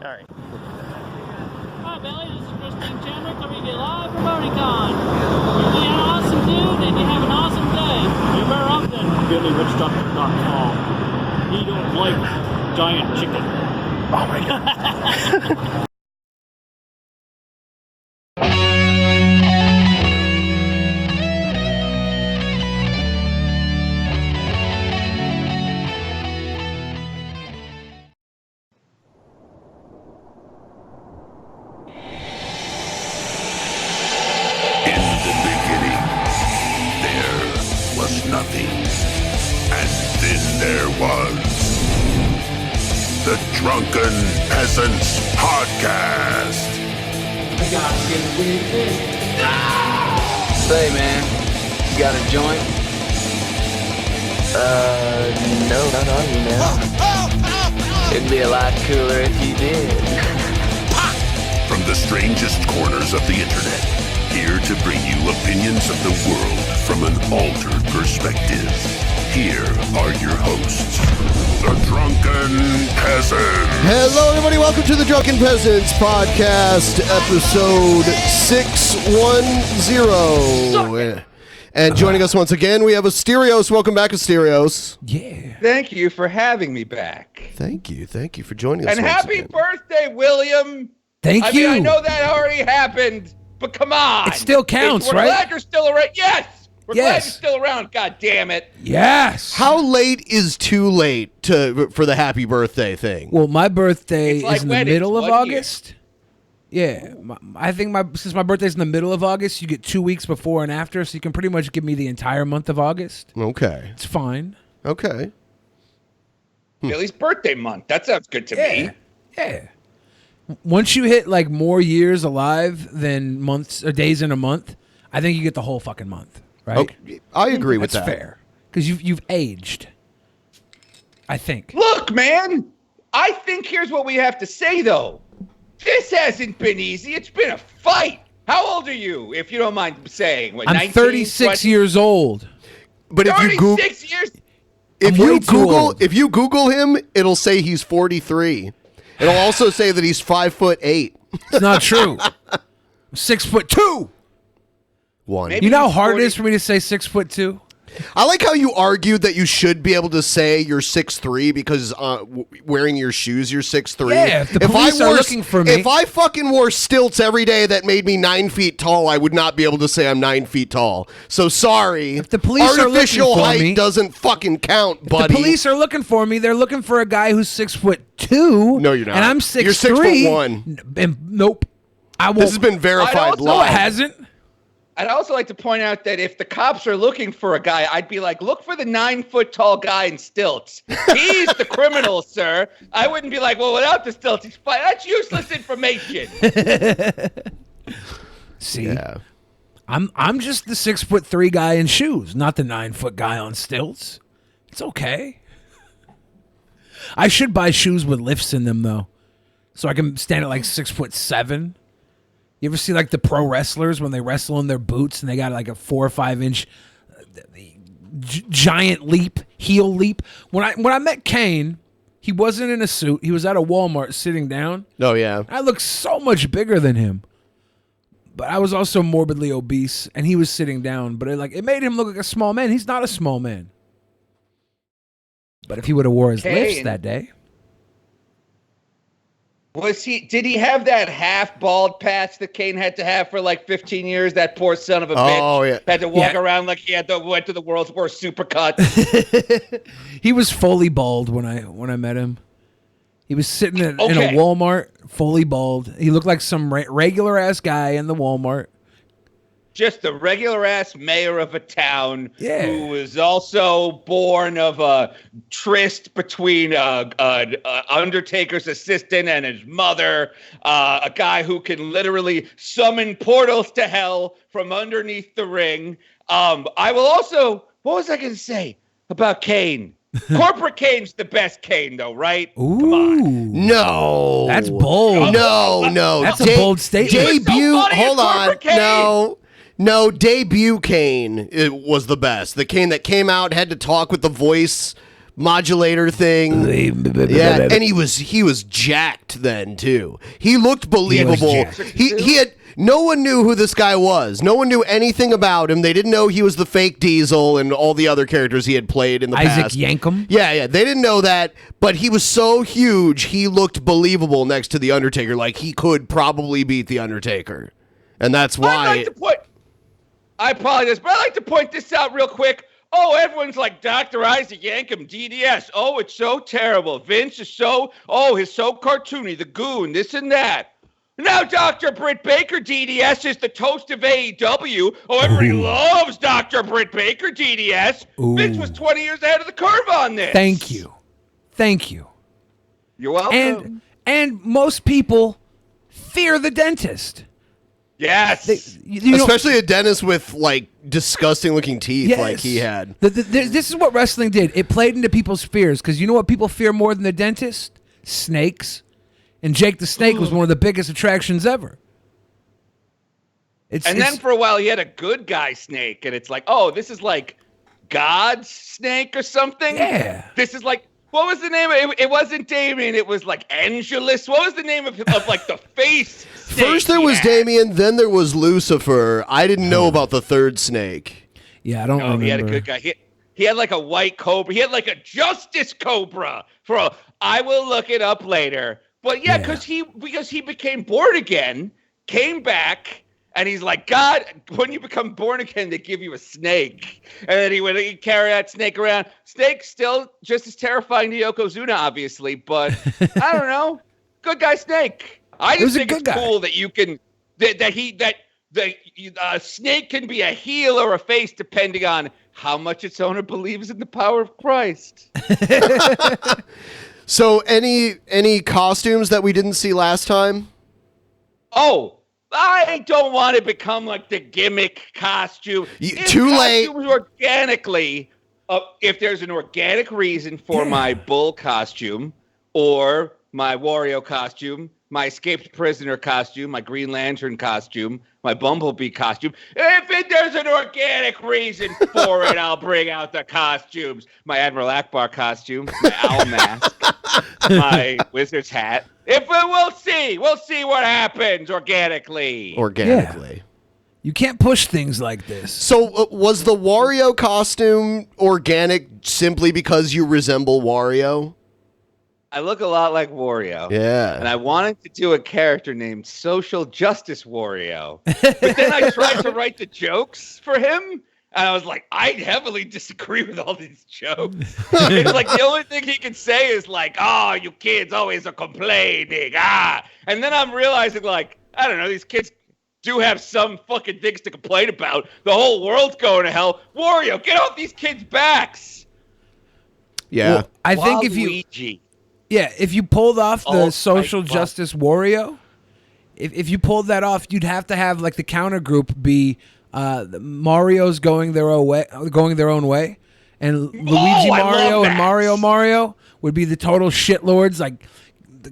All right. Hi, Belly. This is Christine Chandler coming to you live from BoneyCon. You're an awesome dude, and you have an awesome day. You're better off than BillyWitchDoctor.com. He don't like giant chicken. Oh my God. Nothing. And then there was the Drunken Peasants Podcast. I gotta get with it. Say, man, you got a joint? No, not on you now. It'd be a lot cooler if you did. From the strangest corners of the internet, here to bring you opinions of the world from an altered perspective. Here are your hosts, the Drunken Peasants. Hello, everybody. Welcome to the Drunken Peasants Podcast, episode 610. And joining us once again, we have Asterios. Welcome back, Asterios. Yeah. Thank you for having me back. Thank you for joining us. And happy birthday, William. Thank you. I know that already happened, but come on. It still counts, we're right? We're glad you're still around. Yes. We're glad Yes. you're still around. God damn it. Yes. How late is too late for the happy birthday thing? Well, my birthday It's like is in the weddings, middle of 1 year. August. Yeah. I think since my birthday's in the middle of August, you get 2 weeks before and after, so you can pretty much give me the entire month of August. Okay. It's fine. Okay. Billy's birthday month. That sounds good to me. Yeah. Once you hit like more years alive than months or days in a month, I think you get the whole fucking month, right? Okay. I agree with That's that. fair. Because you've aged. I think. Look, man. I think here's what we have to say, though. This hasn't been easy. It's been a fight. How old are you, if you don't mind saying? What, I'm 19, 36 20? years old. But if you Google, 36 years? if you Google him, it'll say he's 43. It'll also say that he's 5'8". It's not true. I'm 6'2". One. Maybe You know how he's hard 40. it is for me to say 6'2"? I like how you argued that you should be able to say you're 6'3" because wearing your shoes you're 6'3". Yeah, if the police are looking for me. If I fucking wore stilts every day that made me 9 feet tall, I would not be able to say I'm 9 feet tall. So sorry. If the police are artificial looking for height me- doesn't fucking count, If buddy. the police are looking for me, they're looking for a guy who's 6'2". No, you're not. And I'm 6'3". You're 6'1". Nope. I won't. This has been verified also- No, it live. hasn't. I'd also like to point out that if the cops are looking for a guy, I'd be like, look for the 9 foot tall guy in stilts. He's the criminal, sir. I wouldn't be like, well, without the stilts, he's fine. That's useless information. See, Yeah. I'm just the 6'3" guy in shoes, not the 9 foot guy on stilts. It's okay. I should buy shoes with lifts in them though, so I can stand at like 6'7". You ever see like the pro wrestlers when they wrestle in their boots and they got like a 4 or 5 inch giant leap, heel leap? When I met Kane, he wasn't in a suit. He was at a Walmart sitting down. Oh, yeah. I looked so much bigger than him. But I was also morbidly obese, and he was sitting down. But it made him look like a small man. He's not a small man. But if he would have wore his lifts Kane. that day. Did he have that half bald patch that Kane had to have for like 15 years? That poor son of a bitch. Oh, yeah. Had to walk Yeah. around like he went to the world's worst supercut. He was fully bald when I met him. He was sitting in a Okay. Walmart, fully bald. He looked like some regular ass guy in the Walmart. Just a regular ass mayor of a town Yeah. who was also born of a tryst between Undertaker's assistant and his mother, a guy who can literally summon portals to hell from underneath the ring. I will also, what was I going to say about Kane? Corporate Kane's the best Kane, though, right? Ooh. Come on. No. That's bold. No. That's a bold statement. He was so Debut. funny in Hold on. Corporate Kane. No, debut Kane was the best. The Kane that came out, had to talk with the voice modulator thing. Yeah, and he was jacked then too. He looked believable. He had no one knew who this guy was. No one knew anything about him. They didn't know he was the fake Diesel and all the other characters he had played in the past. Isaac Yankem? Yeah, they didn't know that, but he was so huge, he looked believable next to the Undertaker, like he could probably beat the Undertaker. And that's why I apologize, but I'd like to point this out real quick. Oh, everyone's like Dr. Isaac Yankem, DDS. Oh, it's so terrible. Vince is he's so cartoony, the goon, this and that. Now Dr. Britt Baker, DDS, is the toast of AEW. Oh, everybody loves Dr. Britt Baker, DDS. Ooh. Vince was 20 years ahead of the curve on this. Thank you. You're welcome. And most people fear the dentist. Yes. Especially a dentist with like disgusting looking teeth like he had. This is what wrestling did. It played into people's fears because you know what people fear more than the dentist? Snakes. And Jake the Snake was one of the biggest attractions ever. Then for a while he had a good guy snake, and it's like, oh, this is like God's snake or something. Yeah. This is like, what was the name? It wasn't Damien. It was like Angelus. What was the name of like the face? First there was Damien, then there was Lucifer. I didn't know about the third snake. Yeah, I don't remember. He had a good guy. He had like a white cobra. He had like a justice cobra. I will look it up later. But yeah, because he became born again, came back, and he's like, God, when you become born again, they give you a snake. And then he'd carry that snake around. Snake's still just as terrifying to Yokozuna, obviously, but I don't know. Good guy snake. I just think it's cool that you can that the snake can be a heel or a face depending on how much its owner believes in the power of Christ. So any costumes that we didn't see last time? Oh, I don't want to become like the gimmick costume. Too late. Organically, if there's an organic reason for my bull costume or my Wario costume, my escaped prisoner costume, my Green Lantern costume, my Bumblebee costume. If there's an organic reason for it, I'll bring out the costumes. My Admiral Akbar costume, my owl mask, my wizard's hat. We'll see what happens organically. Yeah. You can't push things like this. So was the Wario costume organic simply because you resemble Wario? I look a lot like Wario. Yeah. And I wanted to do a character named Social Justice Wario. But then I tried to write the jokes for him. And I was like, I heavily disagree with all these jokes. It's like the only thing he can say is like, oh, you kids always are complaining. And then I'm realizing like, I don't know, these kids do have some fucking things to complain about. The whole world's going to hell. Wario, get off these kids' backs. Yeah. Well, I think if you pulled off the social justice Wario, if you pulled that off, you'd have to have like the counter group be Mario's going their own way, and Luigi Mario and Mario would be the total shitlords, like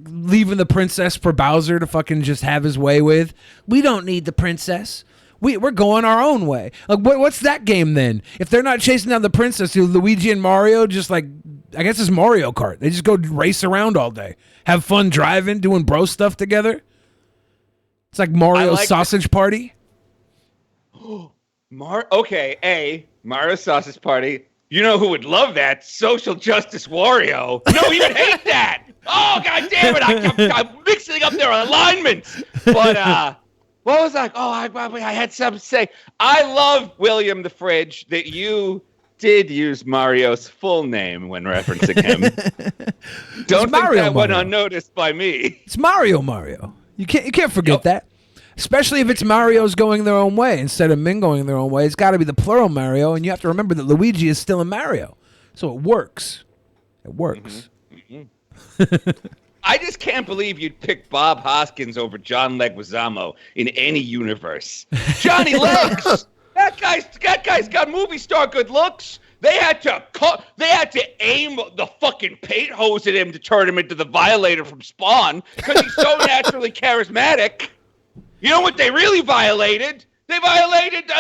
leaving the princess for Bowser to fucking just have his way with. We don't need the princess. We're going our own way. Like, what's that game then? If they're not chasing down the princess, do Luigi and Mario just like, I guess it's Mario Kart. They just go race around all day, have fun driving, doing bro stuff together. It's like Mario's Sausage Party. Mario Sausage Party. You know who would love that? Social Justice Wario. No, he would hate that. Oh, God damn it. I'm mixing up their alignments. But, what was I? Oh, I had something to say. I love William the Fridge that you did use Mario's full name when referencing him. Don't think that went unnoticed by me. It's Mario. You can't forget that. Especially if it's Mario's going their own way instead of Ming going their own way. It's got to be the plural Mario, and you have to remember that Luigi is still a Mario. So it works. I just can't believe you'd pick Bob Hoskins over John Leguizamo in any universe. Johnny Legs! That guy's got movie star good looks. They had to aim the fucking paint hose at him to turn him into the Violator from Spawn because he's so naturally charismatic. You know what they really violated? They violated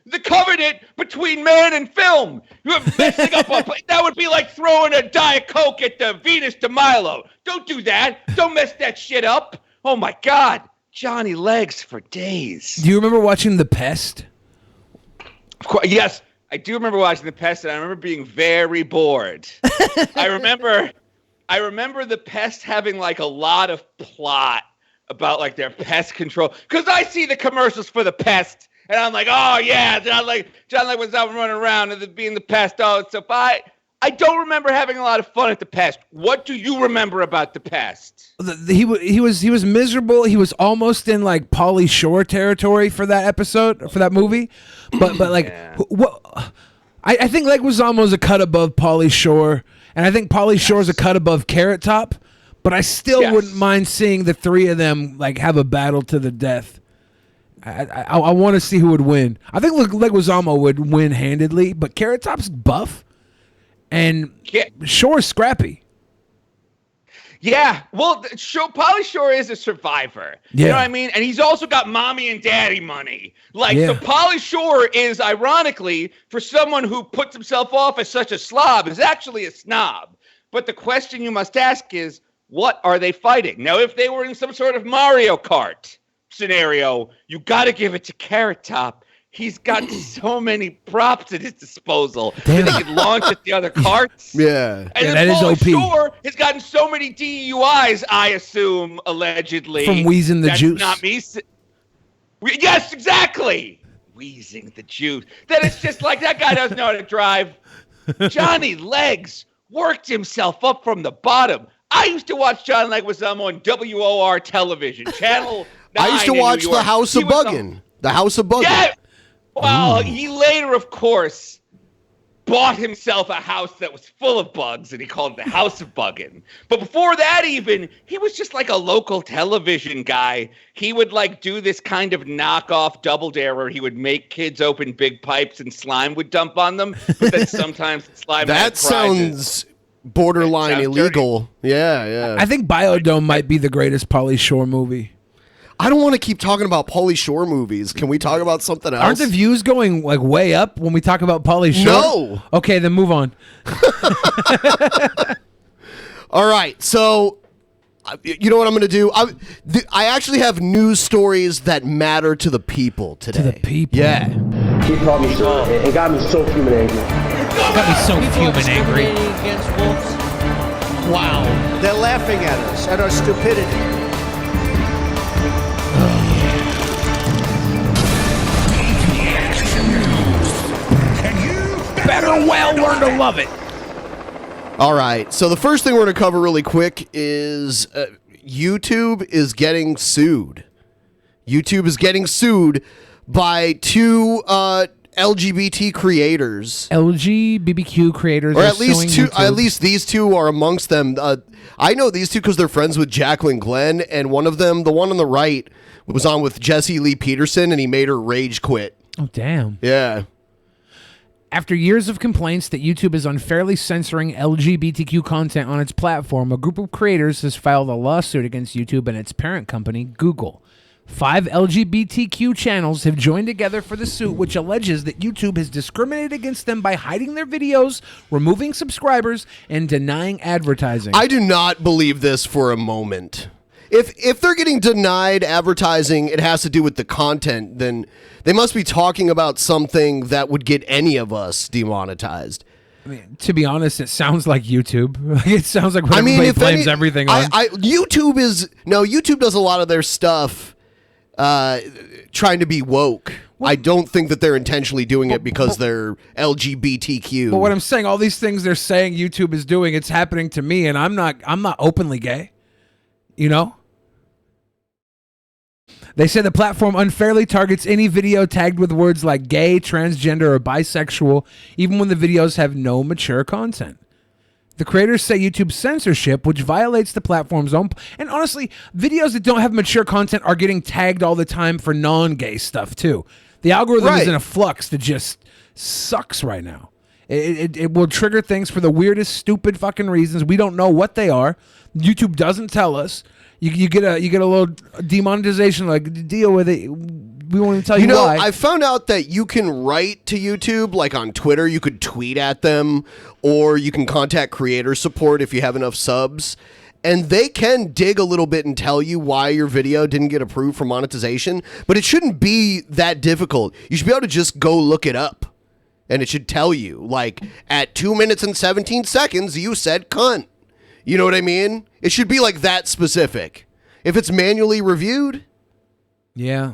the covenant between man and film. You're messing up. That would be like throwing a Diet Coke at the Venus de Milo. Don't do that. Don't mess that shit up. Oh my God. Johnny Legs for days. Do you remember watching The Pest? Of course, yes, I do remember watching The Pest, and I remember being very bored. I remember The Pest having like a lot of plot about like their pest control. Because I see the commercials for The Pest, and I'm like, oh yeah, John was out running around and being the pest. Oh, it's so bad. I don't remember having a lot of fun at The Pest. What do you remember about The Pest? He was miserable. He was almost in like Pauly Shore territory for that episode, for that movie. But like, Yeah. what? I think Leguizamo's a cut above Pauly Shore, and I think Pauly Shore's a cut above Carrot Top. But I still wouldn't mind seeing the three of them like have a battle to the death. I want to see who would win. I think Leguizamo would win handedly, but Carrot Top's buff. And Shore's scrappy. Yeah, well, Pauly Shore is a survivor. You know what I mean? And he's also got mommy and daddy money. Like, so Pauly Shore is, ironically, for someone who puts himself off as such a slob, is actually a snob. But the question you must ask is, what are they fighting? Now, if they were in some sort of Mario Kart scenario, you got to give it to Carrot Top. He's got so many props at his disposal that he can launch at the other carts. Yeah. And then Pauly Shore has gotten so many DUIs, I assume, allegedly. From wheezing the juice. Not me. Yes, exactly. Wheezing the juice. That it's just like, that guy doesn't know how to drive. Johnny Legs worked himself up from the bottom. I used to watch John Leguizamo on WOR television, Channel 9 I used to watch The House of Buggin'. The House of Buggin'. Yeah. Well, he later, of course, bought himself a house that was full of bugs, and he called it the House of Buggin'. But before that even, he was just like a local television guy. He would like do this kind of knockoff Double Dare where he would make kids open big pipes and slime would dump on them, but then sometimes the slime That sounds borderline illegal. Dirty. Yeah. I think Biodome might be the greatest Pauly Shore movie. I don't want to keep talking about Pauly Shore movies. Can we talk about something else? Aren't the views going like way up when we talk about Pauly Shore? No. Okay, then move on. All right, so you know what I'm going to do? I actually have news stories that matter to the people today. To the people. Yeah. He called me sir. It got me so fuming angry. Got me so fuming angry. Against wolves. Wow. They're laughing at us, at our stupidity. Better well learn to love it. All right, so the first thing we're going to cover really quick is YouTube is getting sued. YouTube is getting sued by two LGBT creators. LGBTQ creators, or at least two. YouTube. At least these two are amongst them. I know these two because they're friends with Jacqueline Glenn, and one of them, the one on the right, was on with Jesse Lee Peterson, and he made her rage quit. Oh damn! Yeah. After years of complaints that YouTube is unfairly censoring LGBTQ content on its platform, a group of creators has filed a lawsuit against YouTube and its parent company, Google. 5 LGBTQ channels have joined together for the suit, which alleges that YouTube has discriminated against them by hiding their videos, removing subscribers, and denying advertising. I do not believe this for a moment. If they're getting denied advertising, it has to do with the content, then they must be talking about something that would get any of us demonetized. I mean, to be honest, it sounds like YouTube. It sounds like what everybody blames everything on. YouTube does a lot of their stuff trying to be woke. I don't think that they're intentionally doing it because they're LGBTQ. But what I'm saying, all these things they're saying YouTube is doing, it's happening to me, and I'm not openly gay. You know? They say the platform unfairly targets any video tagged with words like gay, transgender, or bisexual, even when the videos have no mature content. The creators say YouTube's censorship, which violates the platform's own... And honestly, videos that don't have mature content are getting tagged all the time for non-gay stuff, too. The algorithm is in a flux that just sucks right now. It will trigger things for the weirdest, stupid fucking reasons. We don't know what they are. YouTube doesn't tell us. You get a little demonetization, like deal with it. We won't even tell you, why. I found out that you can write to YouTube, like on Twitter. You could tweet at them, or you can contact creator support if you have enough subs. And they can dig a little bit and tell you why your video didn't get approved for monetization. But it shouldn't be that difficult. You should be able to just go look it up. And it should tell you, like, at 2 minutes and 17 seconds, you said cunt. You know what I mean? It should be like that specific. If it's manually reviewed. Yeah.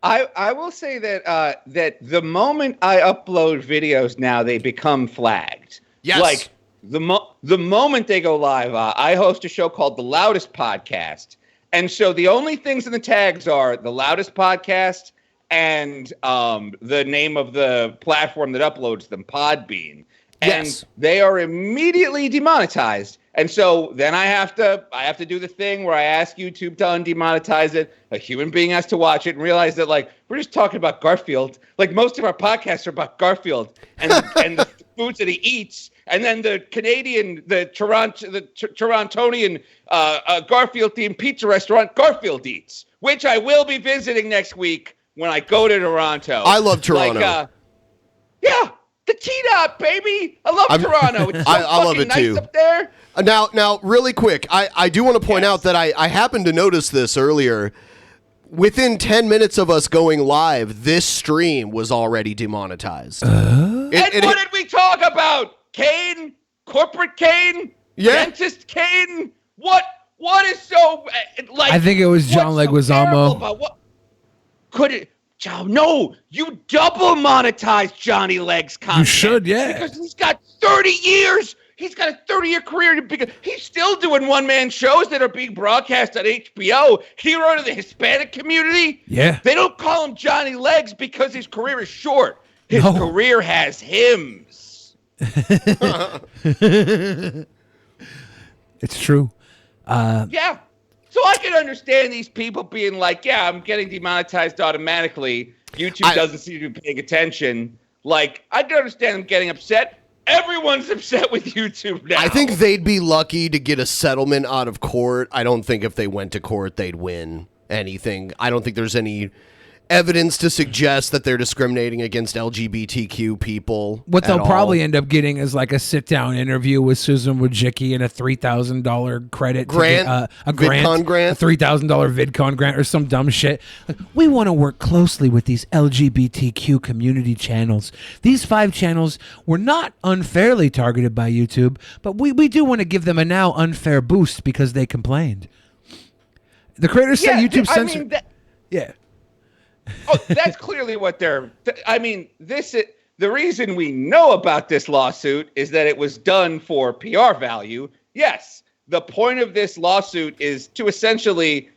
I will say that that the moment I upload videos now, they become flagged. Yes. Like, the moment they go live, I host a show called The Loudest Podcast. And so the only things in the tags are The Loudest Podcast and the name of the platform that uploads them, Podbean. And Yes. they are immediately demonetized. And so then I have to do the thing where I ask YouTube to undemonetize it. A human being has to watch it and realize that, like, we're just talking about Garfield. Like, most of our podcasts are about Garfield and the foods that he eats. And then the Torontonian Garfield-themed pizza restaurant, Garfield Eats, which I will be visiting next week when I go to Toronto. I love Toronto. Like, yeah, the T-Dot, baby. I love Toronto. It's so I love it nice too. up there. Now, really quick, I do want to point out that I happened to notice this earlier. Within 10 minutes of us going live, this stream was already demonetized. What did we talk about? Kane? Corporate Kane? Yeah. Dentist Kane? What is so, like... I think it was John what's so terrible Leguizamo. about what? Could it... John, no, you double monetize Johnny Legs content. You should, yeah. Because he's got 30 years. He's got a 30-year career. He's still doing one-man shows that are being broadcast on HBO. Hero to the Hispanic community. Yeah. They don't call him Johnny Legs because his career is short. His career has hymns. It's true. Yeah. So I can understand these people being like, yeah, I'm getting demonetized automatically. YouTube doesn't seem to be paying attention. Like, I can understand them getting upset. Everyone's upset with YouTube now. I think they'd be lucky to get a settlement out of court. I don't think if they went to court, they'd win anything. I don't think there's any evidence to suggest that they're discriminating against LGBTQ people. What they'll at probably all. end up getting is like a sit-down interview with Susan Wojcicki and a $3,000 credit Grant? a VidCon grant? a $3,000 VidCon grant or some dumb shit. Like, we want to work closely with these LGBTQ community channels. These 5 channels were not unfairly targeted by YouTube, but we do want to give them a now unfair boost because they complained. The creators say YouTube censored. Yeah. Oh, that's clearly what they're. I mean, the reason we know about this lawsuit is that it was done for PR value. Yes, the point of this lawsuit is to essentially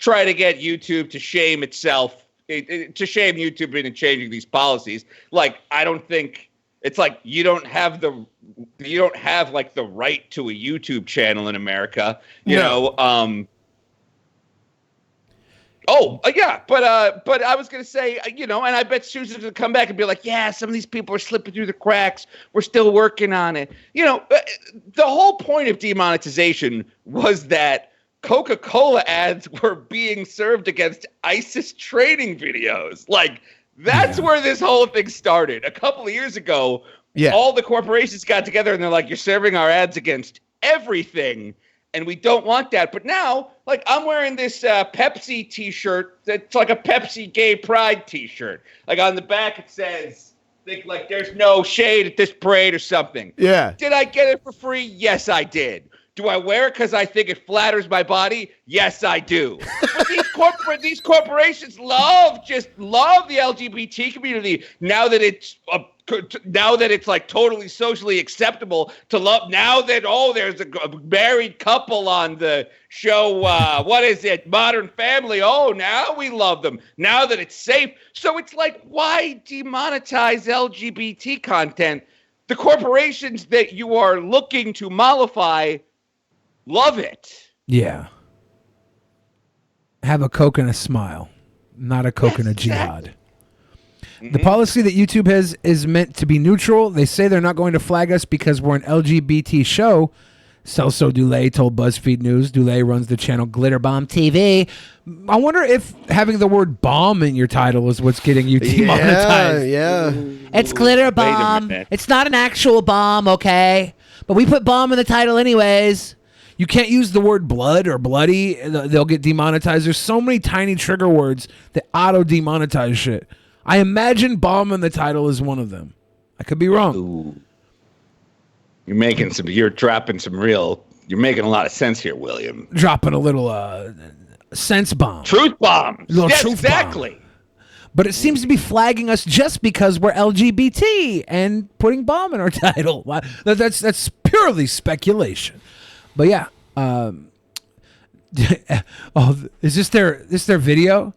try to get YouTube to shame itself, to shame YouTube into changing these policies. Like, I don't think it's like you don't have like the right to a YouTube channel in America. You know. Yeah, but I was going to say, you know, and I bet Susan's going to come back and be like, yeah, some of these people are slipping through the cracks. We're still working on it. You know, the whole point of demonetization was that Coca-Cola ads were being served against ISIS training videos. Like, that's where this whole thing started. A couple of years ago, all the corporations got together and they're like, you're serving our ads against everything. And we don't want that. But now, like, I'm wearing this Pepsi T-shirt. It's like a Pepsi Gay Pride T-shirt. Like, on the back it says, like, there's no shade at this parade or something. Yeah. Did I get it for free? Yes, I did. Do I wear it because I think it flatters my body? Yes, I do. But these corporations love the LGBT community now that it's like totally socially acceptable to love. Now that there's a married couple on the show. What is it? Modern Family. Oh, now we love them. Now that it's safe. So it's like, why demonetize LGBT content? The corporations that you are looking to mollify love it. Yeah. Have a Coke and a smile, not a Coke and a jihad. The policy that YouTube has is meant to be neutral. They say they're not going to flag us because we're an LGBT show. Celso Dulé told BuzzFeed News. Dulé runs the channel Glitter Bomb TV. I wonder if having the word bomb in your title is what's getting you demonetized. Yeah. It's Glitter Bomb. minute. It's not an actual bomb, okay? But we put bomb in the title anyways. You can't use the word blood or bloody. They'll get demonetized. There's so many tiny trigger words that auto-demonetize shit. I imagine bomb in the title is one of them. I could be wrong. Ooh. You're dropping some real, you're making a lot of sense here, William. Dropping a little sense bomb. Truth bombs. Little Yes, truth exactly. bomb. But it seems to be flagging us just because we're LGBT and putting bomb in our title. That's purely speculation. But yeah. Is this their video?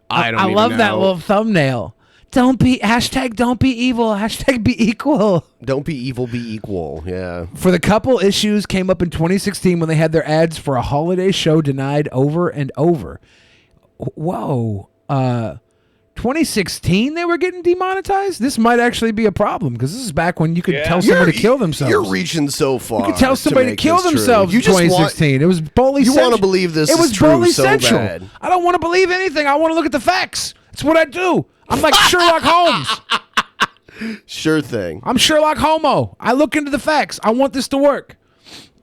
I don't I even love know. that little thumbnail. Don't be evil, hashtag be equal. Don't be evil, be equal. Yeah. For the couple, issues came up in 2016 when they had their ads for a holiday show denied over and over. Whoa. 2016 they were getting demonetized? This might actually be a problem because this is back when you could tell somebody to kill themselves. You're reaching so far. You could tell somebody to kill make this themselves true. in 2016. It was Bully You Central. want to believe this It is was true Bully so Central. bad. I don't want to believe anything. I want to look at the facts. That's what I do. I'm like Sherlock Holmes. Sure thing. I'm Sherlock Homo. I look into the facts. I want this to work.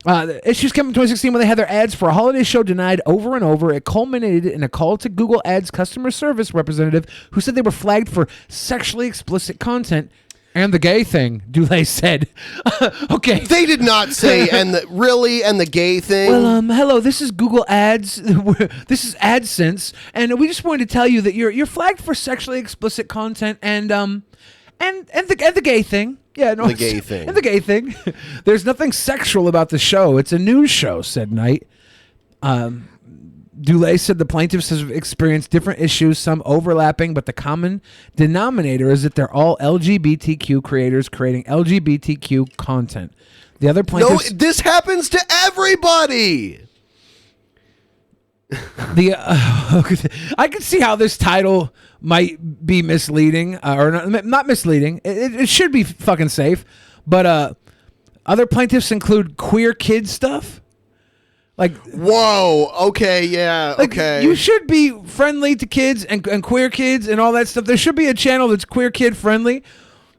The issues came in 2016 when they had their ads for a holiday show denied over and over. It culminated in a call to Google Ads customer service representative who said they were flagged for sexually explicit content and the gay thing, Dulé said. Okay. They did not say, and the gay thing. Well, hello, this is Google Ads. This is AdSense, and we just wanted to tell you that you're flagged for sexually explicit content and the gay thing. Yeah, no, The gay thing. And the gay thing. There's nothing sexual about the show. It's a news show, said Knight. Dulé said the plaintiffs have experienced different issues, some overlapping, but the common denominator is that they're all LGBTQ creators creating LGBTQ content. The other no, plaintiffs... this happens to everybody. I can see how this title might be misleading, or not misleading. It should be fucking safe, but other plaintiffs include queer kid stuff. Like, whoa, okay, yeah, like, okay. you should be friendly to kids and queer kids and all that stuff. There should be a channel that's queer kid friendly.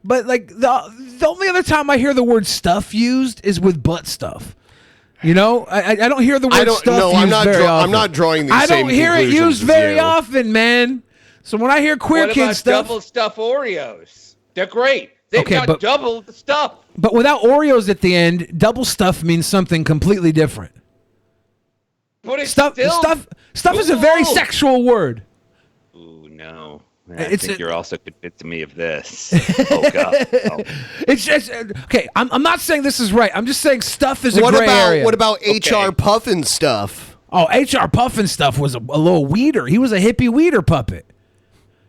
But like the only other time I hear the word stuff used is with butt stuff. You know, I don't hear the word stuff used very often. I'm not drawing these I same don't hear it conclusions used as very you. often, man. So when I hear queer What kid about stuff, double stuff Oreos? They're great. They've Okay, got but- double the stuff. but without Oreos at the end, double stuff means something completely different. But it's Stuff still is a very cool. sexual word. Ooh, no. I It's think a- you're also convincing me of this. Oh, God. Oh. It's just okay. I'm not saying this is right. I'm just saying stuff is a What gray about area. what about HR Puffin stuff? Oh, HR Puffin stuff was a little weeder. He was a hippie weeder puppet.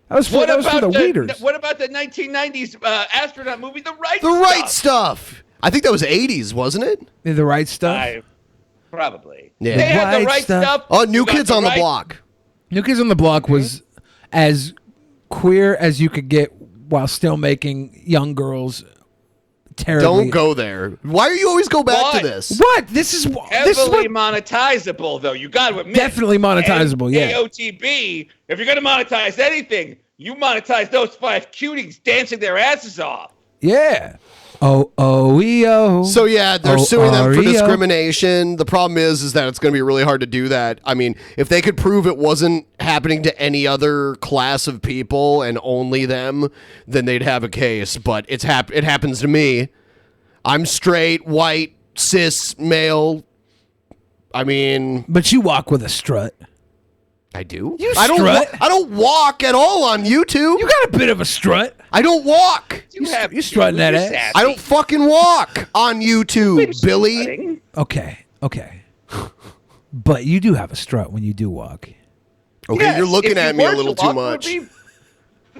That was for the weeders. What about the 1990s astronaut movie, The Right The right stuff. I think that was 80s, wasn't it? The right stuff. Probably. Yeah. They had the Right right Stuff. stuff. Oh, New You got Kids on the right- Block. New Kids on the Block was as queer as you could get while still making young girls terribly. Don't go there. Why do you always go back What? to this? What? This is Heavily what monetizable, though. You got to admit. Definitely monetizable, yeah. AOTB, if you're going to monetize anything, you monetize those 5 cuties dancing their asses off. Yeah. O-O-E-O. So yeah, they're suing them for O-R-E-O. discrimination. The problem is that it's going to be really hard to do that. I mean, if they could prove it wasn't happening to any other class of people and only them, then they'd have a case. But it happens to me. I'm straight, white, cis, male. I mean, But you walk with a strut. I do. You I don't. strut. I don't walk at all on YouTube. You got a bit of a strut. I don't walk. You strutting that ass. I don't fucking walk on YouTube, Billy. Okay. But you do have a strut when you do walk. Okay, Yes, you're looking if at you me a weren't little to too walk, much. it would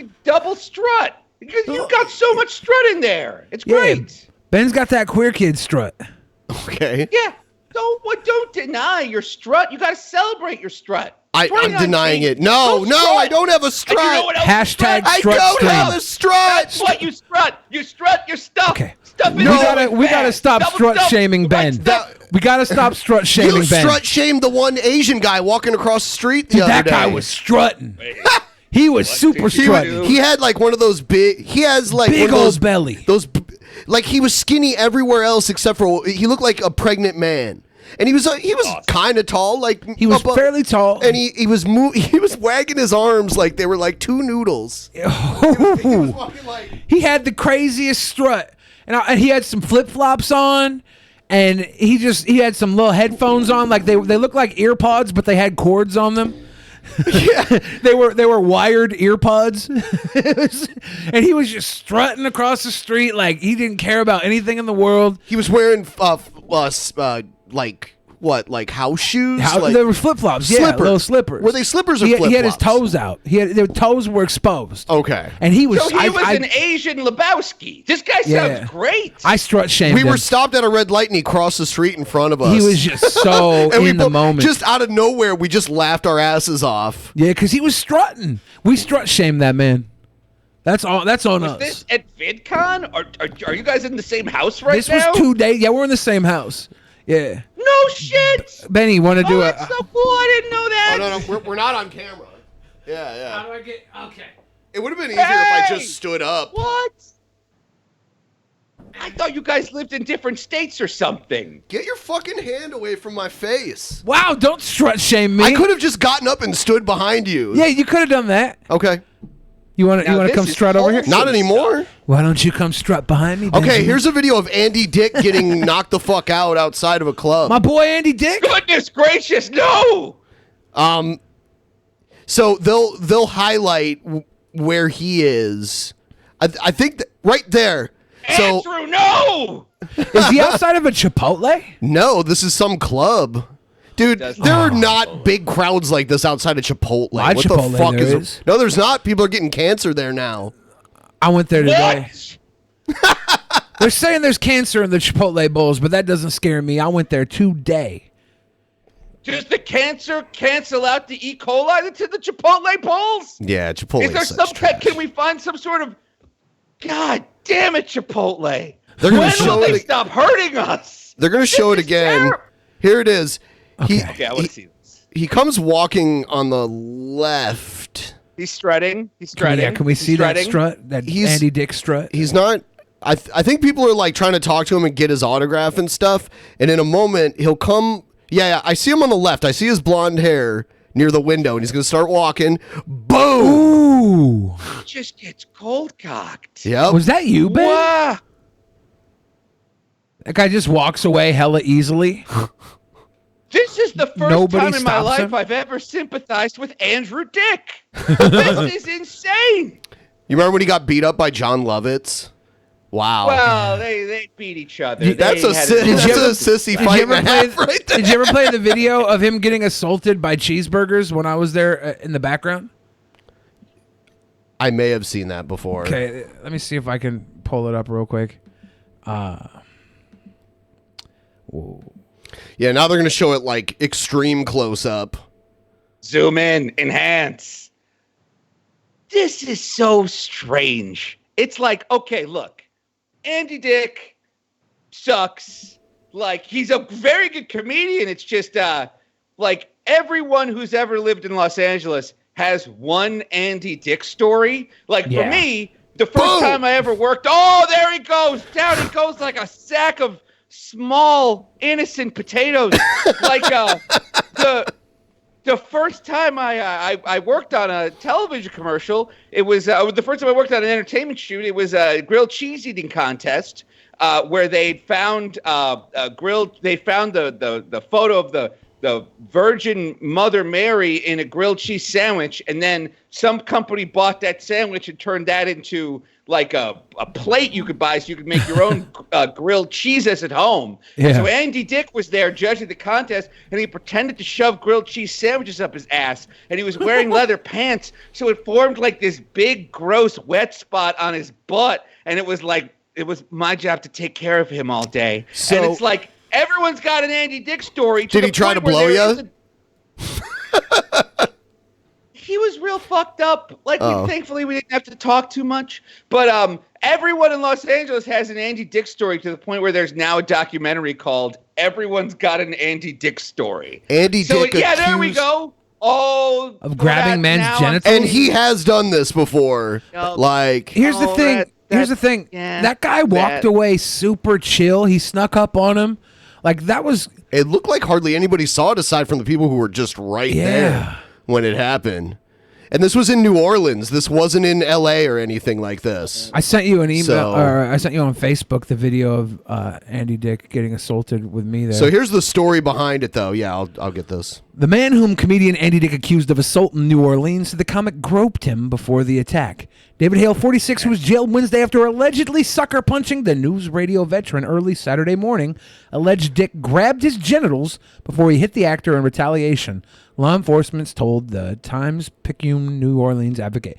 be double strut. Because you've got so much strut in there. It's great. Ben's got that queer kid strut. Okay. Yeah. Don't deny your strut. You got to celebrate your strut. I'm denying it. No, I don't have a strut. And you know what else Hashtag I strut don't stream. have a strut. That's what you strut. You strut your stuff. Okay. Stuff We gotta stop strut shaming Ben. We gotta stop strut shaming You Ben. strut shamed the one Asian guy walking across the street the other That day. guy was strutting. He was super strutting. He had like one of those big. He has like Big one of old those belly. Like he was skinny everywhere else except for he looked like a pregnant man. And he was kind of tall, like He was fairly tall. and he was wagging his arms like they were like two noodles. He was walking like, He had the craziest strut, and he had some flip flops on, and he had some little headphones on, like they looked like ear pods, but they had cords on them. Yeah, they were wired ear pods, and he was just strutting across the street like he didn't care about anything in the world. he was wearing like house shoes. Like, They were flip flops, yeah, slippers. little slippers. Were they slippers or He flip-flops? had his toes out. Their toes were exposed. Okay. And he was. So he was an Asian Lebowski. This guy sounds great. I strut shamed We him. were stopped at a red light and he crossed the street in front of us. He was just so And we in the moment. Just out of nowhere, we just laughed our asses off. Yeah, because he was strutting. We strut shamed that man. That's on Was us. this at VidCon? Are you guys in the same house right This now? was 2 days. Yeah, we're in the same house. Yeah. No shit. Benny, want to do Oh, a? that's so cool. I didn't know that. Oh, no, we're not on camera. Yeah. How do I get? Okay. It would have been easier if I Hey! just stood up. What? I thought you guys lived in different states or something. Get your fucking hand away from my face. Wow! Don't strut shame me. I could have just gotten up and stood behind you. Yeah, you could have done that. Okay. You want to this come is strut over here? Not anymore. Why don't you come strut behind me? Okay, Benjamin? here's a video of Andy Dick getting knocked the fuck out outside of a club. my boy Andy Dick. Goodness gracious, no! So they'll highlight where he is. I think right there. So Andrew, no! Is he outside of a Chipotle? no, this is some club. Dude, there are not big crowds like this outside of Chipotle. My What Chipotle the fuck there is? No, there's not. People are getting cancer there now. I went there today. What? They're saying there's cancer in the Chipotle bowls, but that doesn't scare me. I went there today. Does the cancer cancel out the E. coli into the Chipotle bowls? Yeah, Chipotle. Is there some can we find some sort of God damn it, Chipotle? They're gonna When show will they it. stop hurting us? They're gonna show it This is again. terrible. Here it is. Okay, I want to see this. He comes walking on the left. He's strutting. He's strutting. Can we see that strut? That He's- Andy Dick strut? He's not. I think people are like trying to talk to him and get his autograph and stuff. And in a moment, he'll come. Yeah, I see him on the left. I see his blonde hair near the window, and he's gonna start walking. Boom! Ooh. He just gets cold cocked. Yep. Was that you, Ben? Wow. That guy just walks away hella easily. This is the first Nobody time in my stops life him? I've ever sympathized with Andrew Dick. This is insane. You remember when he got beat up by John Lovitz? Wow. Well, they beat each other. That's They a had sissy Did fight you, ever and a play, half right there. did you ever play the video of him getting assaulted by cheeseburgers when I was there in the background? I may have seen that before. Okay, let me see if I can pull it up real quick. Yeah, now they're gonna show it like extreme close up. Zoom in, enhance. This is so strange. It's like, okay, look, Andy Dick sucks. Like, he's a very good comedian. It's just, like, everyone who's ever lived in Los Angeles has one Andy Dick story. Like, for me, the first time I ever worked, oh, there he goes. Down he goes like a sack of small, innocent potatoes. Like, the first time I worked on a television commercial, it was the first time I worked on an entertainment shoot. It was a grilled cheese eating contest where they found They found the photo of the Virgin Mother Mary in a grilled cheese sandwich, and then some company bought that sandwich and turned that into like a plate you could buy so you could make your own grilled cheeses at home. Yeah. And so Andy Dick was there judging the contest, and he pretended to shove grilled cheese sandwiches up his ass, and he was wearing leather pants, so it formed like this big, gross, wet spot on his butt, and it was my job to take care of him all day. So- and it's like, everyone's got an Andy Dick story. Did he try to blow you? He was real fucked up. Like, thankfully, we didn't have to talk too much. But everyone in Los Angeles has an Andy Dick story to the point where there's now a documentary called "Everyone's Got an Andy Dick Story." Andy Dick, yeah, there we go. Oh, of grabbing men's genitals, and he has done this before. Like, here's the thing. Here's the thing. Yeah, that guy walked away super chill. He snuck up on him. Like, that was. It looked like hardly anybody saw it aside from the people who were just right there when it happened. And this was in New Orleans. This wasn't in L.A. or anything like this. I sent you an email, or I sent you on Facebook the video of Andy Dick getting assaulted with me there. So here's the story behind it, though. Yeah, I'll get this. The man whom comedian Andy Dick accused of assault in New Orleans said the comic groped him before the attack. David Hale, 46, who was jailed Wednesday after allegedly sucker punching the news radio veteran early Saturday morning, alleged Dick grabbed his genitals before he hit the actor in retaliation. Law enforcement told the Times-Picayune New Orleans Advocate.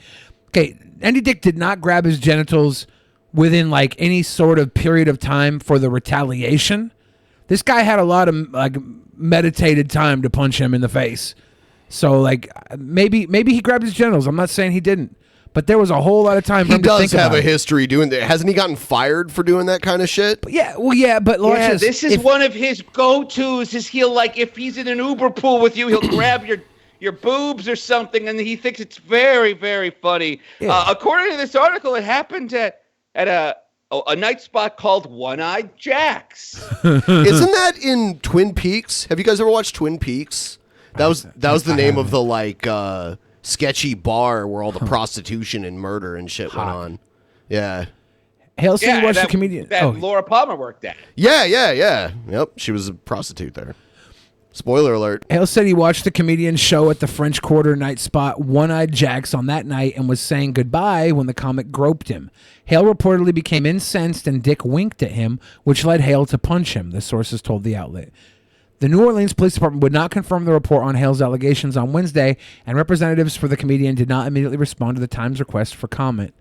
Okay, Andy Dick did not grab his genitals within like any sort of period of time for the retaliation. This guy had a lot of like meditated time to punch him in the face. So like maybe he grabbed his genitals. I'm not saying he didn't, but there was a whole lot of time for him to think about it. He does have a history doing that. Hasn't he gotten fired for doing that kind of shit? But but this is one of his go-tos. Is he'll like if he's in an Uber pool with you, he'll grab your boobs or something, and he thinks it's very, very funny. Yeah. According to this article, it happened at a night spot called One-Eyed Jack's. Isn't that in Twin Peaks? Have you guys ever watched Twin Peaks? That was the name of the like sketchy bar where all the prostitution and murder and shit went on. Yeah. Hale said he watched the comedian that Laura Palmer worked at. Yeah. Yep, she was a prostitute there. Spoiler alert. Hale said he watched the comedian's show at the French Quarter night spot One-Eyed Jack's on that night and was saying goodbye when the comic groped him. Hale reportedly became incensed and Dick winked at him, which led Hale to punch him, the sources told the outlet. The New Orleans Police Department would not confirm the report on Hale's allegations on Wednesday, and representatives for the comedian did not immediately respond to the Times request for comment.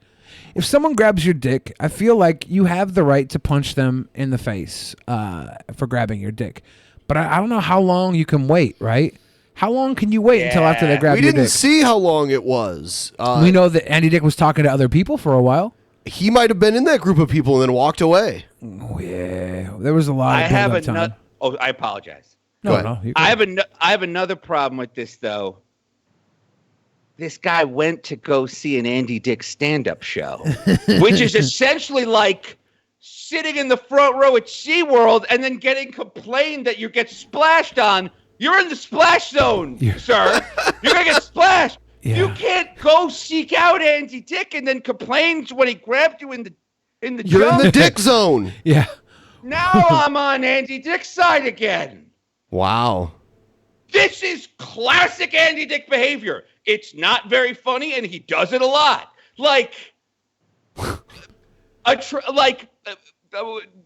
If someone grabs your dick, I feel like you have the right to punch them in the face for grabbing your dick. But I don't know how long you can wait, right? How long can you wait until after they grab your dick? We didn't see how long it was. We know that Andy Dick was talking to other people for a while. He might have been in that group of people and then walked away. Oh, yeah. There was a lot of build-up time. Oh, I apologize. No. I have another problem with this, though. This guy went to go see an Andy Dick stand-up show, which is essentially like sitting in the front row at SeaWorld and then getting complained that you get splashed on. You're in the splash zone, sir. You're going to get splashed. Yeah. You can't go seek out Andy Dick and then complain when he grabbed you in the You're junk. in the dick zone. Yeah. Now I'm on Andy Dick's side again. Wow. This is classic Andy Dick behavior. It's not very funny, and he does it a lot. Like,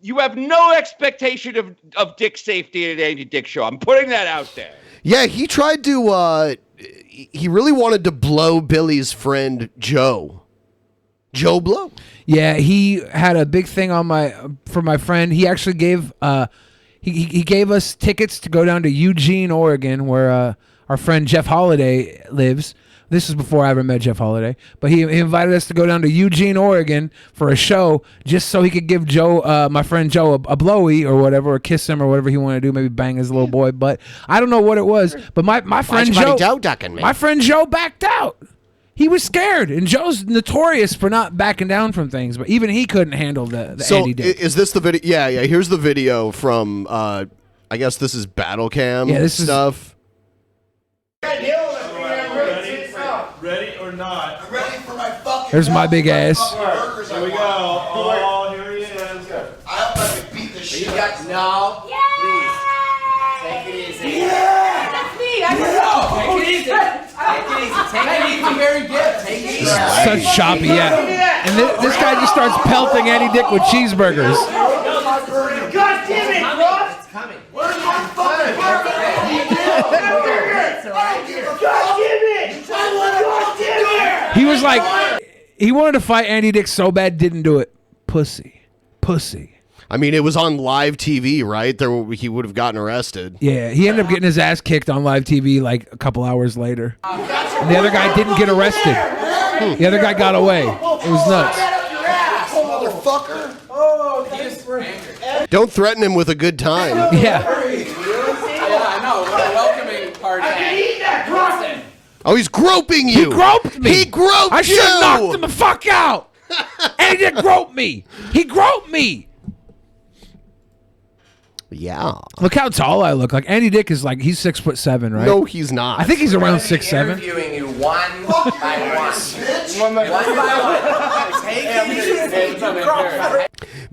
you have no expectation of Dick safety at an Andy Dick show. I'm putting that out there. Yeah, he tried to, he really wanted to blow Billy's friend Joe. Joe Blow. Yeah, he had a big thing for my friend. He actually gave, he gave us tickets to go down to Eugene, Oregon, where our friend Jeff Holiday lives. This is before I ever met Jeff Holiday, but he invited us to go down to Eugene, Oregon for a show just so he could give Joe, my friend Joe, a blowy or whatever, or kiss him or whatever he wanted to do, maybe bang his little boy. But I don't know what it was. But my friend Joe ducking me? My friend Joe backed out. He was scared, and Joe's notorious for not backing down from things, but even he couldn't handle the Andy Dick. Is this the video? Yeah. Here's the video from, I guess this is battle cam stuff. Ready or not? I'm ready for my fucking. There's my big ass. Here we go. Oh, here he is. I hope I can beat the shit. No. Yeah. Please. Take it easy. Yeah. That's me. I know. Take it easy. Take it easy. Take it easy. Very good. Take it easy. Such choppy, yeah. And this guy just starts pelting Andy Dick with cheeseburgers. God damn it, Ross! It's coming. Where's my fucking burger? God damn it! God damn it! He was like, he wanted to fight Andy Dick so bad, didn't do it. Pussy. I mean, it was on live TV, right? He would have gotten arrested. Yeah, he ended up getting his ass kicked on live TV like a couple hours later. And the other guy didn't get arrested. The other guy got away. It was nuts. Motherfucker. Don't threaten him with a good time. Yeah. I know. What a welcoming party. Oh, he's groping you. He groped me. He groped you. I should have knocked him the fuck out. And he didn't grope me. He groped me. Yeah. Look how tall I look. Like Andy Dick is like, he's 6'7", right? No, he's not. I think he's around 6'7". Interviewing you one by one. One by one.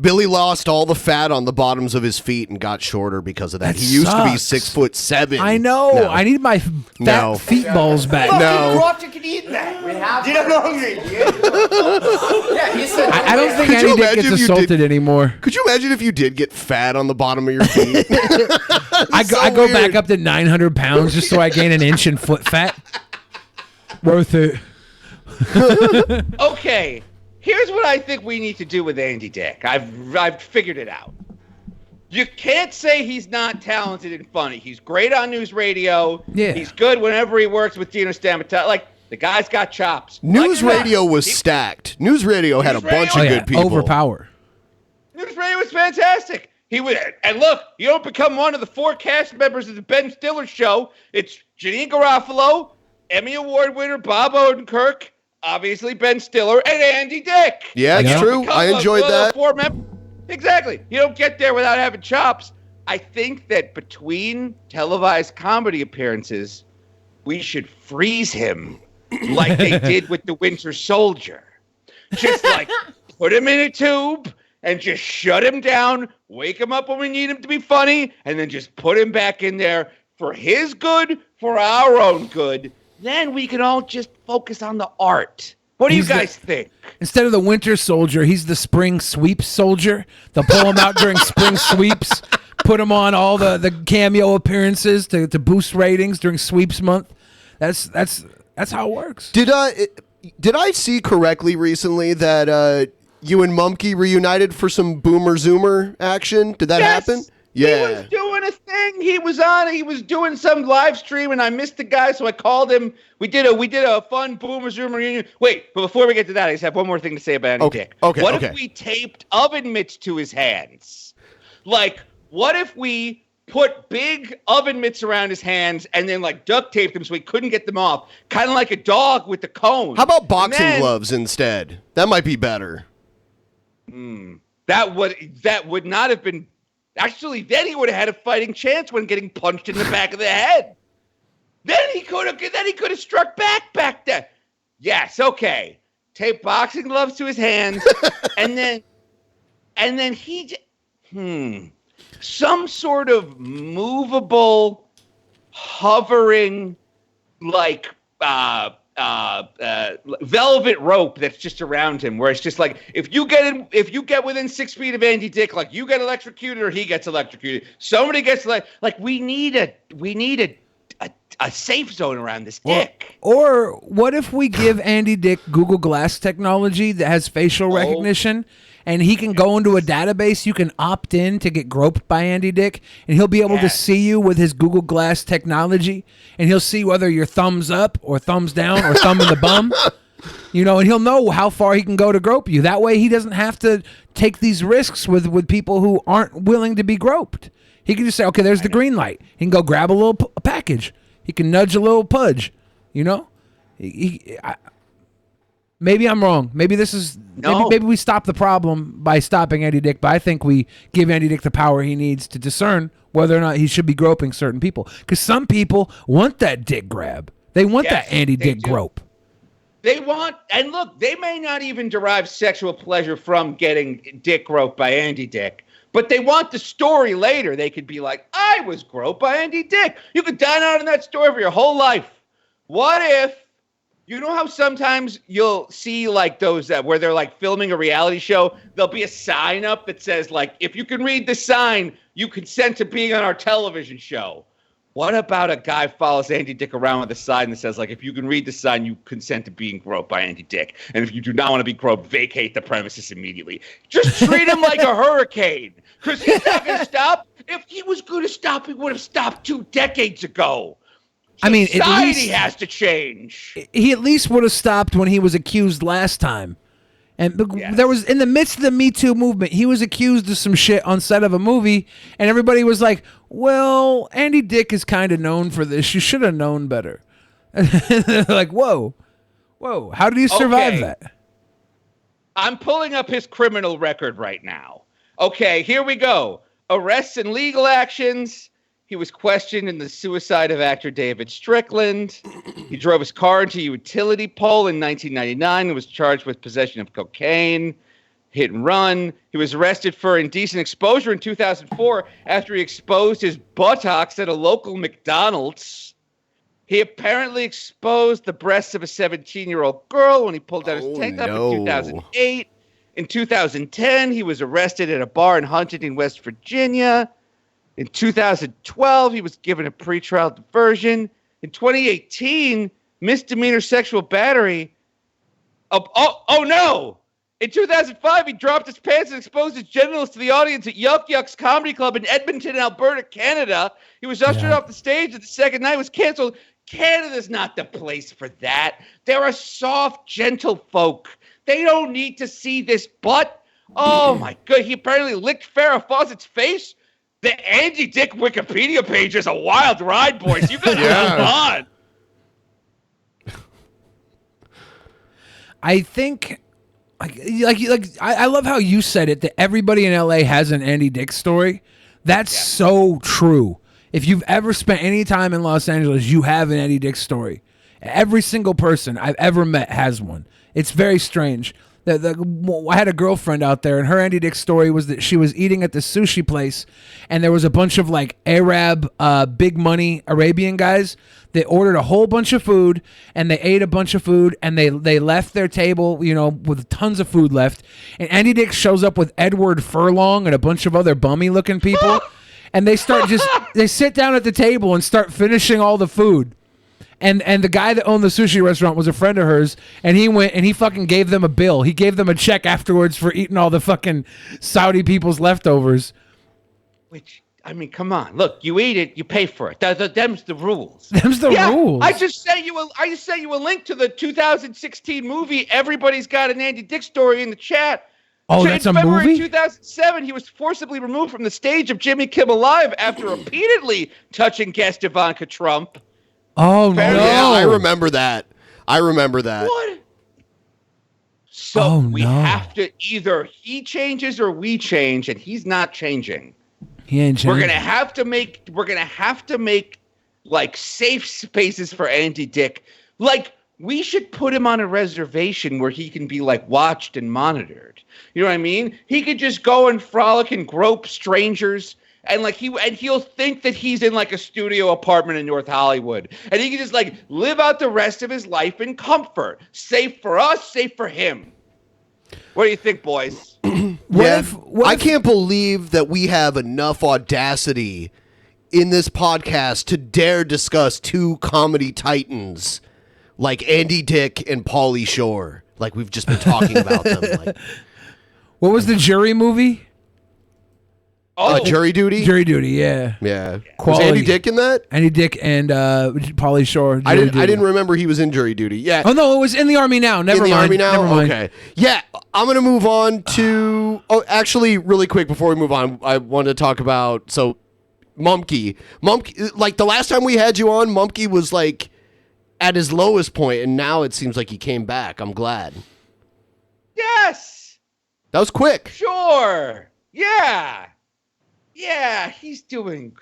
Billy lost all the fat on the bottoms of his feet and got shorter because of that. He used to be 6'7". I know. No. I need my fat feet balls back. No. Fucking can eat that. We have. Dude, I'm hungry. Yeah, he said. I don't think Andy Dick gets assaulted anymore. Could you imagine if you did get fat on the bottom of your feet? I go back up to 900 pounds just so I gain an inch in foot fat. Worth it. Okay, here's what I think we need to do with Andy Dick. I've figured it out. You can't say he's not talented and funny. He's great on news radio. Yeah. He's good whenever he works with Dino Stamatella. Like, the guy's got chops. News radio was stacked. News radio had a bunch of good people. Overpower. News radio was fantastic. He would, and look, you don't become one of the 4 cast members of the Ben Stiller show. It's Janine Garofalo, Emmy Award winner Bob Odenkirk, obviously Ben Stiller, and Andy Dick. Yeah, it's true. I enjoyed that. Exactly. You don't get there without having chops. I think that between televised comedy appearances, we should freeze him like they did with the Winter Soldier. Just like put him in a tube and just shut him down, wake him up when we need him to be funny, and then just put him back in there for his good, for our own good. Then we can all just focus on the art. What do you guys think? Instead of the Winter Soldier, he's the Spring Sweep Soldier. They'll pull him out during Spring Sweeps, put him on all the cameo appearances to boost ratings during Sweeps Month. That's how it works. Did I see correctly recently that you and Mumkey reunited for some Boomer Zoomer action? Did that happen? Yeah. He was doing a thing. He was doing some live stream, and I missed the guy, so I called him. We did a fun Boomer Zoomer reunion. Wait, but before we get to that, I just have one more thing to say about Andy Dick. What if we taped oven mitts to his hands? Like, what if we put big oven mitts around his hands and then like duct taped them so he couldn't get them off? Kind of like a dog with the cone. How about boxing gloves instead? That might be better. That would not have been. Actually, then he would have had a fighting chance when getting punched in the back of the head. Then he could have struck back then. Yes, okay. Tape boxing gloves to his hands, and then he some sort of movable, hovering, like velvet rope that's just around him, where it's just like if you get within 6 feet of Andy Dick, like you get electrocuted or he gets electrocuted. Somebody gets like we need a safe zone around this dick. Or what if we give Andy Dick Google Glass technology that has facial recognition, and he can go into a database? You can opt in to get groped by Andy Dick, and he'll be able to see you with his Google Glass technology, and he'll see whether you're thumbs up or thumbs down or thumb in the bum. You know, and he'll know how far he can go to grope you. That way he doesn't have to take these risks with people who aren't willing to be groped. He can just say, okay, there's the green light. He can go grab a little package. He can nudge a little pudge, you know? Maybe I'm wrong. Maybe this is maybe we stop the problem by stopping Andy Dick, but I think we give Andy Dick the power he needs to discern whether or not he should be groping certain people. Because some people want that dick grab. They want that Andy Dick grope. They want, and look, they may not even derive sexual pleasure from getting dick groped by Andy Dick, but they want the story later. They could be like, I was groped by Andy Dick. You could dine out on that story for your whole life. What if, you know how sometimes you'll see like those where they're like filming a reality show, there'll be a sign up that says like, if you can read the sign, you consent to being on our television show. What about a guy follows Andy Dick around with a sign that says, like, if you can read the sign, you consent to being groped by Andy Dick. And if you do not want to be groped, vacate the premises immediately. Just treat him like a hurricane. Because he's not going to stop. If he was going to stop, he would have stopped 2 decades ago. I mean, society has to change. He at least would have stopped when he was accused last time. And there was, in the midst of the Me Too movement, he was accused of some shit on set of a movie, and everybody was like, well, Andy Dick is kind of known for this. You should have known better. And they're like, whoa, how did you survive that? I'm pulling up his criminal record right now. Okay, here we go. Arrests and legal actions. He was questioned in the suicide of actor David Strickland. He drove his car into a utility pole in 1999 and was charged with possession of cocaine, hit and run. He was arrested for indecent exposure in 2004 after he exposed his buttocks at a local McDonald's. He apparently exposed the breasts of a 17-year-old girl when he pulled down his tank top in 2008. In 2010, he was arrested at a bar in Huntington, West Virginia. In 2012, he was given a pretrial diversion. In 2018, misdemeanor sexual battery. Oh no! In 2005, he dropped his pants and exposed his genitals to the audience at Yuck Yuck's Comedy Club in Edmonton, Alberta, Canada. He was ushered off the stage, and the second night was canceled. Canada's not the place for that. They're a soft, gentle folk. They don't need to see this butt. Oh my God! He apparently licked Farrah Fawcett's face. The Andy Dick Wikipedia page is a wild ride, boys. You gotta move on. I think, I love how you said it, that everybody in LA has an Andy Dick story. That's so true. If you've ever spent any time in Los Angeles, you have an Andy Dick story. Every single person I've ever met has one. It's very strange. I had a girlfriend out there, and her Andy Dick story was that she was eating at the sushi place, and there was a bunch of like Arab, big money Arabian guys. They ordered a whole bunch of food, and they ate a bunch of food, and they left their table, with tons of food left. And Andy Dick shows up with Edward Furlong and a bunch of other bummy looking people, and they sit down at the table and start finishing all the food. And the guy that owned the sushi restaurant was a friend of hers, and he went and he fucking gave them a bill. He gave them a check afterwards for eating all the fucking Saudi people's leftovers. Which, I mean, come on. Look, you eat it, you pay for it. Them's the rules. Them's the rules. I just sent you a link to the 2016 movie Everybody's Got an Andy Dick Story in the chat. Oh, that's a February movie? 2007, he was forcibly removed from the stage of Jimmy Kimmel Live after repeatedly touching guest Ivanka Trump. Oh, no. Yeah, I remember that. What? So we have to either he changes or we change, and he's not changing. He ain't changing. We're gonna have to make like safe spaces for Andy Dick. Like, we should put him on a reservation where he can be like watched and monitored. You know what I mean? He could just go and frolic and grope strangers. And like he'll think that he's in like a studio apartment in North Hollywood, and he can just like live out the rest of his life in comfort, safe for us, safe for him. What do you think, boys? I can't believe that we have enough audacity in this podcast to dare discuss 2 comedy titans like Andy Dick and Pauly Shore, like we've just been talking about them. Like, what was the Jury movie? Jury Duty? Jury Duty, yeah. Yeah. Was Andy Dick in that? Andy Dick and Pauly Shore. I didn't remember he was in Jury Duty. Yeah. Oh, no, it was in the Army now. Never mind. Army now? Never mind. Okay. Yeah, I'm going to move on to... Oh, actually, really quick before we move on, I want to talk about... So, Mumkey, like the last time we had you on, Mumkey was like at his lowest point, and now it seems like he came back. I'm glad. Yes. That was quick. Sure. Yeah, he's doing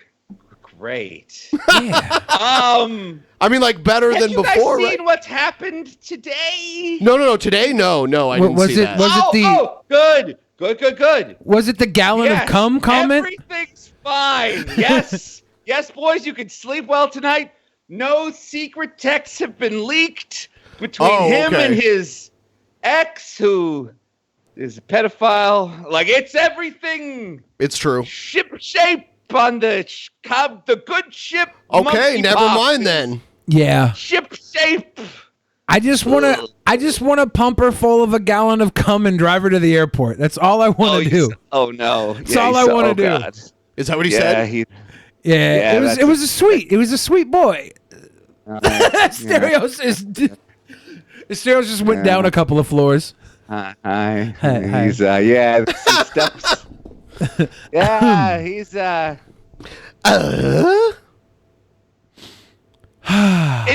great. Yeah. I mean, like better than before. Have you guys right? seen what's happened today? No. Today, no. I didn't see that. Good. Was it the gallon of cum comment? Everything's fine. Yes, boys, you can sleep well tonight. No secret texts have been leaked between him and his ex, who is a pedophile. Like, it's everything. It's true. Ship shape on the good ship. Okay, never mind then. Yeah. Ship shape. I just want to pump her full of a gallon of cum and drive her to the airport. That's all I want to do. Oh no. That's all I want to do. God. Is that what he said? Yeah, it was a sweet boy. Asterios Asterios just went down a couple of floors. Hi. Hi. He's yeah, steps. Yeah, he's in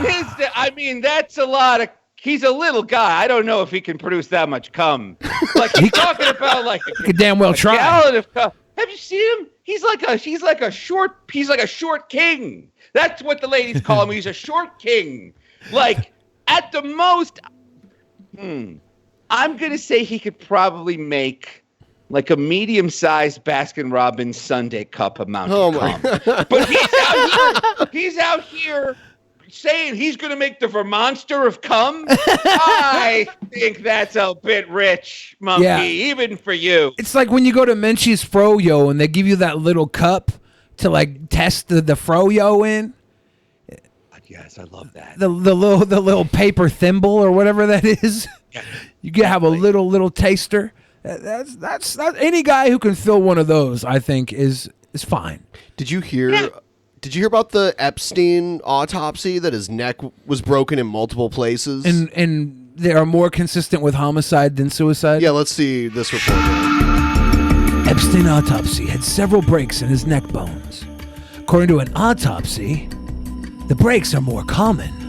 his, I mean, that's a lot of. He's a little guy. I don't know if he can produce that much cum. Like he's talking about like he could damn well try. Gallon of cum. Have you seen him? He's like a short king. That's what the ladies call him. He's a short king. Like at the most, I'm gonna say he could probably make like a medium-sized Baskin-Robbins Sundae cup amount of cum. But he's out here saying he's going to make the Vermonster of cum. I think that's a bit rich, monkey, even for you. It's like when you go to Menchie's Froyo and they give you that little cup to like test the Froyo in. Yes, I love that. The little paper thimble or whatever that is. Yeah, you can have a little taster. That's any guy who can fill one of those, I think, is fine. Did you hear about the Epstein autopsy that his neck was broken in multiple places? And they are more consistent with homicide than suicide? Yeah, let's see this report. Epstein autopsy had several breaks in his neck bones. According to an autopsy, the breaks are more common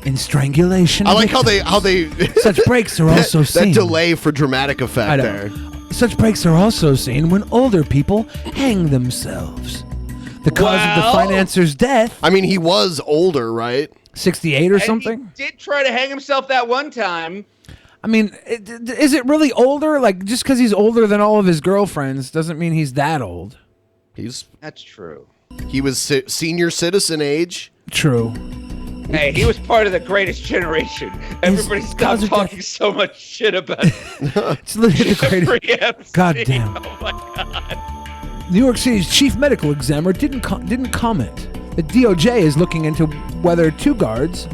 in strangulation. I like how they such breaks are also seen. That delay for dramatic effect there. Such breaks are also seen when older people hang themselves. The cause of the financier's death. I mean, he was older, right? 68 or something? He did try to hang himself that one time. I mean, is it really older? Like, just because he's older than all of his girlfriends doesn't mean he's that old. That's true. He was senior citizen age. True. Hey, he was part of the greatest generation. Everybody stopped talking so much shit about it. It's literally the greatest. God damn. Oh my God. New York City's chief medical examiner didn't comment. The DOJ is looking into whether two guards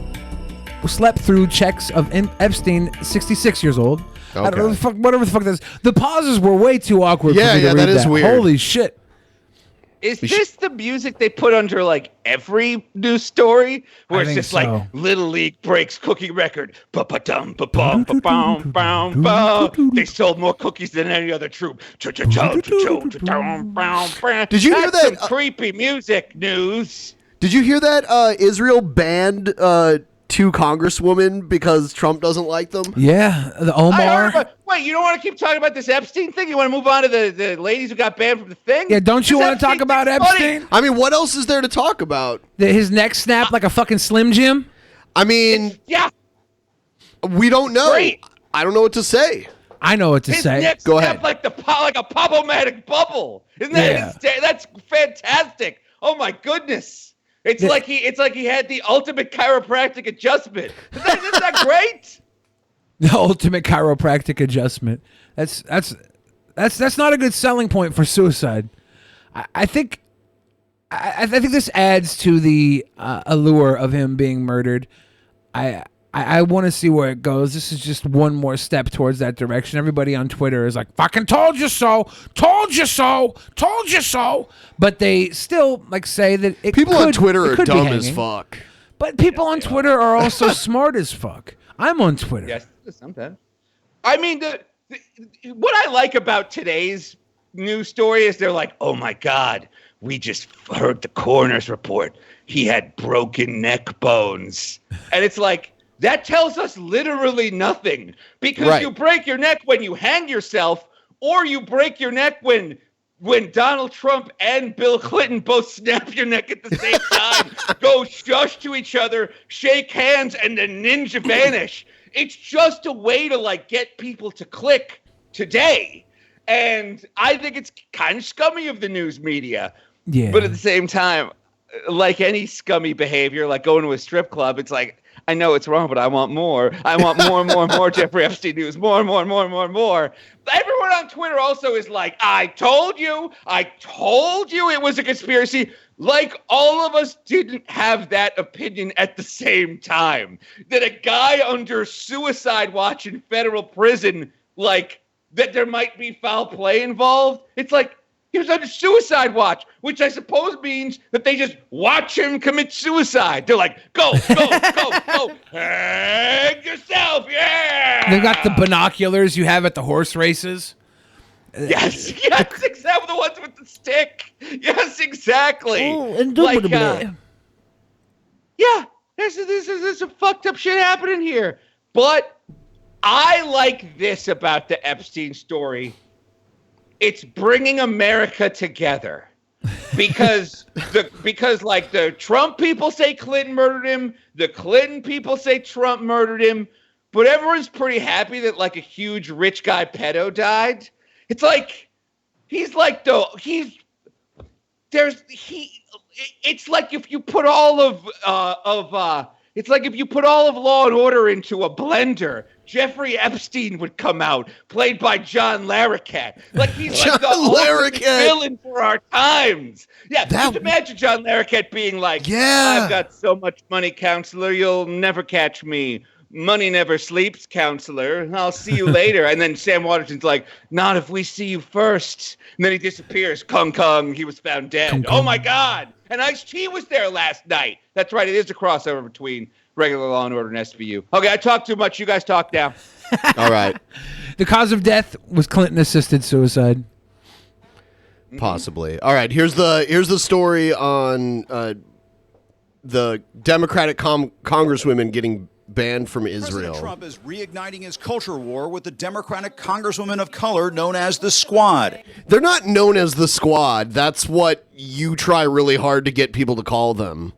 slept through checks of Epstein, 66 years old. Okay. I don't know, whatever the fuck that is. The pauses were way too awkward for me to read that is weird. Holy shit. Is this the music they put under like every news story? Where it's just so. like Little League breaks cookie record. Ba-ba-dum, ba-bum, ba-bum, bum, bum. They sold more cookies than any other troop. Did you hear that? Some creepy music news. Did you hear that Israel banned two congresswomen because Trump doesn't like them? Yeah, the Omar. Wait, you don't want to keep talking about this Epstein thing? You want to move on to the ladies who got banned from the thing? Yeah, don't you want to talk about Epstein? Funny. I mean, what else is there to talk about? His neck snapped like a fucking Slim Jim? I mean, we don't know. Great. I don't know what to say. I know what to His say. neck Go snapped ahead. like a pop-o-matic bubble. Isn't that that's fantastic? Oh my goodness. It's like he had the ultimate chiropractic adjustment. Isn't that great? The ultimate chiropractic adjustment. That's not a good selling point for suicide. I think this adds to the allure of him being murdered. I want to see where it goes. This is just one more step towards that direction. Everybody on Twitter is like, "Fucking told you so, told you so, told you so." But they still like say that people on Twitter are dumb as fuck. But people on Twitter are also smart as fuck. I'm on Twitter. Yes, sometimes. I mean, what I like about today's news story is they're like, "Oh my God, we just heard the coroner's report. He had broken neck bones," and it's like. That tells us literally nothing because you break your neck when you hang yourself or you break your neck when Donald Trump and Bill Clinton both snap your neck at the same time, go shush to each other, shake hands, and then ninja vanish. It's just a way to like get people to click today. And I think it's kind of scummy of the news media. Yeah. But at the same time, like any scummy behavior, like going to a strip club, it's like, I know it's wrong, but I want more. I want more and more and more Jeffrey Epstein news. More and more and more and more and more. Everyone on Twitter also is like, I told you it was a conspiracy. Like all of us didn't have that opinion at the same time. That a guy under suicide watch in federal prison, like, that there might be foul play involved. It's like, he was under suicide watch, which I suppose means that they just watch him commit suicide. They're like, go, hang yourself, yeah! They've got the binoculars you have at the horse races. Yes, exactly, the ones with the stick. Yes, exactly. Oh, indubitably. Yeah, there's some fucked up shit happening here. But I like this about the Epstein story. It's bringing America together, because the Trump people say Clinton murdered him, the Clinton people say Trump murdered him, but everyone's pretty happy that like a huge rich guy pedo died. It's like it's like if you put all of Law and Order into a blender, Jeffrey Epstein would come out, played by John Larroquette. Like he's like the ultimate villain for our times. Yeah, just imagine John Larroquette being like, I've got so much money, counselor, you'll never catch me. Money never sleeps, counselor. I'll see you later. And then Sam Waterston's like, not if we see you first. And then he disappears. Kung Kung, he was found dead. Oh my God. And Ice-T was there last night. That's right. It is a crossover between regular Law and Order and SVU. Okay, I talked too much. You guys talk now. All right. The cause of death was Clinton-assisted suicide. Possibly. All right. Here's the story on the Democratic congresswomen getting banned from Israel. President Trump is reigniting his culture war with the Democratic congresswomen of color known as the Squad. They're not known as the Squad. That's what you try really hard to get people to call them.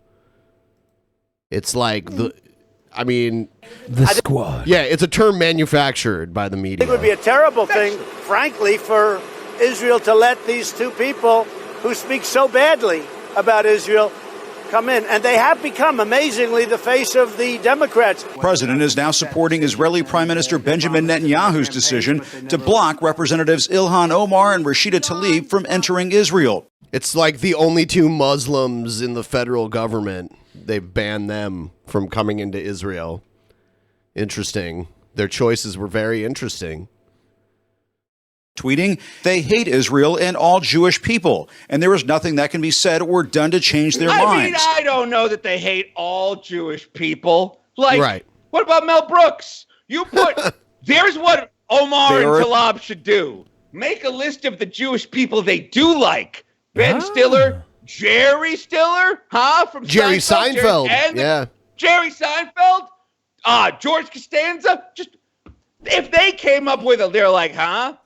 It's like the Squad. Yeah, it's a term manufactured by the media. It would be a terrible thing, frankly, for Israel to let these two people who speak so badly about Israel come in. And they have become, amazingly, the face of the Democrats. The president is now supporting Israeli Prime Minister Benjamin Netanyahu's decision to block Representatives Ilhan Omar and Rashida Tlaib from entering Israel. It's like the only two Muslims in the federal government. They've banned them from coming into Israel. Interesting. Their choices were very interesting. Tweeting, they hate Israel and all Jewish people, and there is nothing that can be said or done to change their minds. I don't know that they hate all Jewish people. Like, right. What about Mel Brooks? You put, there's what Omar and Tlaib should do. Make a list of the Jewish people they do like. Ben Stiller, Jerry Stiller, from Jerry Seinfeld. Jerry Seinfeld, George Costanza, just, if they came up with they're like,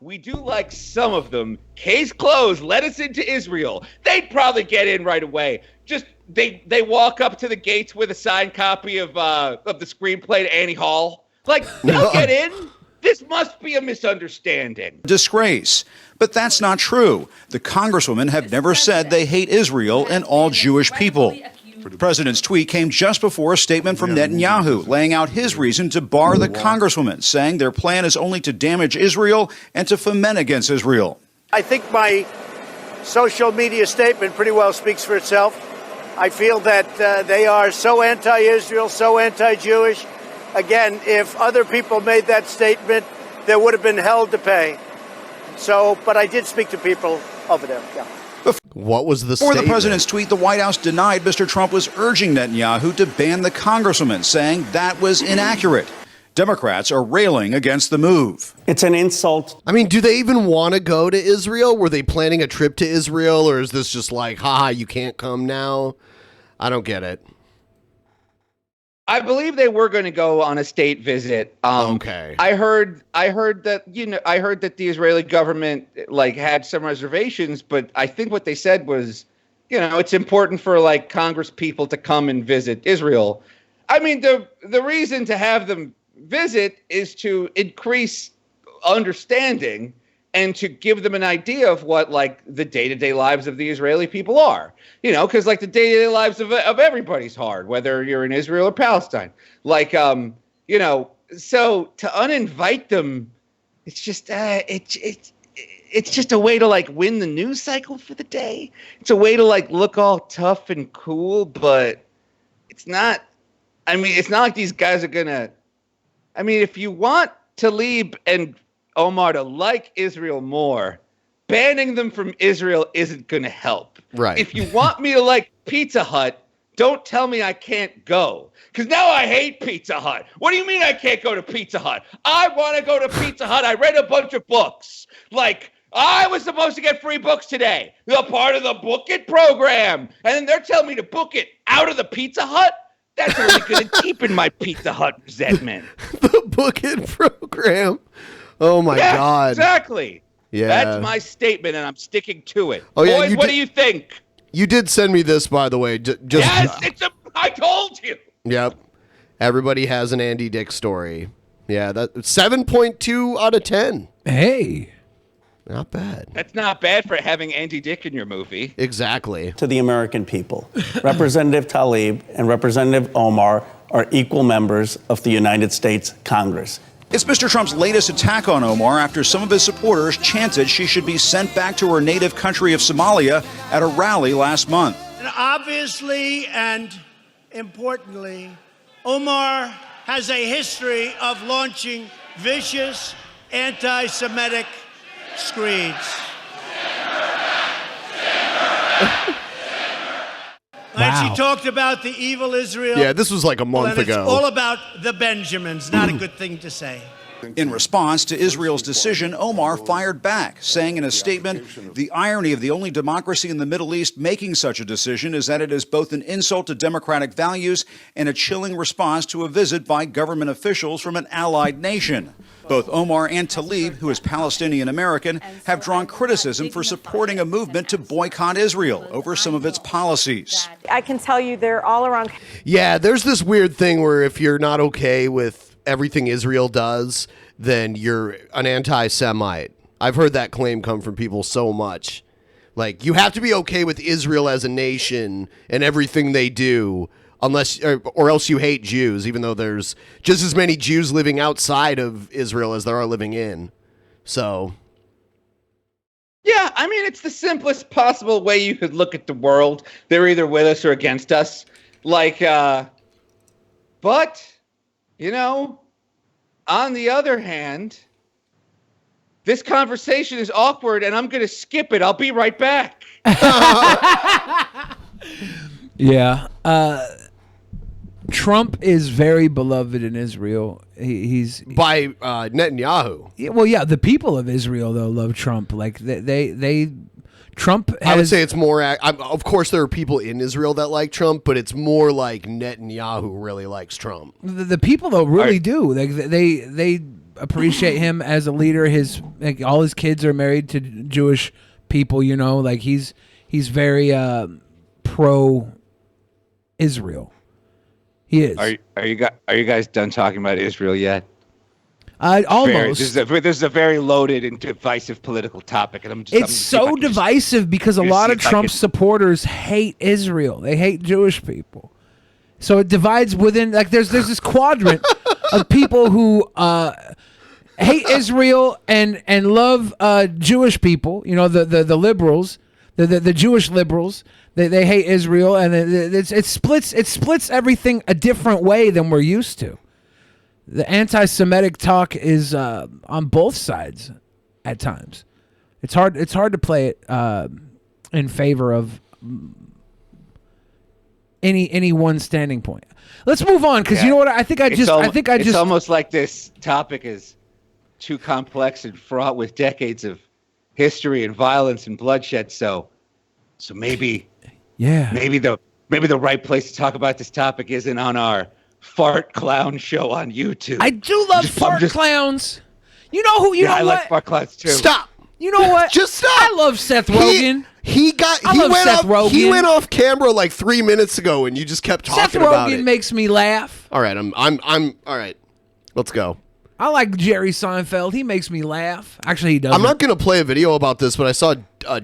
we do like some of them. Case closed. Let us into Israel. They'd probably get in right away. Just they walk up to the gates with a signed copy of the screenplay to Annie Hall. Like, they'll get in. This must be a misunderstanding. Disgrace. But that's not true. The congresswomen have never said they hate Israel and all Jewish people. The president's tweet came just before a statement from Netanyahu laying out his reason to bar the congresswomen, saying their plan is only to damage Israel and to foment against Israel. I think my social media statement pretty well speaks for itself. I feel that they are so anti-Israel, so anti-Jewish. Again, if other people made that statement, there would have been hell to pay. So, but I did speak to people over there. Yeah. What was the statement? Before the president's tweet, the White House denied Mr. Trump was urging Netanyahu to ban the congresswoman, saying that was inaccurate. Democrats are railing against the move. It's an insult. I mean, do they even want to go to Israel? Were they planning a trip to Israel, or is this just like, you can't come now? I don't get it. I believe they were going to go on a state visit. Okay. I heard that the Israeli government had some reservations, but I think what they said was, it's important for Congress people to come and visit Israel. I mean, the reason to have them visit is to increase understanding, and to give them an idea of what like the day-to-day lives of the Israeli people are, because like the day-to-day lives of everybody's hard, whether you're in Israel or Palestine. Like, so to uninvite them, it's just it's just a way to like win the news cycle for the day. It's a way to like look all tough and cool, but it's not. I mean, it's not like these guys are gonna. I mean, if you want Tlaib and Omar to like Israel more, banning them from Israel isn't going to help. Right. If you want me to like Pizza Hut, don't tell me I can't go. Because now I hate Pizza Hut. What do you mean I can't go to Pizza Hut? I want to go to Pizza Hut. I read a bunch of books. Like, I was supposed to get free books today. They're part of the Book It program. And then they're telling me to book it out of the Pizza Hut? That's only going to deepen my Pizza Hut resentment. The Book It program. Oh my God. Exactly. Yeah. That's my statement, and I'm sticking to it. Oh, yeah, Boys, what do you think? You did send me this, by the way. Yes, I told you. Yep. Everybody has an Andy Dick story. Yeah, that 7.2 out of 10. Hey. Not bad. That's not bad for having Andy Dick in your movie. Exactly. To the American people, Representative Tlaib and Representative Omar are equal members of the United States Congress. It's Mr. Trump's latest attack on Omar after some of his supporters chanted she should be sent back to her native country of Somalia at a rally last month. And obviously and importantly, Omar has a history of launching vicious anti-Semitic screeds. And she talked about the evil Israel. Yeah, this was like a month ago. It's all about the Benjamins. Not a good thing to say. In response to Israel's decision, Omar fired back, saying in a statement, "The irony of the only democracy in the Middle East making such a decision is that it is both an insult to democratic values and a chilling response to a visit by government officials from an allied nation." Both Omar and Tlaib, who is Palestinian-American, have drawn criticism for supporting a movement to boycott Israel over some of its policies. I can tell you they're all around. Yeah, there's this weird thing where if you're not okay with everything Israel does, then you're an anti-Semite. I've heard that claim come from people so much. Like, you have to be okay with Israel as a nation and everything they do, unless or else you hate Jews, even though there's just as many Jews living outside of Israel as there are living in. So, yeah, I mean, it's the simplest possible way you could look at the world. They're either with us or against us. Like, but, on the other hand, this conversation is awkward and I'm going to skip it. I'll be right back. Yeah. Trump is very beloved in Israel. He's by Netanyahu. Yeah, well, yeah, the people of Israel though love Trump. Like they Trump has, I would say it's more. Of course, there are people in Israel that like Trump, but it's more like Netanyahu really likes Trump. The people though really do. Like they appreciate him as a leader. All his kids are married to Jewish people. Like he's very pro Israel. He is. Are you guys done talking about Israel yet? Almost. This is a very loaded and divisive political topic, and It's so divisive because a lot of Trump's supporters hate Israel. They hate Jewish people. So it divides within. Like there's this quadrant of people who hate Israel and love Jewish people. The liberals, the Jewish liberals. They hate Israel, and it splits everything a different way than we're used to. The anti-Semitic talk is on both sides at times. It's hard to play it in favor of any one standing point. Let's move on because you know what I think. It's almost like this topic is too complex and fraught with decades of history and violence and bloodshed. So maybe. Yeah. Maybe the right place to talk about this topic isn't on our fart clown show on YouTube. I do love fart clowns. You know who? I like fart clowns too. Stop. You know what? Just stop. I love Seth Rogen. He went off camera like 3 minutes ago, and you just kept talking about it. Seth Rogen makes me laugh. All right, I'm all right. Let's go. I like Jerry Seinfeld. He makes me laugh. Actually, he doesn't. I'm not going to play a video about this, but I saw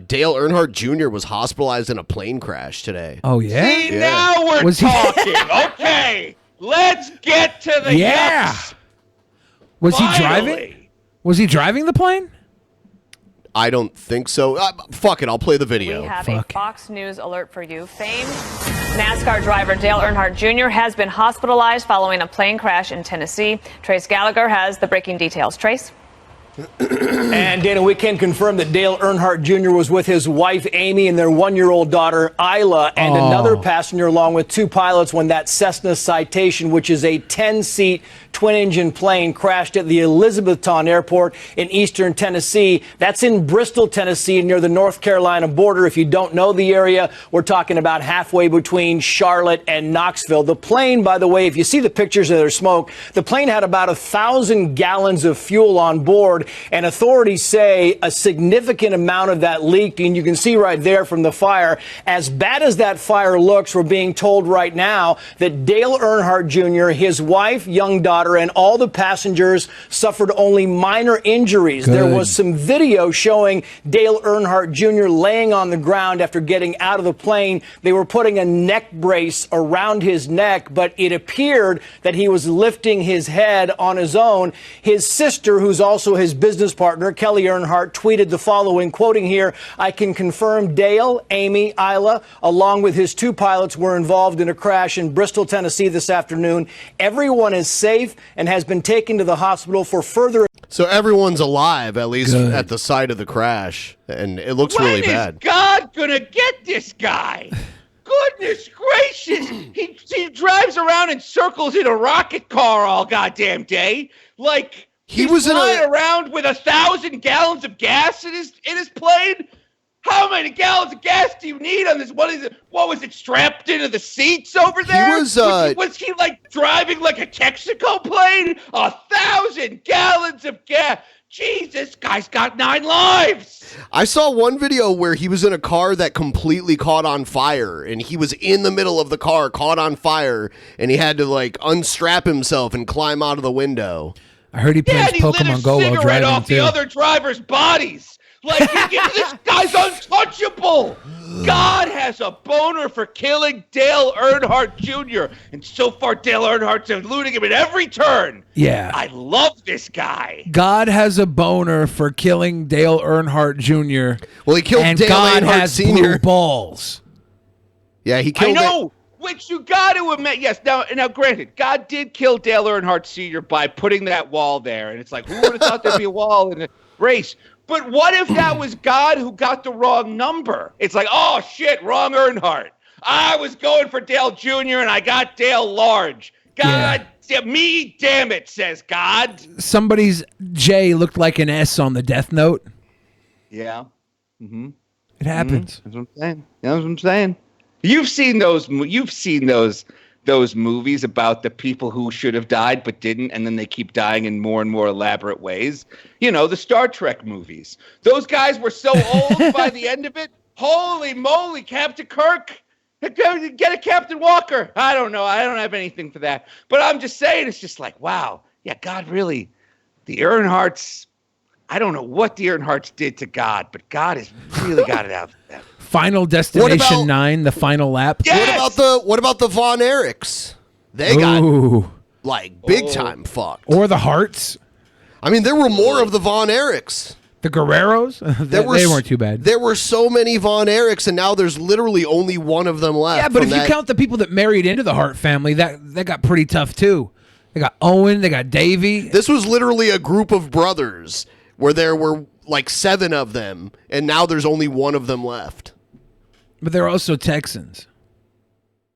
Dale Earnhardt Jr. was hospitalized in a plane crash today. Oh, yeah? See, now we're talking. Okay, let's get to the yucks. Was he driving? Was he driving the plane? I don't think so. Fuck it, I'll play the video. We have a Fox News alert for you. Famed NASCAR driver Dale Earnhardt Jr. has been hospitalized following a plane crash in Tennessee. Trace Gallagher has the breaking details. Trace? And Dana, we can confirm that Dale Earnhardt Jr. was with his wife Amy and their 1-year-old daughter Isla and another passenger along with 2 pilots when that Cessna Citation, which is a 10-seat twin-engine plane, crashed at the Elizabethtown Airport in eastern Tennessee. That's in Bristol, Tennessee, near the North Carolina border. If you don't know the area, we're talking about halfway between Charlotte and Knoxville. The plane, by the way, if you see the pictures of their smoke, the plane had about 1,000 gallons of fuel on board, and authorities say a significant amount of that leaked, and you can see right there from the fire. As bad as that fire looks, we're being told right now that Dale Earnhardt Jr., his wife, young daughter, and all the passengers suffered only minor injuries. Good. There was some video showing Dale Earnhardt Jr. laying on the ground after getting out of the plane. They were putting a neck brace around his neck, but it appeared that he was lifting his head on his own. His sister, who's also his business partner, Kelly Earnhardt, tweeted the following, quoting here, "I can confirm Dale, Amy, Isla, along with his 2 pilots were involved in a crash in Bristol, Tennessee this afternoon. Everyone is safe and has been taken to the hospital for further." So everyone's alive, at least at the site of the crash, and it looks really bad. When is God gonna get this guy? Goodness gracious! He drives around in circles in a rocket car all goddamn day. Like he's flying around with 1,000 gallons of gas in his plane. How many gallons of gas do you need on this? What was it strapped into the seats over there? Was he like driving like a Texaco plane? 1,000 gallons of gas. Jesus, guy's got 9 lives. I saw one video where he was in a car that completely caught on fire, and he was in the middle of the car, caught on fire, and he had to like unstrap himself and climb out of the window. I heard he plays Pokemon Go while driving off too. the other drivers' bodies. Like, this guy's untouchable. God has a boner for killing Dale Earnhardt Jr. And so far, Dale Earnhardt's eluding him at every turn. Yeah. I love this guy. God has a boner for killing Dale Earnhardt Jr. Well, he killed and Dale God Earnhardt has Sr. blue balls. Yeah, he killed I know. Which you got to admit, yes. Now, granted, God did kill Dale Earnhardt Sr. by putting that wall there. And it's like, who would have thought there'd be a wall in the race? But what if that was God who got the wrong number? It's like, oh, shit, wrong Earnhardt. I was going for Dale Jr. and I got Dale Large. God damn it, says God. Somebody's J looked like an S on the death note. Yeah. Mm-hmm. It happens. That's what I'm saying. That's what I'm saying. You've seen those movies about the people who should have died but didn't, and then they keep dying in more and more elaborate ways. You know, the Star Trek movies. Those guys were so old by the end of it. Holy moly, Captain Kirk. Get a Captain Walker. I don't know. I don't have anything for that. But I'm just saying, it's just like, wow. Yeah, God really, the Earnhardts, I don't know what the Earnhardts did to God, but God has really got it out for them. Final Destination 9, the final lap. Yes! What about the Von Erichs? They got like big time fucked. Or the Hearts. I mean, there were more of the Von Erichs. The Guerreros? They weren't too bad. There were so many Von Erichs, and now there's literally only one of them left. Yeah, but if you count the people that married into the Hart family, that got pretty tough too. They got Owen, they got Davey. This was literally a group of brothers where there were like 7 of them, and now there's only one of them left. But they're also Texans.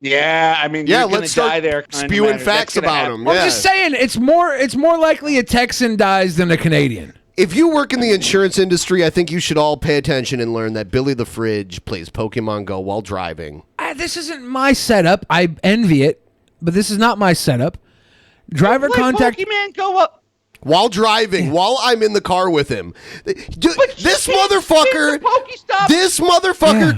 Yeah, I mean, yeah, you're let's start die there, spewing facts about them. I'm just saying, it's more likely a Texan dies than a Canadian. If you work in the insurance industry, I think you should all pay attention and learn that Billy the Fridge plays Pokemon Go while driving. This isn't my setup. I envy it, but this is not my setup. Driver contact. Pokemon Go up. While driving, while I'm in the car with him. This motherfucker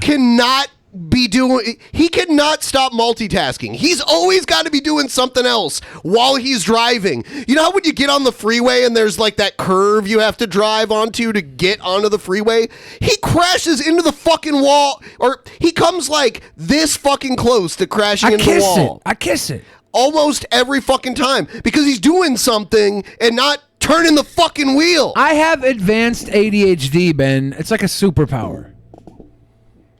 cannot be doing. He cannot stop multitasking. He's always got to be doing something else while he's driving. You know how when you get on the freeway and there's like that curve you have to drive onto to get onto the freeway? He crashes into the fucking wall, or he comes like this fucking close to crashing into the wall. I kiss it. Almost every fucking time because he's doing something and not turning the fucking wheel. I have advanced ADHD, Ben. It's like a superpower.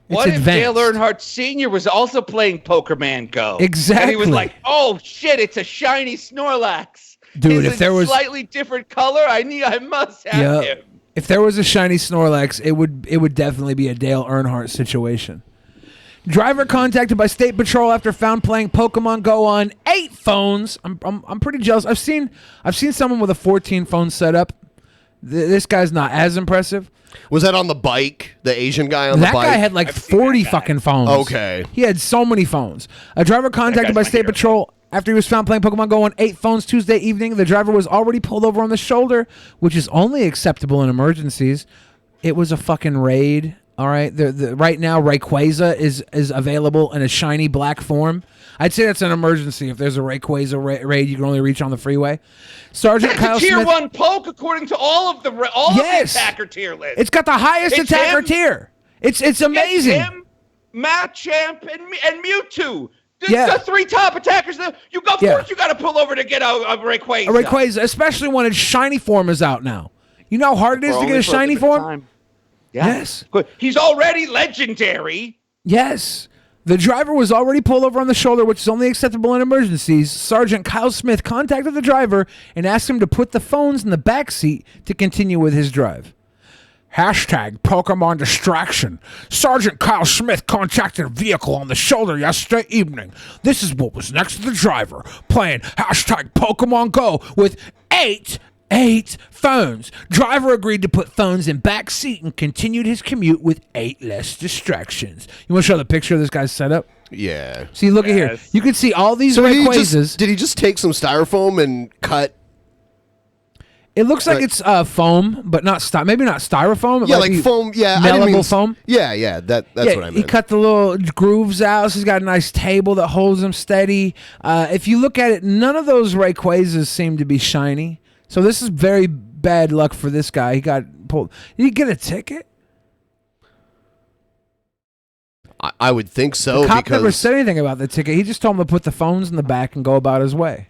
What if Dale Earnhardt Sr. was also playing Pokemon Go? Exactly. And he was like, "Oh shit, it's a shiny Snorlax, Dude, It's if there was slightly different color, I must have him." If there was a shiny Snorlax, it would definitely be a Dale Earnhardt situation. Driver contacted by State Patrol after found playing Pokemon Go on 8 phones. I'm pretty jealous. I've seen someone with a 14 phone setup. This guy's not as impressive. Was that on the bike? The Asian guy on the bike? That guy had like 40 fucking phones. Okay. He had so many phones. A driver contacted by State Patrol after he was found playing Pokemon Go on 8 phones Tuesday evening. The driver was already pulled over on the shoulder, which is only acceptable in emergencies. It was a fucking raid. All right. Right now, Rayquaza is available in a shiny black form. I'd say that's an emergency. If there's a Rayquaza raid, you can only reach on the freeway. Sergeant Kyle Tier Smith. 1 poke according to all of the attacker tier list. It's got the highest attacker tier. It's amazing. It's him, Machamp, and Mewtwo. The 3 top attackers. You got you got to pull over to get a Rayquaza. A Rayquaza, especially when its shiny form is out now. You know how hard it is to get a shiny form? Yes. Good. He's already legendary. Yes. The driver was already pulled over on the shoulder, which is only acceptable in emergencies. Sergeant Kyle Smith contacted the driver and asked him to put the phones in the back seat to continue with his drive. Hashtag Pokemon distraction. Sergeant Kyle Smith contacted a vehicle on the shoulder yesterday evening. This is what was next to the driver, playing hashtag Pokemon Go with 8 phones. Driver agreed to put phones in back seat and continued his commute with 8 less distractions. You want to show the picture of this guy's setup? Yeah. See, look at here. You can see all these Rayquazas. Did he just take some styrofoam and cut? It looks like it's foam, but maybe not styrofoam. It Yeah, might like be foam. Yeah, malleable foam. Yeah. That's what I meant. He cut the little grooves out. So he's got a nice table that holds him steady. If you look at it, none of those Rayquazas seem to be shiny. So this is very bad luck for this guy. He got pulled. Did he get a ticket? I would think so. The cop because never said anything about the ticket. He just told him to put the phones in the back and go about his way.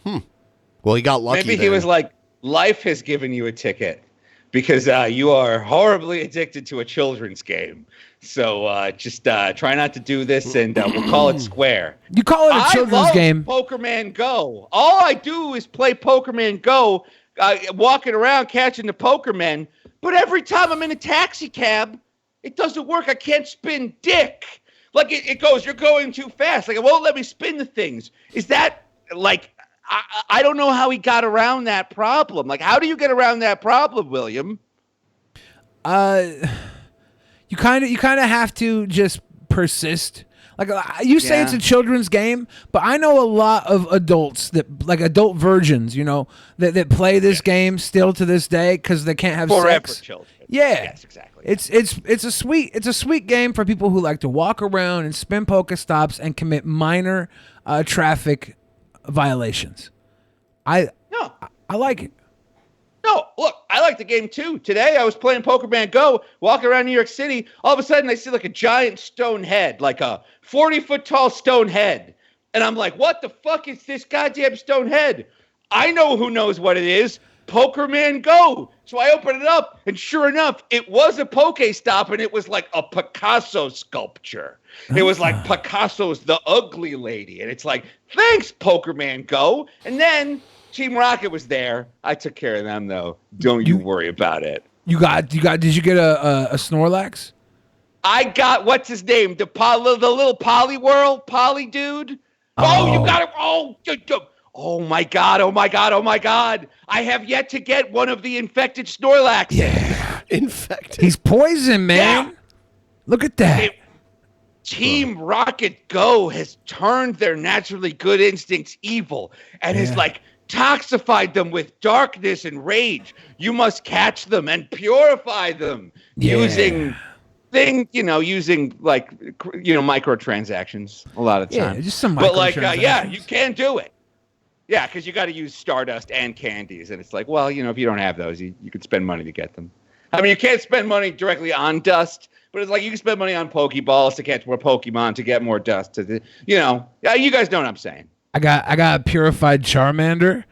Well, he got lucky. Maybe he was like, life has given you a ticket because you are horribly addicted to a children's game. So just try not to do this, and we'll call it square. You call it a children's game. Pokemon Go. All I do is play Pokemon Go, walking around catching the Pokemon. But every time I'm in a taxi cab, it doesn't work. I can't spin dick. Like it goes, you're going too fast. Like it won't let me spin the things. Is that like? I don't know how he got around that problem. Like, how do you get around that problem, William? You kind of have to just persist. Like you say, it's a children's game, but I know a lot of adults that, like adult virgins, that play this game still to this day because they can't have Forever sex. children. Yeah, yes, exactly. It's a sweet game for people who like to walk around and spin Pokestops and commit minor traffic violations. I like it. No, look, I like the game too. Today I was playing Pokemon Go, walking around New York City. All of a sudden I see like a giant stone head, like a 40-foot tall stone head. And I'm like, what the fuck is this goddamn stone head? I know who knows what it is. Pokemon Go. So I opened it up, and sure enough, it was a Pokestop, and it was like a Picasso sculpture. It was like Picasso's The Ugly Lady. And it's like, thanks, Pokemon Go. And then Team Rocket was there. I took care of them, though. Don't you worry about it. Did you get a Snorlax? I got, what's his name? The little Poly dude? Oh, you got it. Oh my God. I have yet to get one of the infected Snorlaxes. Yeah. Infected. He's poison, man. Yeah. Look at that. Team Rocket Go has turned their naturally good instincts evil and has like toxified them with darkness and rage. You must catch them and purify them using thing, using microtransactions a lot of Yeah, time. just some But microtransactions. you can do it. Yeah, because you got to use Stardust and candies, and it's like, well, if you don't have those, you could spend money to get them. I mean, you can't spend money directly on dust, but it's like you can spend money on Pokeballs to catch more Pokemon to get more dust. You guys know what I'm saying. I got a purified Charmander.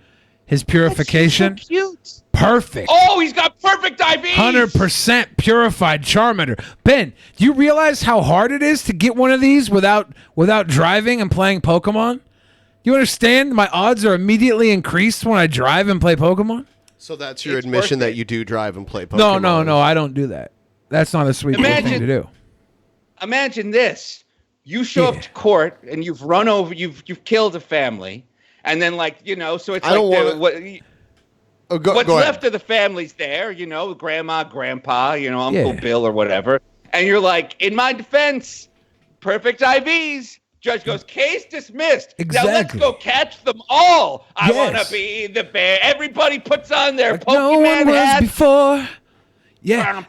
His purification, so cute. Perfect. Oh, he's got perfect IV. 100% purified Charmander. Ben, do you realize how hard it is to get one of these without driving and playing Pokemon? You understand? My odds are immediately increased when I drive and play Pokemon. So that's your admission that you do drive and play Pokemon? No, I don't do that. That's not a sweet thing to do. Imagine this: you show up to court and you've run over, you've killed a family, and then so it's what's left of the family's there, grandma, grandpa, Uncle Bill or whatever, and you're like, in my defense, perfect IVs. Judge goes, case dismissed. Exactly. Now let's go catch them all. I want to be the bear. Everybody puts on their Pokemon no one was hats. before. Yeah.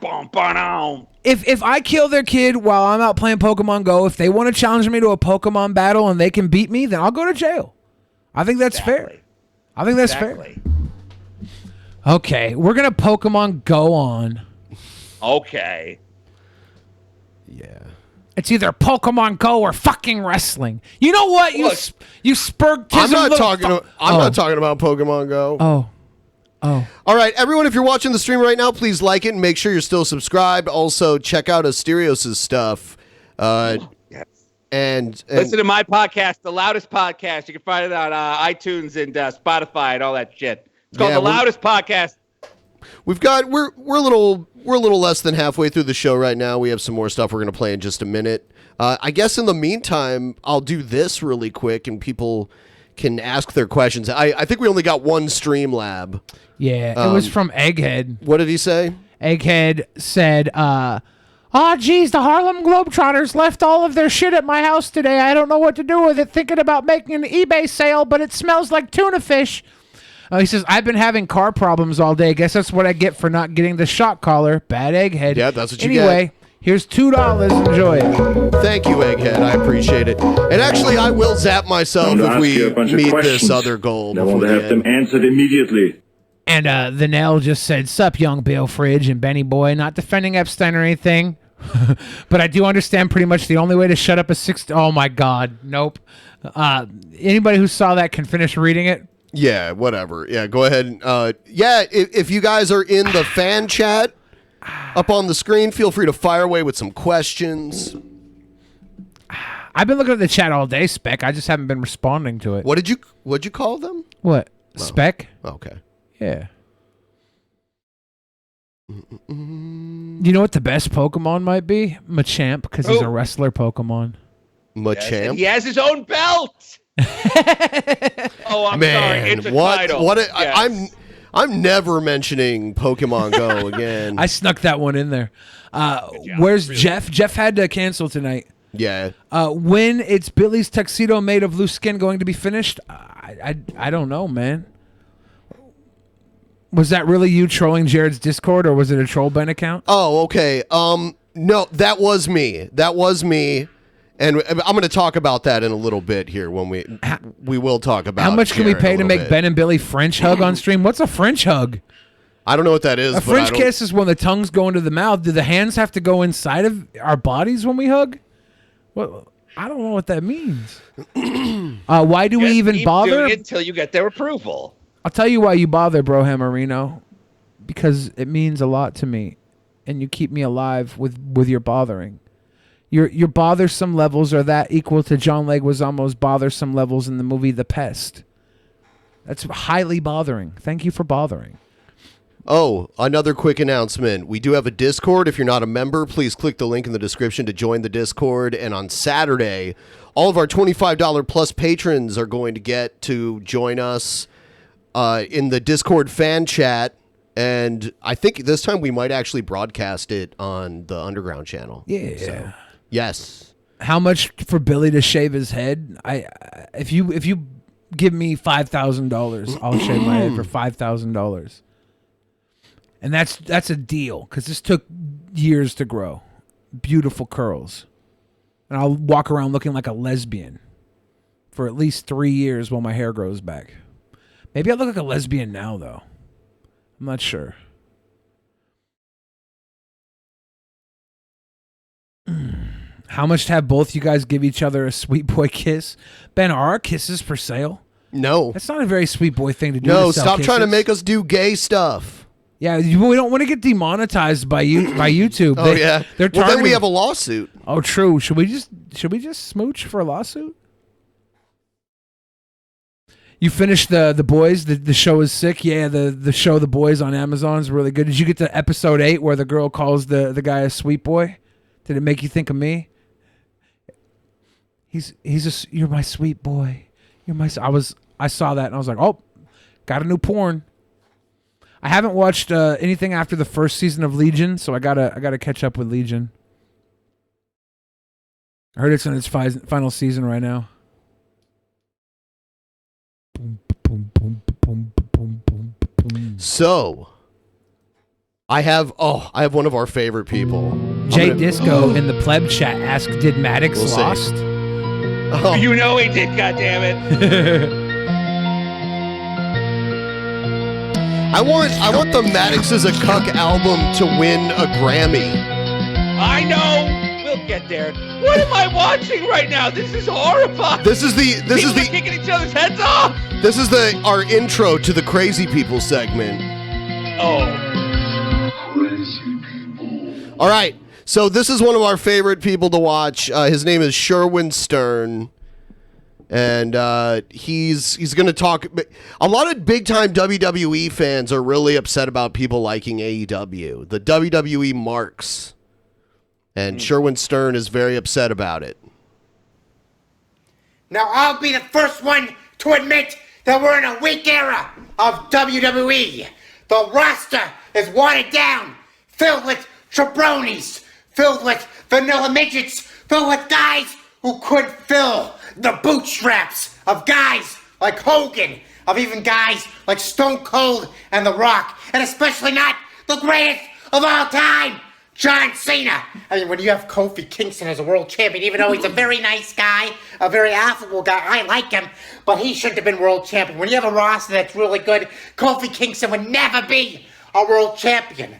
If I kill their kid while I'm out playing Pokemon Go, if they want to challenge me to a Pokemon battle and they can beat me, then I'll go to jail. I think that's fair. I think that's fair. Okay, we're going to Pokemon Go on. Okay. Yeah. It's either Pokemon Go or fucking wrestling. You know what? You spurgtism. I'm not talking about Pokemon Go. Oh. All right, everyone, if you're watching the stream right now, please like it and make sure you're still subscribed. Also, check out Asterios' stuff. And listen to my podcast, The Loudest Podcast. You can find it on iTunes and Spotify and all that shit. It's called The Loudest Podcast. We're a little less than halfway through the show right now. We have some more stuff we're going to play in just a minute. I guess in the meantime, I'll do this really quick and people can ask their questions. I think we only got one stream lab. Yeah, it was from Egghead. What did he say? Egghead said, geez, the Harlem Globetrotters left all of their shit at my house today. I don't know what to do with it. Thinking about making an eBay sale, but it smells like tuna fish. He says, I've been having car problems all day. Guess that's what I get for not getting the shock collar. Bad Egghead. Yeah, that's what you get. Anyway, here's $2. Enjoy it. Thank you, Egghead. I appreciate it. And actually, I will zap myself if we meet this other goal. I want to have them answered immediately. And the Nail just said, sup, young Bill Fridge and Benny Boy. Not defending Epstein or anything. But I do understand pretty much the only way to shut up a Oh, my God. Nope. Anybody who saw that can finish reading it. Yeah, whatever. Yeah, go ahead. If you guys are in the fan chat up on the screen, feel free to fire away with some questions. I've been looking at the chat all day, Spec. I just haven't been responding to it. What'd you call them? What? Spec? Okay. Yeah. You know what the best Pokemon might be? Machamp, because he's a wrestler Pokemon. Machamp? Yes, he has his own belt. I'm sorry. It's a title. Yes. I'm never mentioning Pokemon Go again. I snuck that one in there. Where's Jeff? Jeff had to cancel tonight. Yeah. When it's Billy's tuxedo made of loose skin going to be finished? I don't know, man. Was that really you trolling Jared's Discord, or was it a Troll Ben account? Oh, okay. No, that was me. And I'm going to talk about that in a little bit here when we will talk about. How much can we Jared pay to make Ben and Billy French hug on stream? What's a French hug? I don't know what that is. A French kiss is when the tongues go into the mouth. Do the hands have to go inside of our bodies when we hug? Well, I don't know what that means. Why do we even bother? Doing it until you get their approval. I'll tell you why you bother, Bro Hammerino. Because it means a lot to me, and you keep me alive with your bothering. Your bothersome levels are that equal to John Leguizamo's bothersome levels in the movie The Pest. That's highly bothering. Thank you for bothering. Oh, another quick announcement. We do have a Discord. If you're not a member, please click the link in the description to join the Discord. And on Saturday, all of our $25 plus patrons are going to get to join us in the Discord fan chat. And I think this time we might actually broadcast it on the Underground channel. Yeah. So, yes. How much for Billy to shave his head? If you give me $5,000, I'll shave my head for $5,000. And that's a deal, because this took years to grow. beautiful curls. And I'll walk around looking like a lesbian for at least 3 years while my hair grows back. Maybe I look like a lesbian now, though. I'm not sure. How much to have both you guys give each other a sweet boy kiss? Ben, are our kisses for sale? No. That's not a very sweet boy thing to do. No, to sell stop trying to kisses. make us do gay stuff. Yeah, we don't want to get demonetized by YouTube. Oh, yeah. They're Well, then we targeting- have a lawsuit. Oh, true. Should we just smooch for a lawsuit? You finished the Boys? The show is sick. Yeah, the show The Boys on Amazon is really good. Did you get to episode 8 where the girl calls the guy a sweet boy? Did it make you think of me? You're my sweet boy. I saw that and I was like, oh, got a new porn. I haven't watched anything after the first season of Legion, so I gotta catch up with Legion. I heard it's in its final season right now. So, I have one of our favorite people. Jay Disco in the pleb chat asked, "Did Maddox We'll see. lost?" Oh. You know he did, goddammit. I want the Maddox as a Cuck album to win a Grammy. I know. We'll get there. What am I watching right now? This is horrifying. This is People are kicking each other's heads off. This is our intro to the Crazy People segment. Oh. All right. So this is one of our favorite people to watch. His name is Sherwin Stern. And he's going to talk. A lot of big time WWE fans are really upset about people liking AEW. The WWE marks. And Sherwin Stern is very upset about it. Now I'll be the first one to admit that we're in a weak era of WWE. The roster is watered down, filled with jabronis, filled with vanilla midgets, filled with guys who could fill the bootstraps of guys like Hogan, of even guys like Stone Cold and The Rock, and especially not the greatest of all time, John Cena. I mean, when you have Kofi Kingston as a world champion, even though he's a very nice guy, a very affable guy, I like him, but he shouldn't have been world champion. When you have a roster that's really good, Kofi Kingston would never be a world champion.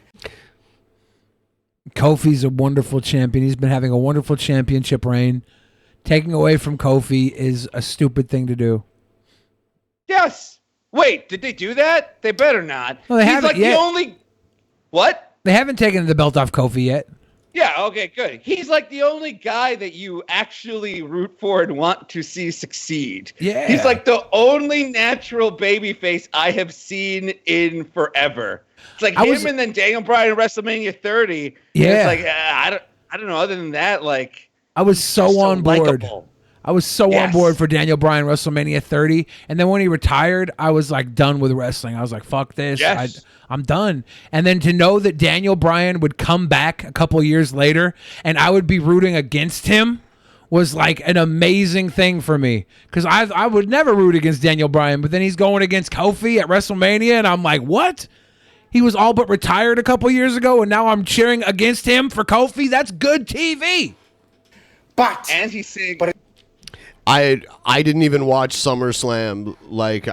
Kofi's a wonderful champion. He's been having a wonderful championship reign. Taking away from Kofi is a stupid thing to do. Yes. Wait, did they do that? They better not. Well, they He's haven't like yet. the only. What? They haven't taken the belt off Kofi yet. Yeah, okay, good. He's like the only guy that you actually root for and want to see succeed. Yeah. He's like the only natural babyface I have seen in forever. It's like him and then Daniel Bryan at WrestleMania 30. Yeah. It's like, I don't know. Other than that, like. I was so on board. Likeable. I was so on board for Daniel Bryan WrestleMania 30. And then when he retired, I was like done with wrestling. I was like, fuck this. Yes. I'm done. And then to know that Daniel Bryan would come back a couple years later and I would be rooting against him was like an amazing thing for me. Because I would never root against Daniel Bryan, but then he's going against Kofi at WrestleMania and I'm like, what? He was all but retired a couple years ago and now I'm cheering against him for Kofi? That's good TV. But and he's saying, I didn't even watch SummerSlam. Like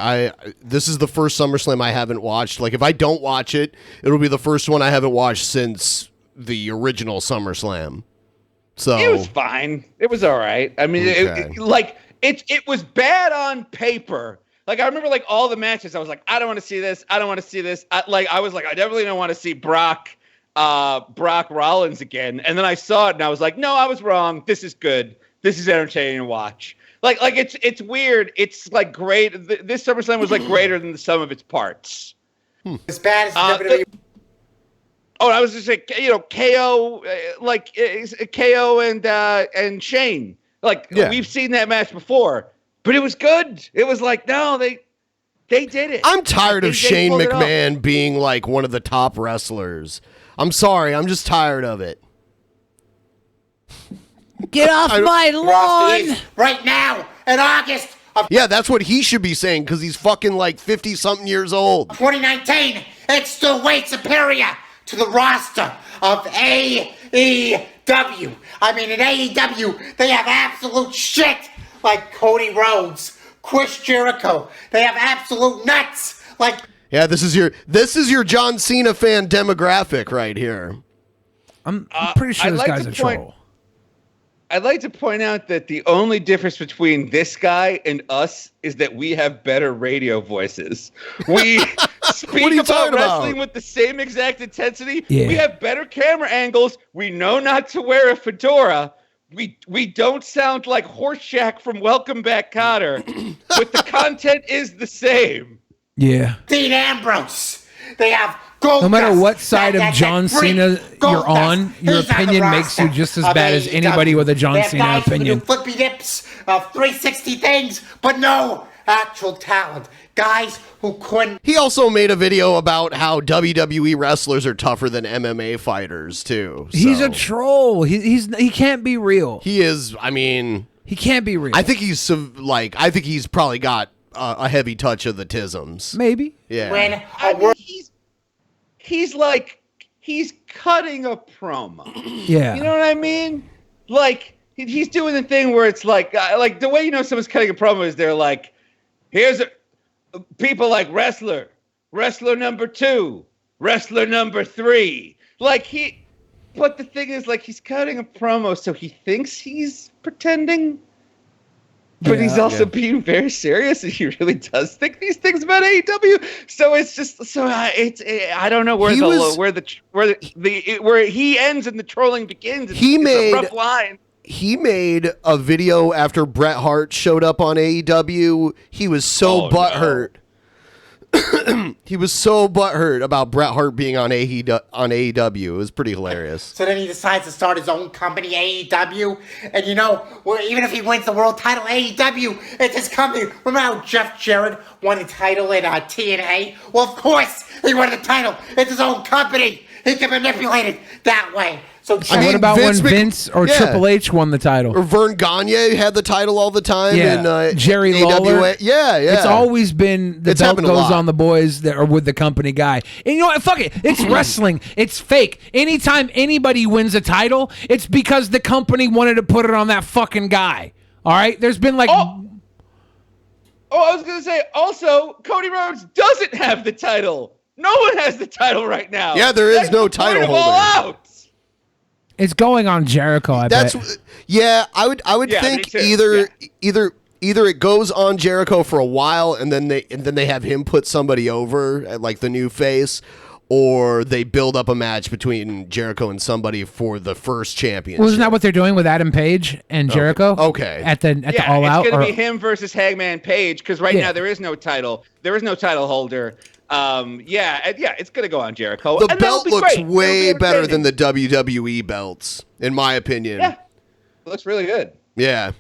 this is the first SummerSlam I haven't watched. Like if I don't watch it, it'll be the first one I haven't watched since the original SummerSlam. So it was fine. It was all right. I mean, it was bad on paper. Like I remember like all the matches. I was like, I don't want to see this. I don't want to see this. I was like, I definitely don't want to see Brock Rollins again. And then I saw it and I was like, no, I was wrong. This is good. This is entertaining to watch. Like it's weird. It's like great. This SummerSlam was like greater than the sum of its parts. As bad as WWE. I was just like, KO, KO and Shane. Like we've seen that match before, but it was good. It was like, no, they did it. I'm tired of Shane McMahon being like one of the top wrestlers. I'm sorry. I'm just tired of it. Get off my lawn right now in August of that's what he should be saying because he's fucking like 50-something years old. 2019. It's still way superior to the roster of AEW. AEW. I mean, in AEW, they have absolute shit like Cody Rhodes, Chris Jericho. They have absolute nuts like. Yeah, this is your John Cena fan demographic right here. I'm pretty sure this guy's a troll. I'd like to point out that the only difference between this guy and us is that we have better radio voices. We speak about wrestling with the same exact intensity. Yeah. We have better camera angles. We know not to wear a fedora. We don't sound like Horseshack from Welcome Back, Kotter. But the content is the same. Yeah. Dean Ambrose. They have Goldust. No matter what side of John Cena you're on, your opinion makes you just as bad as anybody with a John Cena opinion. Flippy dips of 360 things, but no actual talent. Guys who couldn't. He also made a video about how WWE wrestlers are tougher than MMA fighters too. So. He's a troll. He can't be real. He is. I mean, he can't be real. I think he's probably got a heavy touch of the tisms. Maybe. Yeah. When he's cutting a promo. Yeah. You know what I mean? Like he's doing the thing where it's like the way you know someone's cutting a promo is they're like, here's people like wrestler number 2, wrestler number 3. But the thing is, like, he's cutting a promo, so he thinks he's pretending. But he's also being very serious, and he really does think these things about AEW. So it's just I don't know where where he ends and the trolling begins. It's a rough line. He made a video after Bret Hart showed up on AEW. He was so butthurt. He was so butthurt about Bret Hart being on AEW. It was pretty hilarious. So then he decides to start his own company, AEW. And even if he wins the world title, AEW, it's his company. Remember how Jeff Jarrett won the title in TNA? Well, of course he won the title. It's his own company. He can manipulate it that way. So what about when Vince or Triple H won the title? Or Vern Gagne had the title all the time. In, Jerry AWA. Lawler. Yeah. It's always been the belt goes on the boys that are with the company guy. And you know what? Fuck it. It's wrestling. It's fake. Anytime anybody wins a title, it's because the company wanted to put it on that fucking guy. All right? There's been like... Oh, I was going to say, also, Cody Rhodes doesn't have the title. No one has the title right now. Yeah, there is no title holder. All out. It's going on Jericho, I bet. Yeah, I would think either it goes on Jericho for a while and then they have him put somebody over like the new face, or they build up a match between Jericho and somebody for the first championship. Well, isn't that what they're doing with Adam Page and Jericho? Okay. At the All Out? It's going to be him versus Hangman Page because now there is no title. There is no title holder. It's going to go on Jericho. The belt looks way better than the WWE belts, in my opinion. Yeah, it looks really good. Yeah.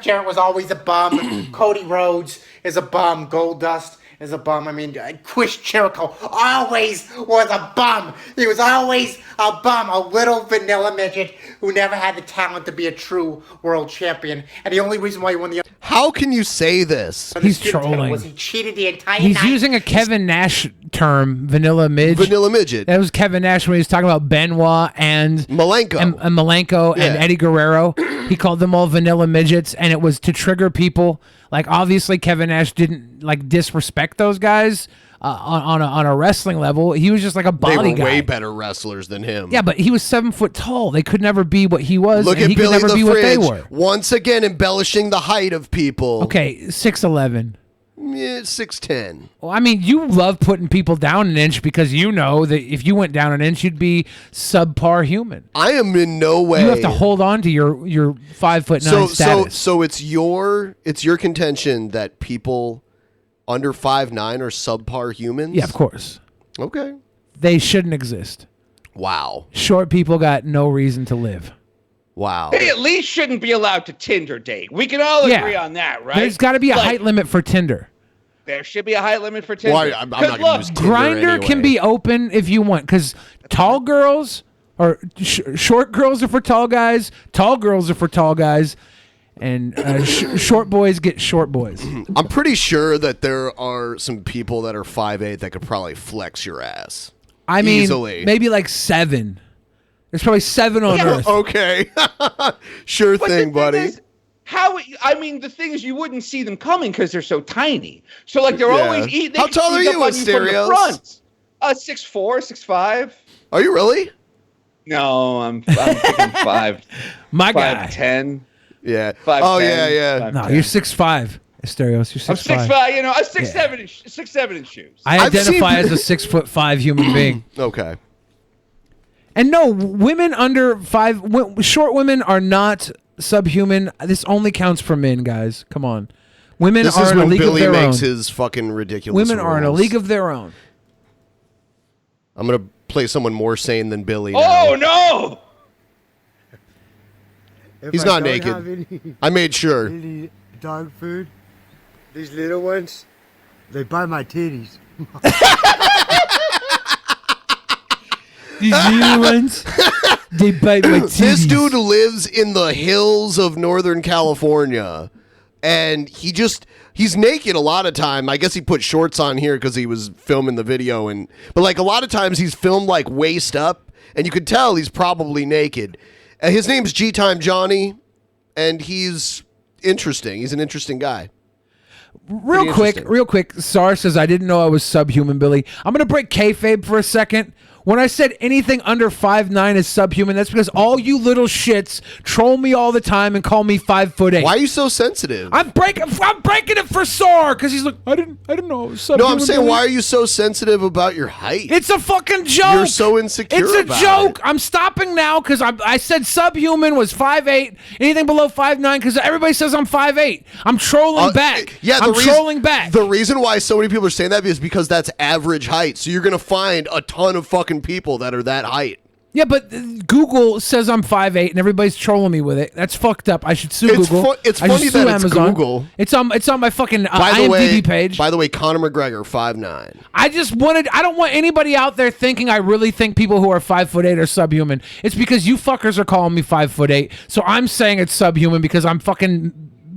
Jarrett was always a bum. Cody Rhodes is a bum. Goldust is a bum. I mean, Chris Jericho always was a bum. He was always a bum, a little vanilla midget who never had the talent to be a true world champion. And the only reason why he won the... How can you say this? He's trolling. Was he cheated the entire He's night. using a Kevin Nash term, vanilla midget. Vanilla midget. That was Kevin Nash when he was talking about Benoit and Malenko and Malenko and Eddie Guerrero. He called them all vanilla midgets, and it was to trigger people. Like, obviously, Kevin Nash didn't disrespect those guys on a wrestling level. He was just like a body guy. They were guy. way better wrestlers than him. Yeah, but he was 7 foot tall. They could never be what he was. Look and at he Billy could never the be Fridge. what they were. Once again, embellishing the height of people. Okay, 6'11". Yeah, 6'10". Well, I mean, you love putting people down an inch because you know that if you went down an inch, you'd be subpar human. I am in no way. You have to hold on to your 5'9" status. So it's your contention that people under 5'9" are subpar humans? Yeah, of course. Okay. They shouldn't exist. Wow. Short people got no reason to live. Wow. They at least shouldn't be allowed to Tinder date. We can all agree on that, right? There's got to be a height limit for Tinder. There should be a height limit for Tinder. Well, I'm not going to use Tinder Grindr anyway. can be open if you want, because tall girls or short girls are for tall guys. Tall girls are for tall guys. And short boys get short boys. I'm pretty sure that there are some people that are 5'8" that could probably flex your ass. I mean, easily. Maybe like 7. There's probably 7 on Earth. Okay. Sure But thing, the buddy. Is, I mean, the thing is, you wouldn't see them coming because they're so tiny. So, like, they're Yeah. always eating. How tall are you, Asterios? 6'4", 6'5". Are you really? No, I'm thinking 5. My guy. 5'10". Yeah. 5'10". Oh, yeah. No, you're 6'5", Asterios. You're 6'5". I'm 6'5". You know, I'm 6'7" in shoes. I identify as a 6'5" human being. Okay. And no, women under 5, short women are not subhuman. This only counts for men, guys. Come on. Women This are is in a when league Billy of their makes own. his fucking ridiculous Women are in a rules. league of their own. I'm going to play someone more sane than Billy now. Oh, no! He's If not I don't naked. have any- I made sure. any dog food, these little ones, they bite my titties. These little ones, they bite my titties. This dude lives in the hills of Northern California, and he's naked a lot of time. I guess he put shorts on here because he was filming the video, but like a lot of times he's filmed like waist up, and you could tell he's probably naked. His name's G-Time Johnny, and he's interesting. He's an interesting guy. Real quick, Sar says, I didn't know I was subhuman, Billy. I'm going to break kayfabe for a second. When I said anything under 5'9" is subhuman, that's because all you little shits troll me all the time and call me 5'8". Why are you so sensitive? I'm breaking it for Sar because he's like, I didn't know. I was subhuman, No, I'm saying, Billy. why are you so sensitive about your height? It's a fucking joke. You're so insecure. It's a about joke. it. I'm stopping now because I said subhuman was 5'8". Anything below 5'9", because everybody says I'm 5'8". I'm trolling back. Yeah, I'm trolling back. The reason why so many people are saying that is because that's average height. So you're gonna find a ton of fucking people that are that height. Yeah, but Google says I'm 5'8", and everybody's trolling me with it. That's fucked up. I should sue Google. It's I should funny sue that it's Amazon. Google. It's on my fucking By the IMDb page. By the way, Conor McGregor 5'9". I don't want anybody out there thinking I really think people who are 5'8" are subhuman. It's because you fuckers are calling me 5'8", so I'm saying it's subhuman because I'm fucking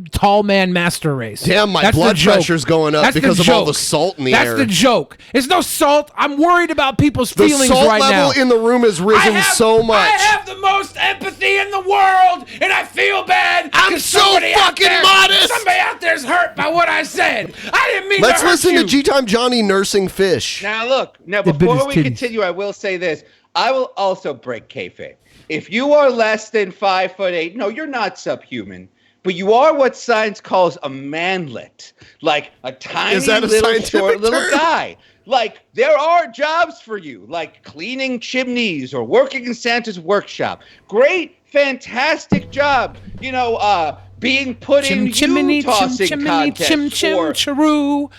tall man master race. Damn, my That's the blood joke. pressure's going up That's because the of all joke. the salt in the That's air. the joke. It's no salt. I'm worried about people's The feelings salt right now. level in the room has risen so much. I have the most empathy in the world, and I feel bad. I'm 'cause so somebody out fucking there- modest. Somebody out there's hurt by what I said. I didn't mean Let's to hurt listen you. to G-Time Johnny nursing fish. Now look, The before biggest we titties. continue, I will say this. I will also break kayfabe. If you are less than 5'8", no, you're not subhuman, but you are what science calls a manlet, like a tiny Is that a little scientific short little term? guy. Like there are jobs for you, like cleaning chimneys or working in Santa's workshop. Great, fantastic job. You know, being put in chimney, tossing chimney, contests chim chim or chiroo.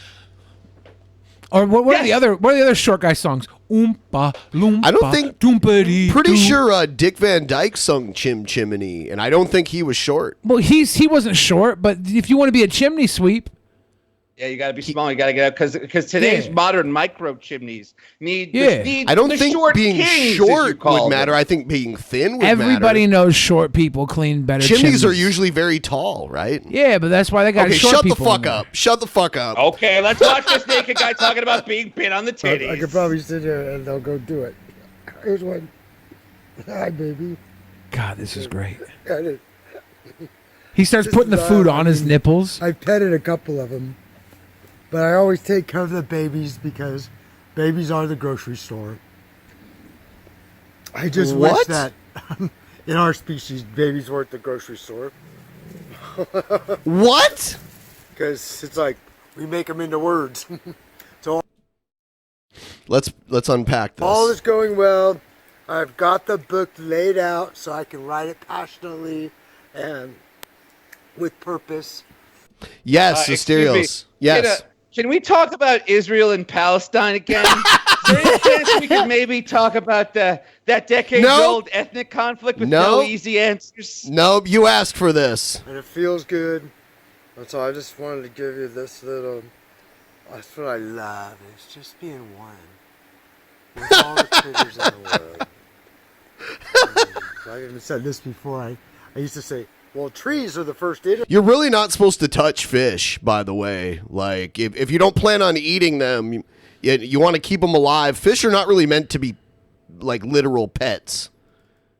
Or what are the other short guy songs? Oompa loompa. I don't think. Doompity Pretty doo. sure Dick Van Dyke sung Chim Chimney, and I don't think he was short. Well, he wasn't short, but if you want to be a chimney sweep, yeah, you got to be small. You got to get up because today's modern micro chimneys need. I don't the think short being kings, as you short call would matter. them. I think being thin would everybody matter. knows short people clean better. Chimneys are usually very tall, right? Yeah, but that's why they got Okay, short shut the people in fuck there. up. Shut the fuck up. Okay, let's watch this naked guy talking about being bit on the titties. I could probably sit there and they'll go do it. Here's one. Hi, baby. God, this is great. Got it. He starts This putting the is, food I on his mean, nipples. I've petted a couple of them, but I always take care of the babies because babies are the grocery store. I just wish What? that in our species, babies were at the grocery store. What? Because it's like we make them into words. So Let's unpack this. all is going well. I've got the book laid out so I can write it passionately and with purpose. Yes, Excuse me. Asterios. Yes. Can we talk about Israel and Palestine again? Is there any chance we could maybe talk about that decades-old ethnic conflict with no easy answers? No, you asked for this. And it feels good. And so I just wanted to give you this little. That's what I love. It's just being one with all the critters in the world. I even said this before. I used to say, well, trees are the first You're really not supposed to touch fish, by the way. Like, if you don't plan on eating them, you want to keep them alive. Fish are not really meant to be, like, literal pets.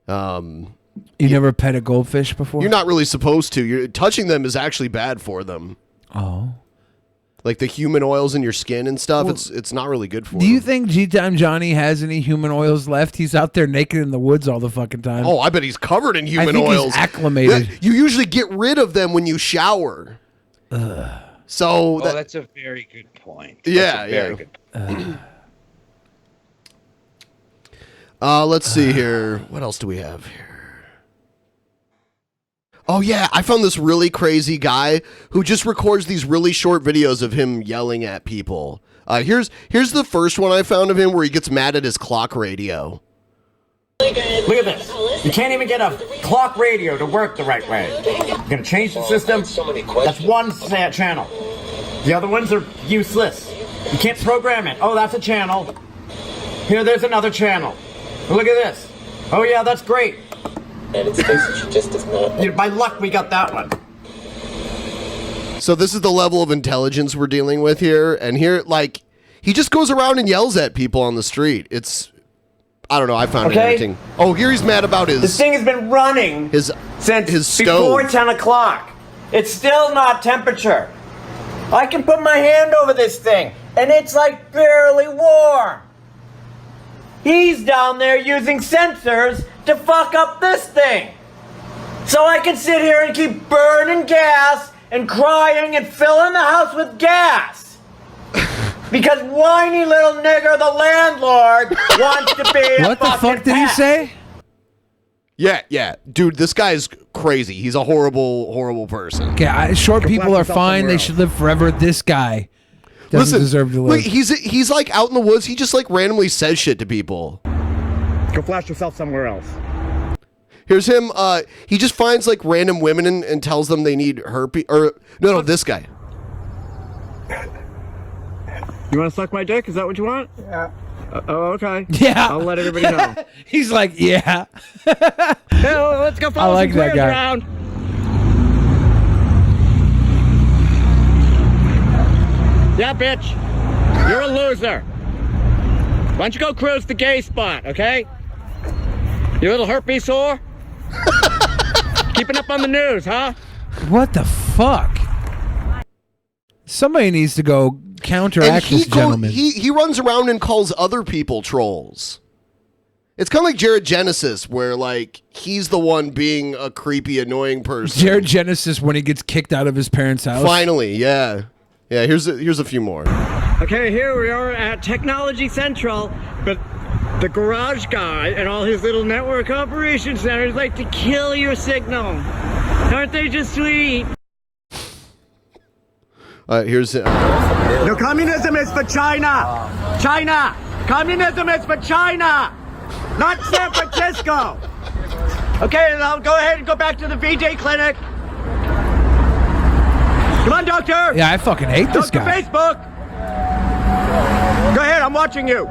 You never pet a goldfish before? You're not really supposed to. Touching them is actually bad for them. Oh. Like the human oils in your skin and stuff, it's not really good for Do you them. think G-Time Johnny has any human oils left? He's out there naked in the woods all the fucking time. Oh, I bet he's covered in human I think oils. He's acclimated. Yeah, you usually get rid of them when you shower. So that's a very good point. Yeah, That's a very good point. Let's see here. What else do we have here? Oh yeah, I found this really crazy guy who just records these really short videos of him yelling at people. Here's the first one I found of him where he gets mad at his clock radio. Look at this. You can't even get a clock radio to work the right way. You're gonna change the system. That's one channel. The other ones are useless. You can't program it. Oh, that's a channel. Here, there's another channel. Look at this. Oh yeah, that's great. And it's basically just does not. By luck, we got that one. So this is the level of intelligence we're dealing with here, and here, like, he just goes around and yells at people on the street. It's, I don't know. I found it irritating. Oh, here he's mad about This thing has been running since his before stove. 10 o'clock. It's still not temperature. I can put my hand over this thing, and it's like barely warm. He's down there using sensors to fuck up this thing. So I can sit here and keep burning gas and crying and filling the house with gas. Because whiny little nigger, the landlord, wants to be a What the fuck fucking did he pet. say? Yeah. Dude, this guy's crazy. He's a horrible, horrible person. Okay, short people are fine. They should live forever. This guy doesn't deserve to live. Look, he's like out in the woods. He just like randomly says shit to people. Go flash yourself somewhere else. Here's him. He just finds like random women and tells them they need herpes. Or no, this guy. You want to suck my dick? Is that what you want? Yeah. Oh, okay. Yeah. I'll let everybody know. He's like, yeah. Let's go follow I like some that queers guy. around. Yeah, bitch. You're a loser. Why don't you go cruise the gay spot, okay? You little herpes sore? Keeping up on the news, huh? What the fuck? Somebody needs to go counteract this gentleman. He runs around and calls other people trolls. It's kind of like Jared Genesis, where like he's the one being a creepy, annoying person. Jared Genesis when he gets kicked out of his parents' house. Finally, yeah. Here's a few more. Okay, here we are at Technology Central, but the garage guy and all his little network operation centers like to kill your signal. Aren't they just sweet? Here's No, communism is for China. China. Communism is for China, not San Francisco. Okay, now go ahead and go back to the VJ clinic. Come on, doctor. Yeah, I fucking hate this Doctor guy. Facebook. Go ahead, I'm watching you.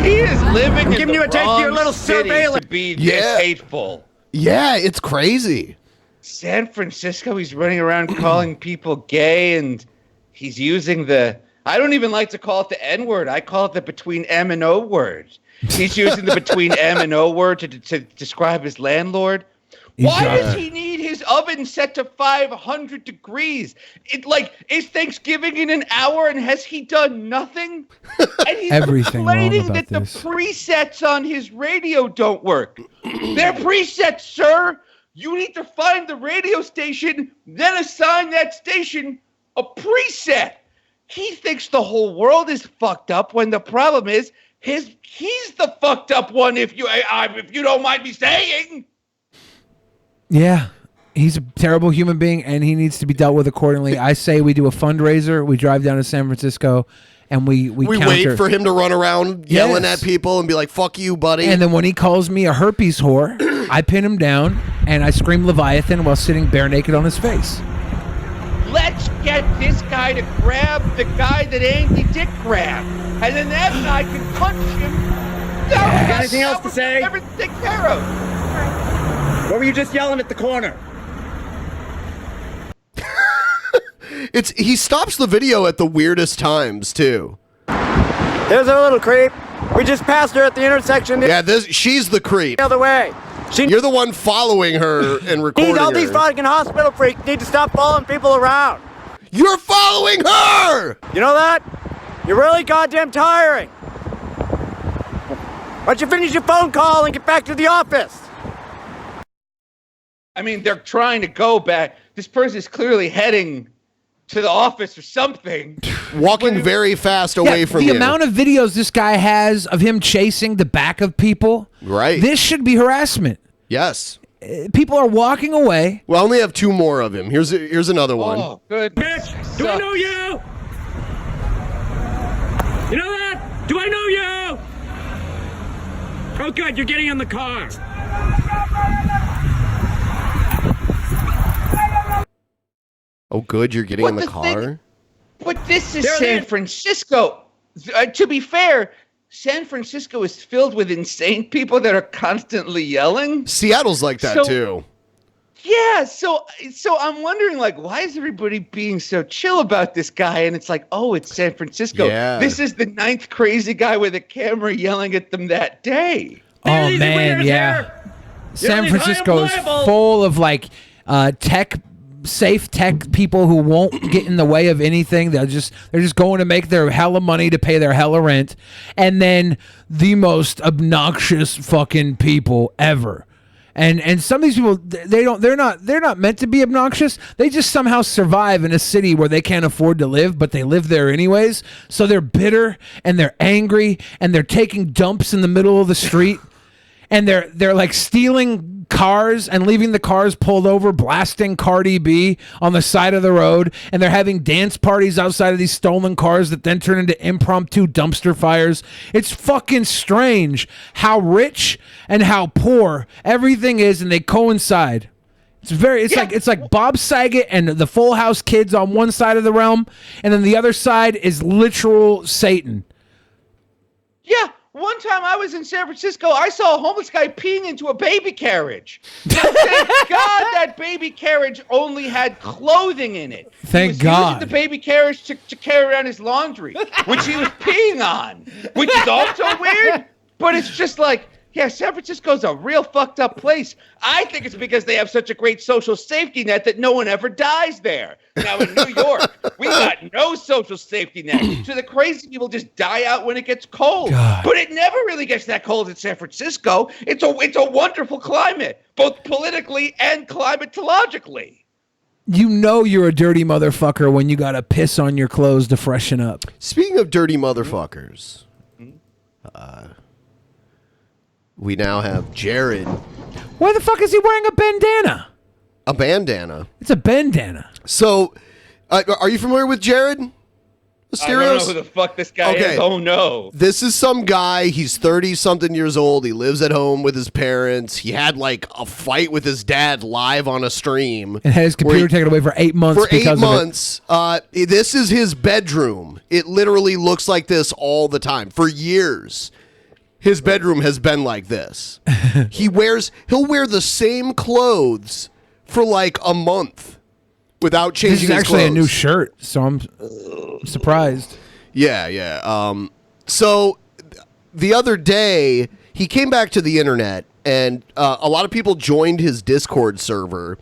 He is living I'm in giving the you a taste of your wrong little city surveillance. to be this hateful. Yeah, it's crazy. San Francisco, he's running around calling people gay, and he's using the, I don't even like to call it the N-word. I call it the between M and O word. He's using the between M and O word to describe his landlord. Why does he need his oven set to 500 degrees? Is Thanksgiving in an hour, and has he done nothing? And he's Everything wrong complaining about that this. the presets on his radio don't work. They're presets, sir. You need to find the radio station, then assign that station a preset. He thinks the whole world is fucked up when the problem is he's the fucked up one. If you don't mind me saying. Yeah, he's a terrible human being, and he needs to be dealt with accordingly. I say we do a fundraiser. We drive down to San Francisco, and we We counter. wait for him to run around yelling at people and be like, "Fuck you, buddy." And then when he calls me a herpes whore, I pin him down and I scream Leviathan while sitting bare naked on his face. Let's get this guy to grab the guy that Andy Dick grabbed, and then that guy can punch him. Got anything else to say? Everything taken care of. What were you just yelling at the corner? He stops the video at the weirdest times too. There's a little creep. We just passed her at the intersection. Yeah, she's the creep. The other way. You're the one following her and recording All these her. fucking hospital freaks need to stop following people around. You're following her! You know that? You're really goddamn tiring. Why don't you finish your phone call and get back to the office? I mean, they're trying to go back. This person is clearly heading to the office or something. Walking very fast away from you. The amount of videos this guy has of him chasing the back of people. Right. This should be harassment. Yes. People are walking away. We only have 2 more of him. Here's another one. Oh, good. Bitch, do I know you? You know that? Do I know you? Oh, good, you're getting in the car. Oh, good, you're getting in the car? But this is San Francisco. To be fair, San Francisco is filled with insane people that are constantly yelling. Seattle's like that, too. Yeah, so I'm wondering, like, why is everybody being so chill about this guy? And it's like, oh, it's San Francisco. Yeah. This is the 9th crazy guy with a camera yelling at them that day. Oh, man, yeah. San Francisco is full of, like, safe tech people who won't get in the way of anything. They're just going to make their hella money to pay their hella rent, and then the most obnoxious fucking people ever. And some of these people, they're not meant to be obnoxious. They just somehow survive in a city where they can't afford to live, but they live there anyways. So they're bitter and they're angry and they're taking dumps in the middle of the street. And they're like stealing cars and leaving the cars pulled over, blasting Cardi B on the side of the road. And they're having dance parties outside of these stolen cars that then turn into impromptu dumpster fires. It's fucking strange how rich and how poor everything is, and they coincide. It's like Bob Saget and the Full House kids on one side of the realm, and then the other side is literal Satan. Yeah. One time I was in San Francisco, I saw a homeless guy peeing into a baby carriage. Thank God that baby carriage only had clothing in it. Thank he was God. using the baby carriage to carry around his laundry, which he was peeing on, which is also weird. But it's just like, yeah, San Francisco's a real fucked up place. I think it's because they have such a great social safety net that no one ever dies there. Now in New York, we got no social safety net. So the crazy people just die out when it gets cold. God. But it never really gets that cold in San Francisco. It's a wonderful climate, both politically and climatologically. You know you're a dirty motherfucker when you gotta piss on your clothes to freshen up. Speaking of dirty motherfuckers, we now have Jared. Why the fuck is he wearing a bandana? A bandana? It's a bandana. So, are you familiar with Jared? Asterios? I don't know who the fuck this guy is. Oh, no. This is some guy. He's 30-something years old. He lives at home with his parents. He had, like, a fight with his dad live on a stream. And had his computer taken away for 8 months because of it. This is his bedroom. It literally looks like this all the time. For years, his bedroom has been like this. He'll wear the same clothes for, like, a month. Without changing This is his actually clothes. a new shirt, so I'm surprised. Yeah. So the other day, he came back to the internet, and a lot of people joined his Discord server,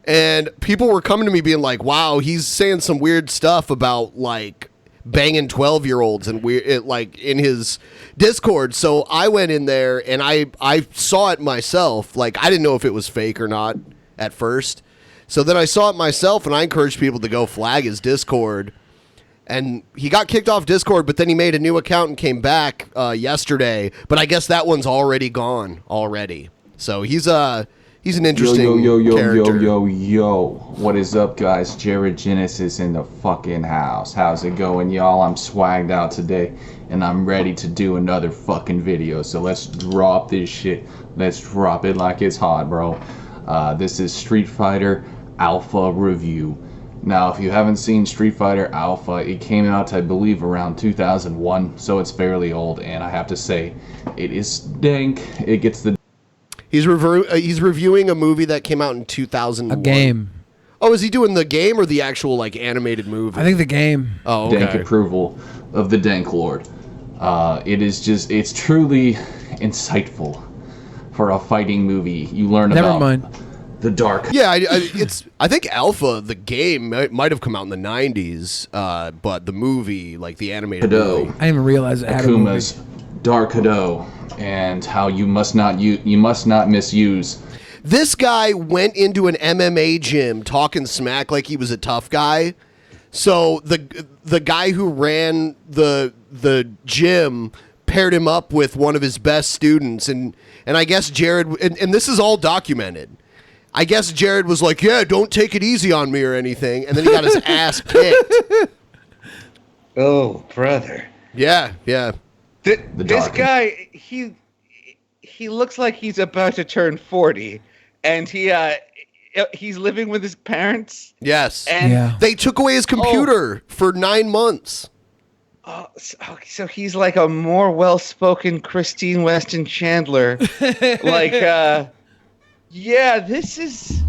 and people were coming to me being like, wow, he's saying some weird stuff about, like, banging 12-year-olds and like in his Discord. So I went in there, and I saw it myself. Like, I didn't know if it was fake or not at first. So then I saw it myself, and I encouraged people to go flag his Discord. And he got kicked off Discord, but then he made a new account and came back yesterday. But I guess that one's already gone already. So he's an interesting character. Yo. What is up, guys? Jared Genesis in the fucking house. How's it going, y'all? I'm swagged out today, and I'm ready to do another fucking video. So let's drop this shit. Let's drop it like it's hot, bro. This is Street Fighter Alpha Review. Now, if you haven't seen Street Fighter Alpha, it came out, I believe, around 2001, so it's fairly old, and I have to say, it is dank. It gets the... He's reviewing a movie that came out in 2001. A game. Oh, is he doing the game or the actual, like, animated movie? I think the game. Oh, okay. Dank approval of the Dank Lord. It's truly insightful for a fighting movie. You learn about the dark. Yeah, I think Alpha, the game, might have come out in the 90s, but the movie, like the animated movie. I didn't realize it had a movie. Akuma's Dark Hado, and how you must not misuse. This guy went into an MMA gym talking smack like he was a tough guy. So the guy who ran the gym paired him up with one of his best students, and I guess Jared, and this is all documented. I guess Jared was like, yeah, don't take it easy on me or anything. And then he got his ass kicked. Oh, brother. Yeah. This guy, he looks like he's about to turn 40. And he's living with his parents. Yes. And they took away his computer for 9 months. Oh, so he's like a more well-spoken Christine Weston Chandler. Yeah, this is.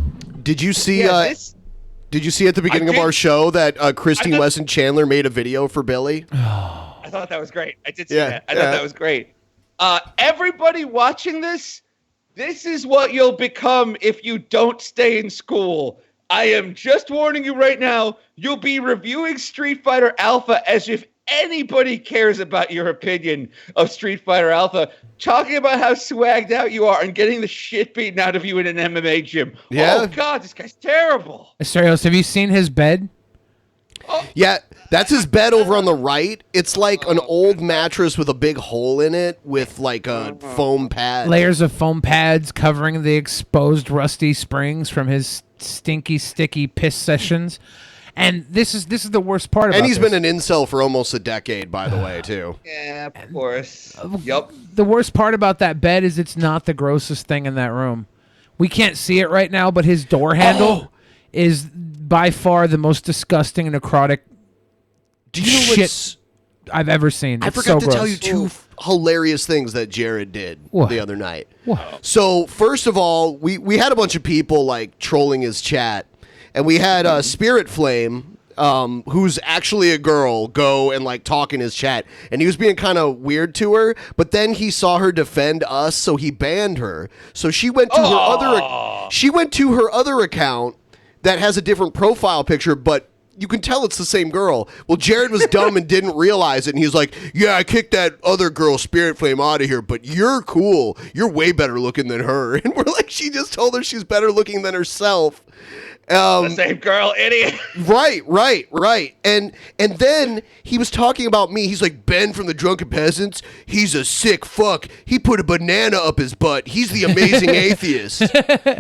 Did you see? Did you see at the beginning of our show that Christine Weston Chandler made a video for Billy? I thought that was great. I did see that. I thought that was great. Everybody watching this is what you'll become if you don't stay in school. I am just warning you right now. You'll be reviewing Street Fighter Alpha as if anybody cares about your opinion of Street Fighter Alpha, talking about how swagged out you are and getting the shit beaten out of you in an MMA gym. Yeah. Oh, God, this guy's terrible. Asterios, have you seen his bed? Yeah, that's his bed over on the right. It's like an old mattress with a big hole in it with like a foam pad. Layers of foam pads covering the exposed rusty springs from his stinky, sticky piss sessions. And this is the worst part about it. And he's been an incel for almost a decade, by the way, too. Yeah, of course. Yup. The worst part about that bed is it's not the grossest thing in that room. We can't see it right now, but his door handle is by far the most disgusting necrotic shit I've ever seen. I forgot to tell you two hilarious things that Jared did the other night. What? So, first of all, we had a bunch of people like trolling his chat. And we had Spirit Flame, who's actually a girl, go and like talk in his chat, and he was being kind of weird to her. But then he saw her defend us, so he banned her. So she went to her other account that has a different profile picture, but you can tell it's the same girl. Well, Jared was dumb and didn't realize it, and he was like, "Yeah, I kicked that other girl, Spirit Flame, out of here, but you're cool. You're way better looking than her." And we're like, she just told her she's better looking than herself. The same girl, idiot. Right. And then he was talking about me. He's like, Ben from the Drunken Peasants, he's a sick fuck. He put a banana up his butt. He's the amazing atheist.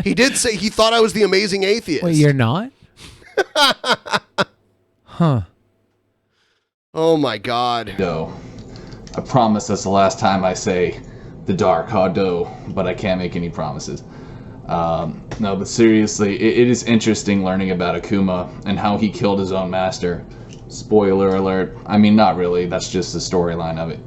He did say he thought I was the amazing atheist. Wait, you're not? Huh. Oh my God. No. I promise that's the last time I say the Dark Hado, but I can't make any promises. No, but seriously, it is interesting learning about Akuma and how he killed his own master. Spoiler alert. I mean, not really. That's just the storyline of it.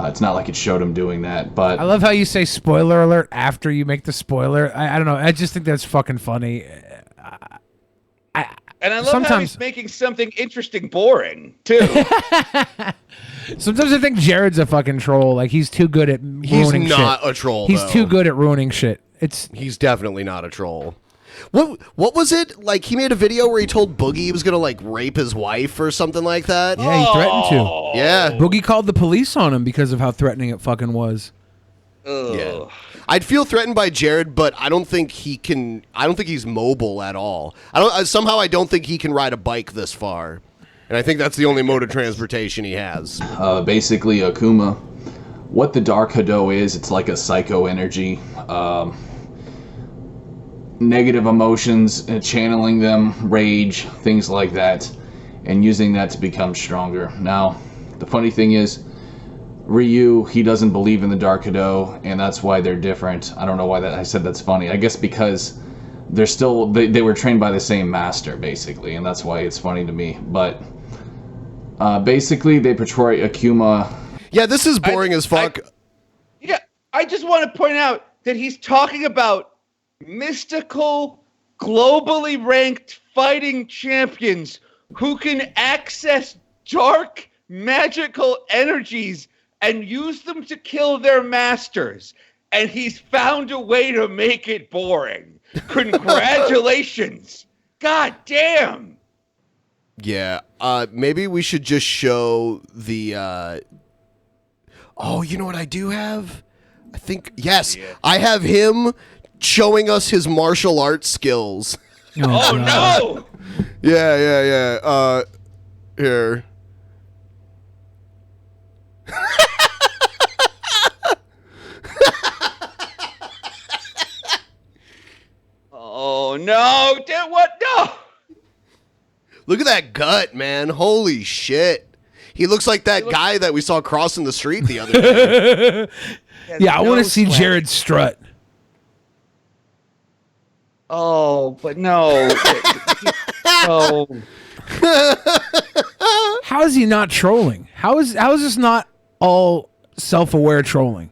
It's not like it showed him doing that, but... I love how you say spoiler alert after you make the spoiler. I don't know. I just think that's fucking funny. And I love how he's making something interesting boring, too. Sometimes I think Jared's a fucking troll. Like, he's too good at ruining shit. He's not a troll, He's though. too good at ruining shit. He's definitely not a troll. What was it? Like, he made a video where he told Boogie he was gonna like rape his wife or something like that? Yeah, he threatened to. Yeah. Boogie called the police on him because of how threatening it fucking was. Yeah. I'd feel threatened by Jared, but I don't think he's mobile at all. Somehow I don't think he can ride a bike this far. And I think that's the only mode of transportation he has. Basically, Akuma, what the Dark Hado is, it's like a psycho energy. Negative emotions, channeling them, rage, things like that, and using that to become stronger. Now, the funny thing is, Ryu, he doesn't believe in the Dark Hado, and that's why they're different. I don't know why I said that's funny. I guess because they're still, they were trained by the same master, basically, and that's why it's funny to me. But basically, they portray Akuma. Yeah, this is boring as fuck. I just want to point out that he's talking about mystical, globally ranked fighting champions who can access dark, magical energies and use them to kill their masters. And he's found a way to make it boring. Congratulations. God damn. Yeah. Maybe we should just show the... Oh, you know what I do have? I think... Yes, I have him showing us his martial arts skills. Oh, no! Yeah. Here. Oh, no. What? No. Look at that gut, man. Holy shit. He looks like that guy that we saw crossing the street the other day. Yeah, I want to see Jared strut. Oh, but no. No. How is he not trolling? How is this not all self-aware trolling?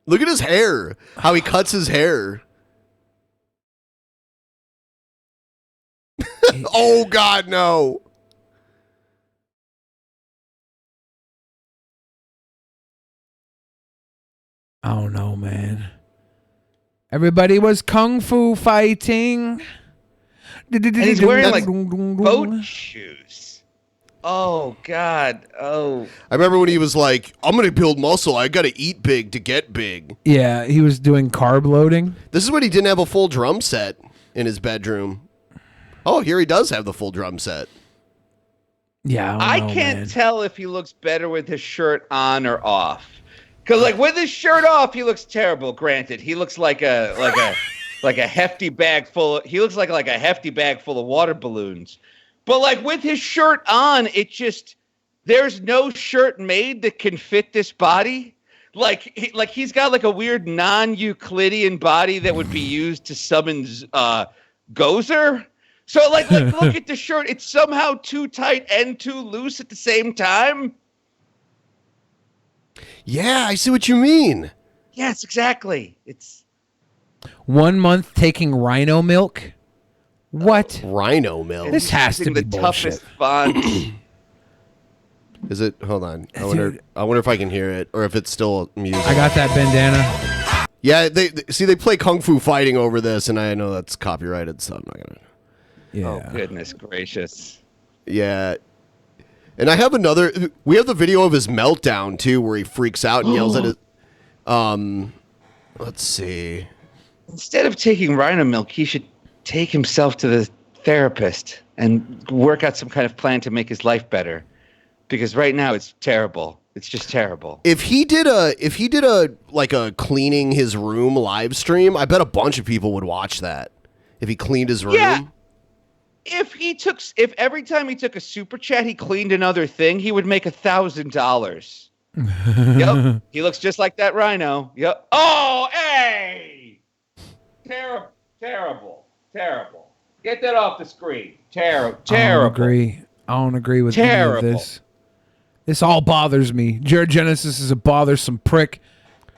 Look at his hair. How he cuts his hair. Oh, God, no. Oh, no, man. Everybody was kung fu fighting. And he's wearing like boat shoes. Oh, God. Oh. I remember when he was like, I'm going to build muscle. I got to eat big to get big. Yeah, he was doing carb loading. This is when he didn't have a full drum set in his bedroom. Oh, here he does have the full drum set. Yeah, I can't tell if he looks better with his shirt on or off. Because like with his shirt off, he looks terrible. Granted, he looks like a hefty bag full. He looks like a hefty bag full of water balloons. But like with his shirt on, it just there's no shirt made that can fit this body. Like he's got like a weird non-Euclidean body that would be used to summon Gozer. So like look at the shirt. It's somehow too tight and too loose at the same time. Yeah, I see what you mean. Yes, exactly. It's 1 month taking rhino milk. What? Rhino milk? This has to be the bullshit. toughest bond. Is it? Hold on. I wonder if I can hear it or if it's still music. I got that bandana. Yeah, they play kung fu fighting over this, and I know that's copyrighted, so I'm not gonna. Yeah. Oh goodness gracious. Yeah. And I have another. We have the video of his meltdown too, where he freaks out and yells at it. Let's see. Instead of taking rhino milk, he should take himself to the therapist and work out some kind of plan to make his life better. Because right now it's terrible. It's just terrible. If he did a like a cleaning his room live stream, I bet a bunch of people would watch that. If he cleaned his room. Yeah. If every time he took a super chat, he cleaned another thing, he would make $1,000. Yep. He looks just like that rhino. Yep. Oh, hey! Terrible. Get that off the screen. Terrible. I don't agree with any of this. This all bothers me. Jared Genesis is a bothersome prick.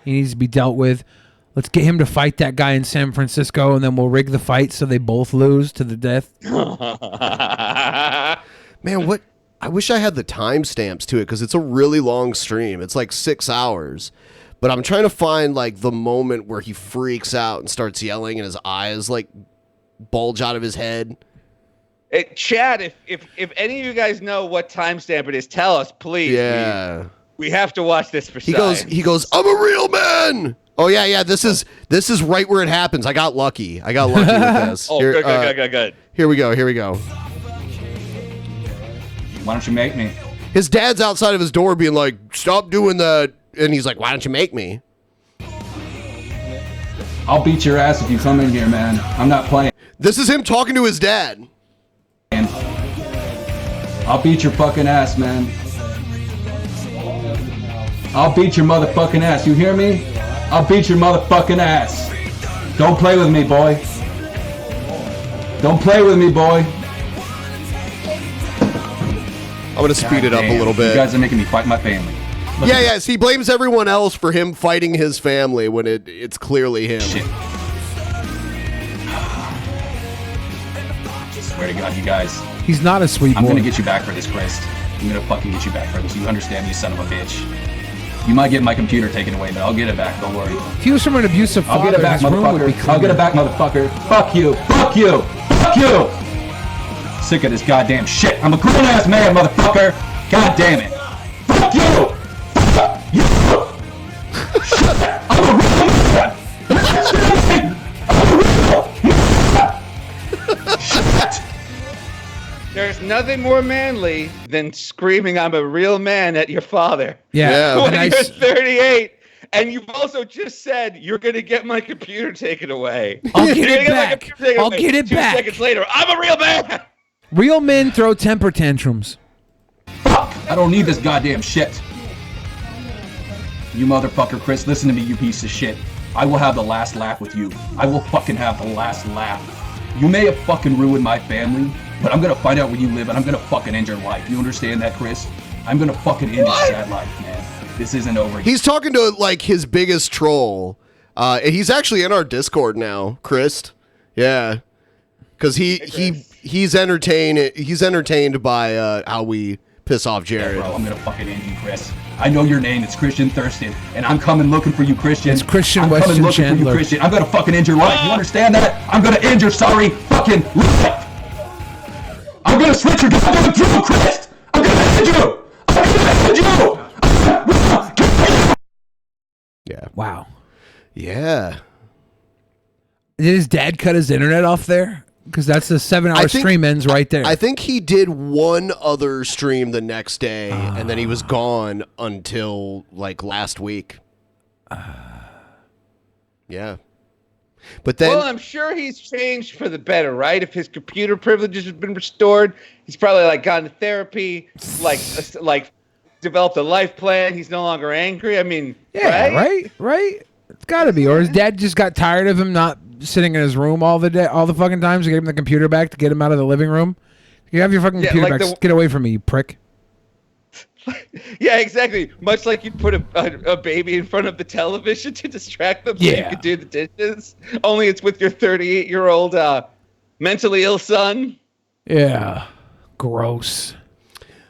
He needs to be dealt with. Let's get him to fight that guy in San Francisco, and then we'll rig the fight so they both lose to the death. Man, what? I wish I had the timestamps to it because it's a really long stream. It's like 6 hours. But I'm trying to find like the moment where he freaks out and starts yelling and his eyes like bulge out of his head. Hey, Chad, if any of you guys know what timestamp it is, tell us, please. Yeah. We have to watch this for He goes, I'm a real man. Oh yeah. This is right where it happens. I got lucky with this. Oh, Here, good. Here we go. Why don't you make me? His dad's outside of his door being like, stop doing that. And he's like, why don't you make me? I'll beat your ass if you come in here, man. I'm not playing. This is him talking to his dad. I'll beat your fucking ass, man. I'll beat your motherfucking ass. You hear me? I'll beat your motherfucking ass. Don't play with me, boy. Don't play with me, boy. I'm going to speed it up a little bit. You guys are making me fight my family. Yes, he blames everyone else for him fighting his family when it's clearly him. Shit. Swear to God, you guys. He's not a sweet boy. I'm gonna get you back for this, Christ. I'm gonna fucking get you back for this. You understand me, son of a bitch. You might get my computer taken away, but I'll get it back. Don't worry. If he was from an abusive I'll father, get it back, his room would be motherfucker. I'll get it back, motherfucker. Fuck you. Fuck you. Fuck you. Sick of this goddamn shit. I'm a grown-ass man, motherfucker. God damn it. Fuck you. Fuck you. Shut up. I'm a real man. Shit. There's nothing more manly than screaming, "I'm a real man" at your father. Yeah. When you're 38, and you've also just said you're going to get my computer taken away. I'll get it back. I'll get it 2 back. seconds later, I'm a real man. Real men throw temper tantrums. Fuck. I don't need this goddamn shit. You motherfucker, Chris, listen to me, you piece of shit. I will have the last laugh with you. I will fucking have the last laugh. You may have fucking ruined my family, but I'm gonna find out where you live and I'm gonna fucking end your life. You understand that, Chris? I'm gonna fucking end your sad life, man. This isn't over. He's talking to like his biggest troll. He's actually in our Discord now, Chris. Yeah, because he's entertained. He's entertained by how we piss off Jared. Yeah, bro, I'm gonna fucking end you, Chris. I know your name. It's Christian Thurston, and I'm coming looking for you, Christian. It's Christian I'm Weston coming looking Chandler. for you, Christian. I'm gonna fucking end your life. You understand that? I'm gonna end your sorry fucking life. I'm gonna switch your goddamn throat, Chris. I'm gonna end you. I'm gonna end you. Yeah. Wow. Yeah. Did his dad cut his internet off there? Because that's the 7-hour stream ends right there. I think he did one other stream the next day, and then he was gone until like last week. Yeah. But then, Well, I'm sure he's changed for the better, right? If his computer privileges have been restored, he's probably like gone to therapy, like developed a life plan. He's no longer angry. I mean, yeah, right. It's got to be. Or his dad just got tired of him not sitting in his room all the fucking times to get him the computer back, to get him out of the living room. You have your fucking computer like back. Just get away from me, you prick. Yeah, exactly. Much like you'd put a baby in front of the television to distract them so you could do the dishes. Only it's with your 38-year-old mentally ill son. Yeah. Gross.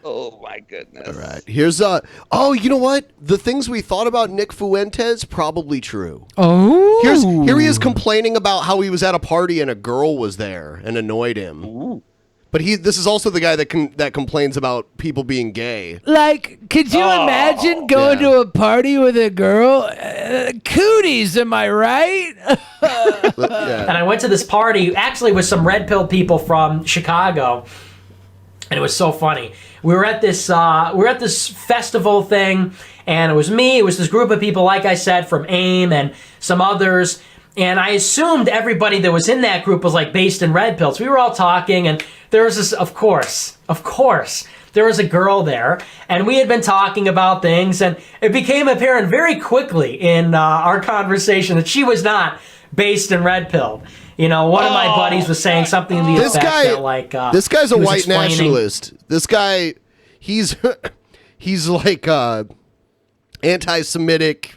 Oh my goodness. all right, here's oh, you know what? The things we thought about Nick Fuentes, probably true. Oh. Here he is complaining about how he was at a party and a girl was there and annoyed him. Ooh. But this is also the guy that complains about people being gay. Like, could you imagine going to a party with a girl? Cooties, am I right? And I went to this party, actually with some red pill people from Chicago, and it was so funny. We were at this festival thing, and it was me. It was this group of people, like I said, from AIM and some others. And I assumed everybody that was in that group was like based in red pills. We were all talking, and there was this, of course, there was a girl there, and we had been talking about things, and it became apparent very quickly in our conversation that she was not based in red pill. You know, one of my buddies was saying something to the effect that, like, this guy's a he was white explaining- nationalist. This guy, he's like anti-Semitic,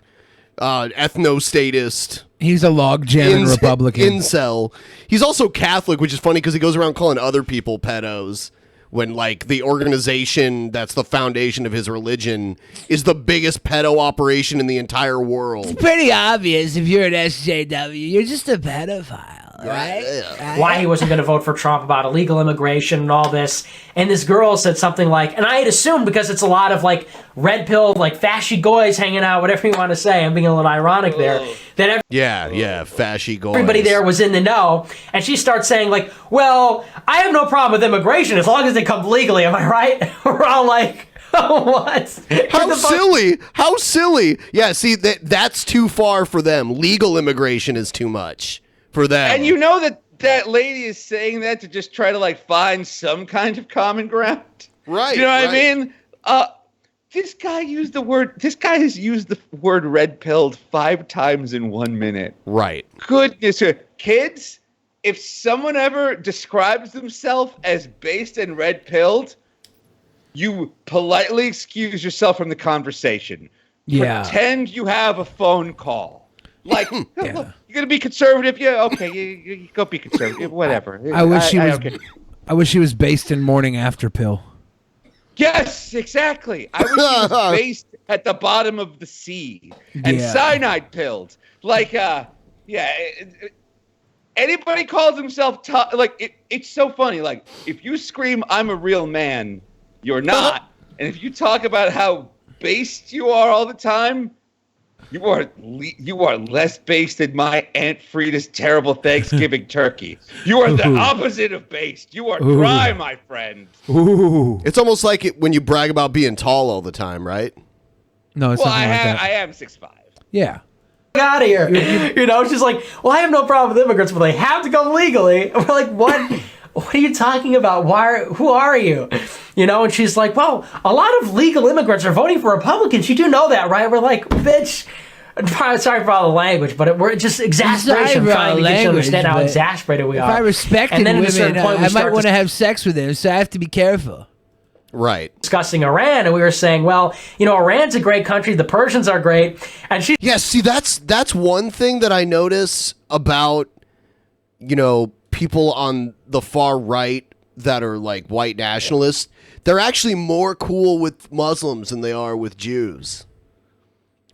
ethno-statist. He's a log jamming Republican. Incel. He's also Catholic, which is funny because he goes around calling other people pedos when, like, the organization that's the foundation of his religion is the biggest pedo operation in the entire world. It's pretty obvious if you're an SJW, you're just a pedophile. Right? Why he wasn't going to vote for Trump about illegal immigration and all this. And this girl said something like, and I had assumed because it's a lot of like red pill, like fashy guys hanging out, whatever you want to say, I'm being a little ironic there, that fashy guys. everybody there was in the know. And she starts saying like, well, I have no problem with immigration as long as they come legally, am I right? We're all like, what? How silly! How silly! Yeah, see, that's too far for them. Legal immigration is too much for them. And you know that lady is saying that to just try to like find some kind of common ground. Right. You know what I mean? This guy has used the word red pilled 5 times in 1 minute. Right. Goodness. Kids, if someone ever describes themselves as based and red pilled, you politely excuse yourself from the conversation. Yeah. Pretend you have a phone call. Like, you're gonna be conservative? Yeah, okay, you go be conservative. Whatever. I wish he was based in morning after pill. Yes, exactly. I wish he was based at the bottom of the sea and cyanide pills. Like, anybody calls himself tough, like, it's so funny. Like, if you scream, "I'm a real man," you're not. And if you talk about how based you are all the time, you are less based than my Aunt Frida's terrible Thanksgiving turkey. You are the opposite of based. You are dry, my friend. Ooh. It's almost like when you brag about being tall all the time, right? No, it's well, something like that. I am 6'5". Yeah. Out of here. You know, she's like, well, I have no problem with immigrants, but they have to come legally. And we're like, what? What are you talking about? Who are you? You know, and she's like, well, a lot of legal immigrants are voting for Republicans. You do know that, right? We're like, bitch. Sorry for all the language, but we're just exasperation. Trying to get you to understand how exasperated we are. If I respected and then women, at a certain point, I might want to have sex with them, so I have to be careful. Right. Discussing Iran, and we were saying, well, you know, Iran's a great country. The Persians are great, and she. Yeah, see, that's one thing that I notice about, you know, people on the far right that are like white nationalists. They're actually more cool with Muslims than they are with Jews.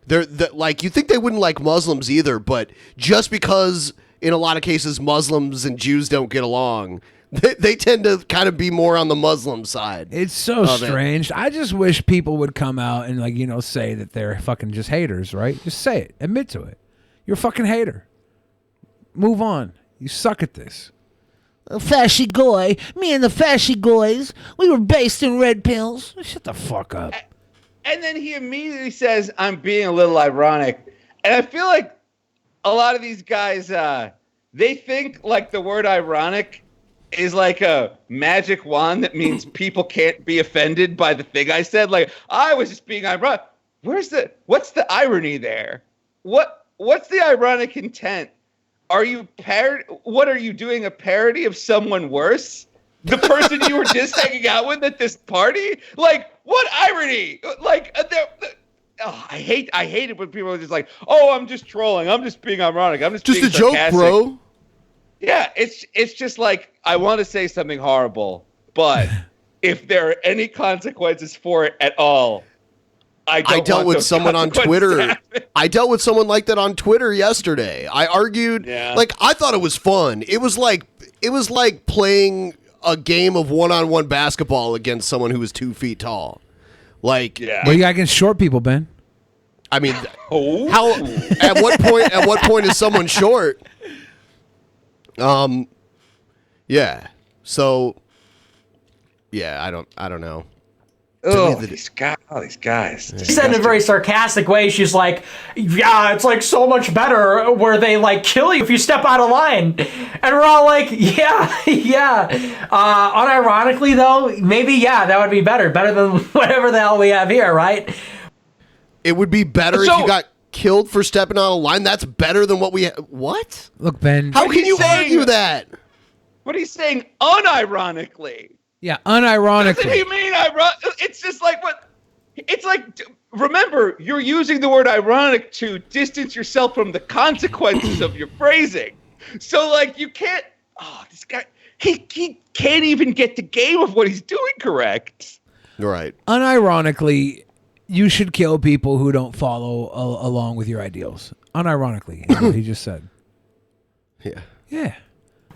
They're like, you think they wouldn't like Muslims either, but just because in a lot of cases Muslims and Jews don't get along, they tend to kind of be more on the Muslim side. It's so strange. I just wish people would come out and, like, you know, say that they're fucking just haters, right? Just say it. Admit to it. You're a fucking hater. Move on. You suck at this. Fashy goy. Me and the fashy goys, we were based in red pills. Shut the fuck up. And then he immediately says, "I'm being a little ironic." And I feel like a lot of these guys, they think like the word ironic is like a magic wand that means people can't be offended by the thing I said. Like, I was just being ironic. What's the irony there? What's the ironic intent? Are you what are you doing, a parody of someone worse? The person you were just hanging out with at this party? Like, what irony? Like, I hate it when people are just like, "Oh, I'm just trolling. I'm just being ironic. I'm just being a joke, bro." Yeah, it's just like, I want to say something horrible, but if there are any consequences for it at all, I dealt with someone on Twitter. I dealt with someone like that on Twitter yesterday. I argued, like, I thought it was fun. It was like playing a game of one-on-one basketball against someone who was 2 feet tall. Like, Well, you got against short people, Ben. I mean, how? At what point? At what point is someone short? Yeah. So, yeah, I don't know. Oh, these guys. She said in a very sarcastic way, she's like, yeah, it's like so much better where they like kill you if you step out of line. And we're all like, yeah. Unironically though, maybe, that would be better than whatever the hell we have here, right? It would be better if you got killed for stepping out of line. That's better than what we what? Look, Ben. How can you argue that? What he's saying unironically. Yeah, unironically. Doesn't he mean ironic? It's just like what? It's like, remember, you're using the word ironic to distance yourself from the consequences of your phrasing. So, like, you can't. Oh, this guy, he can't even get the game of what he's doing correct. Right. Unironically, you should kill people who don't follow along with your ideals. Unironically, is what he just said. Yeah. Yeah.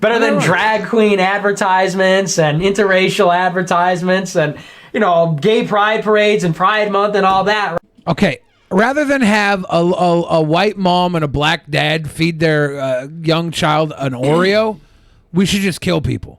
Better than drag queen advertisements and interracial advertisements and, you know, gay pride parades and Pride Month and all that. Okay, rather than have a white mom and a black dad feed their young child an Oreo, we should just kill people.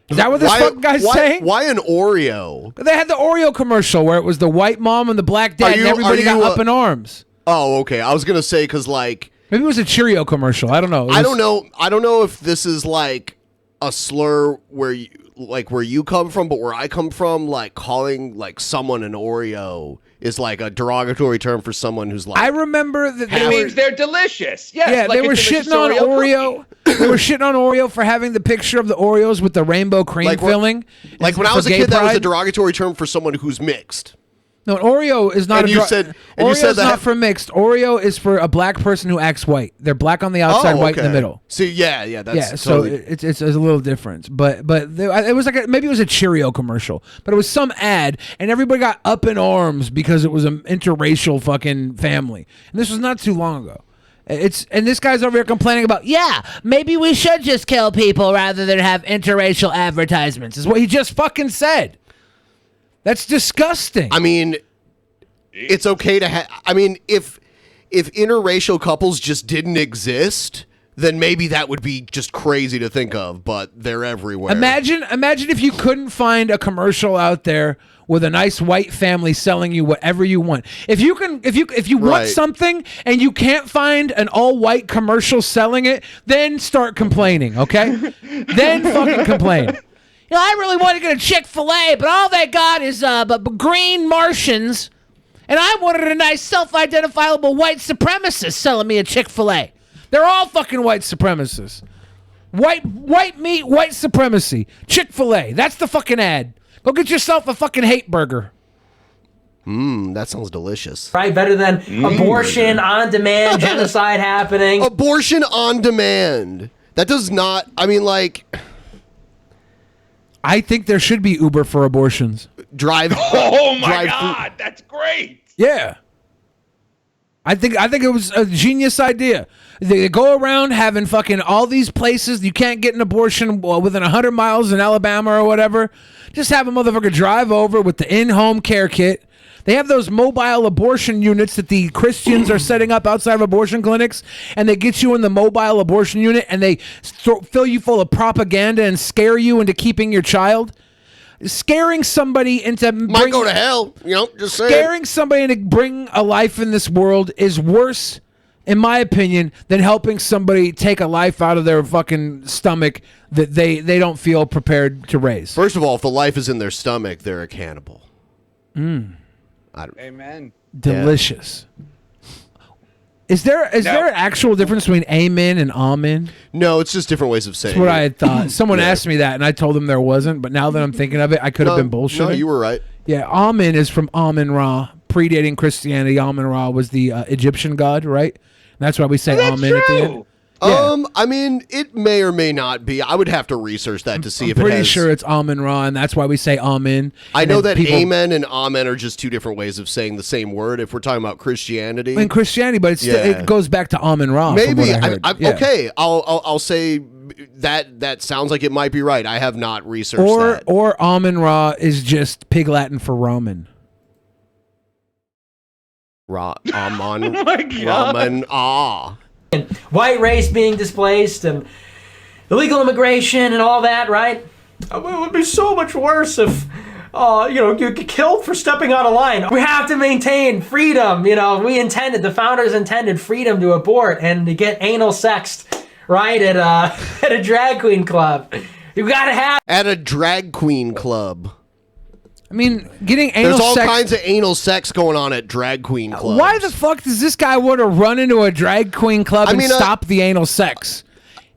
Is that what this fucking guy's saying? Why an Oreo? They had the Oreo commercial where it was the white mom and the black dad, and everybody got up in arms. Oh, okay. I was gonna say because like. Maybe it was a Cheerio commercial. I don't know. I don't know. I don't know if this is like a slur where you come from, but where I come from, like calling like someone an Oreo is like a derogatory term for someone who's like. I remember that it means they're delicious. Yes, yeah, like they were shitting on Oreo. They were shitting on Oreo for having the picture of the Oreos with the rainbow cream filling. Like when I was a kid, that was a derogatory term for someone who's mixed. No, Oreo is not. And you said Oreo's that not for mixed. Oreo is for a black person who acts white. They're black on the outside, white in the middle. See, yeah, that's Yeah, totally... so it's a little different, but it was like maybe it was a Cheerio commercial, but it was some ad, and everybody got up in arms because it was an interracial fucking family, and this was not too long ago. And this guy's over here complaining about, yeah, maybe we should just kill people rather than have interracial advertisements. Is what he just fucking said. That's disgusting. I mean, it's okay to have... I mean, if interracial couples just didn't exist, then maybe that would be just crazy to think of, but they're everywhere. Imagine if you couldn't find a commercial out there with a nice white family selling you whatever you want. If you want something and you can't find an all-white commercial selling it, then start complaining, okay? Then fucking complain. You know, I really want to get a Chick-fil-A, but all they got is green Martians, and I wanted a nice self-identifiable white supremacist selling me a Chick-fil-A. They're all fucking white supremacists. White meat, white supremacy. Chick-fil-A. That's the fucking ad. Go get yourself a fucking hate burger. That sounds delicious. Right, better than abortion on demand, genocide happening. Abortion on demand. That does not... I mean, like... I think there should be Uber for abortions. Oh my God, that's great. Yeah. I think it was a genius idea. They go around having fucking all these places you can't get an abortion within 100 miles in Alabama or whatever. Just have a motherfucker drive over with the in-home care kit. They have those mobile abortion units that the Christians are setting up outside of abortion clinics, and they get you in the mobile abortion unit, and they fill you full of propaganda and scare you into keeping your child. Scaring somebody into might go to hell, you know. Just saying. Scaring somebody to bring a life in this world is worse, in my opinion, than helping somebody take a life out of their fucking stomach that they don't feel prepared to raise. First of all, if the life is in their stomach, they're a cannibal. Amen. Delicious. Is there an actual difference between amen and amen? No, it's just different ways of saying That's what it. I had thought. Someone asked me that, and I told them there wasn't, but now that I'm thinking of it, I could have been bullshitting. No, you were right. Yeah, Amen is from Amun-Ra, predating Christianity. Amun-Ra was the Egyptian god, right? And that's why we say Amen at the end. Yeah. I mean, it may or may not be. I would have to research that to see if it has... I'm pretty sure it's Amun-Ra, and that's why we say Amen. I know that amen and amen are just two different ways of saying the same word if we're talking about Christianity. In Christianity, but it's it goes back to Amun-Ra. Maybe. From what I heard. Okay, I'll say that sounds like it might be right. I have not researched that. Or Amun-Ra is just Pig Latin for ramen. Ramen. Oh my God. Ramen. And white race being displaced and illegal immigration and all that, right? It would be so much worse if, you get killed for stepping out of line. We have to maintain freedom. The founders intended freedom to abort and to get anal sexed, right, at a drag queen club. You gotta have... At a drag queen club. I mean, getting anal sex... There's all sex... kinds of anal sex going on at drag queen clubs. Why the fuck does this guy want to run into a drag queen club and stop the anal sex?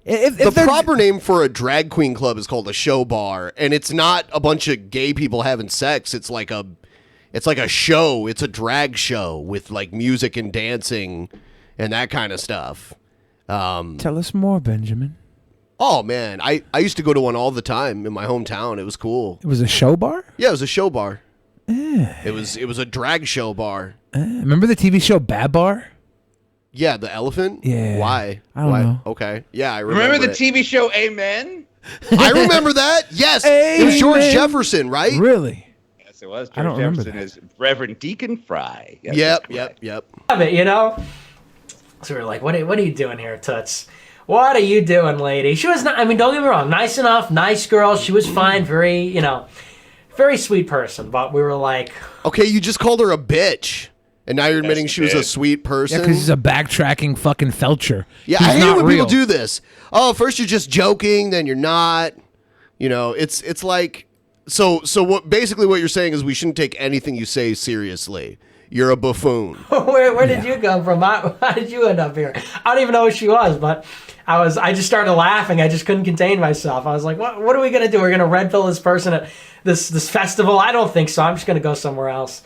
If the proper name for a drag queen club is called a show bar, and it's not a bunch of gay people having sex. It's like a show. It's a drag show with like music and dancing and that kind of stuff. Tell us more, Benjamin. Oh man, I used to go to one all the time in my hometown. It was cool. It was a show bar? Yeah, it was a show bar. It was a drag show bar. Remember the TV show Bad Bar? Yeah, the elephant? Yeah. Why? I don't know. Okay. Yeah, I remember. Remember the it. TV show Amen? I remember that. Yes. It was George Jefferson, right? Really? Yes, it was. I don't George remember Jefferson is Reverend Deacon Fry. Yes, Yep. Of it, So we're like, what are you doing here, Toots? What are you doing, lady? She was not, don't get me wrong, nice enough, nice girl. She was fine, very, very sweet person. But we were like... Okay, you just called her a bitch. And now you're admitting she was a sweet person? Yeah, because he's a backtracking fucking felcher. Yeah, He's I hate not when real. people do this. Oh, first you're just joking, then you're not. It's like... So what? Basically what you're saying is we shouldn't take anything you say seriously. You're a buffoon. Where did you come from? How did you end up here? I don't even know who she was, but I just started laughing. I just couldn't contain myself. I was like, what are we going to do? We're going to red pill this person at this festival? I don't think so. I'm just going to go somewhere else.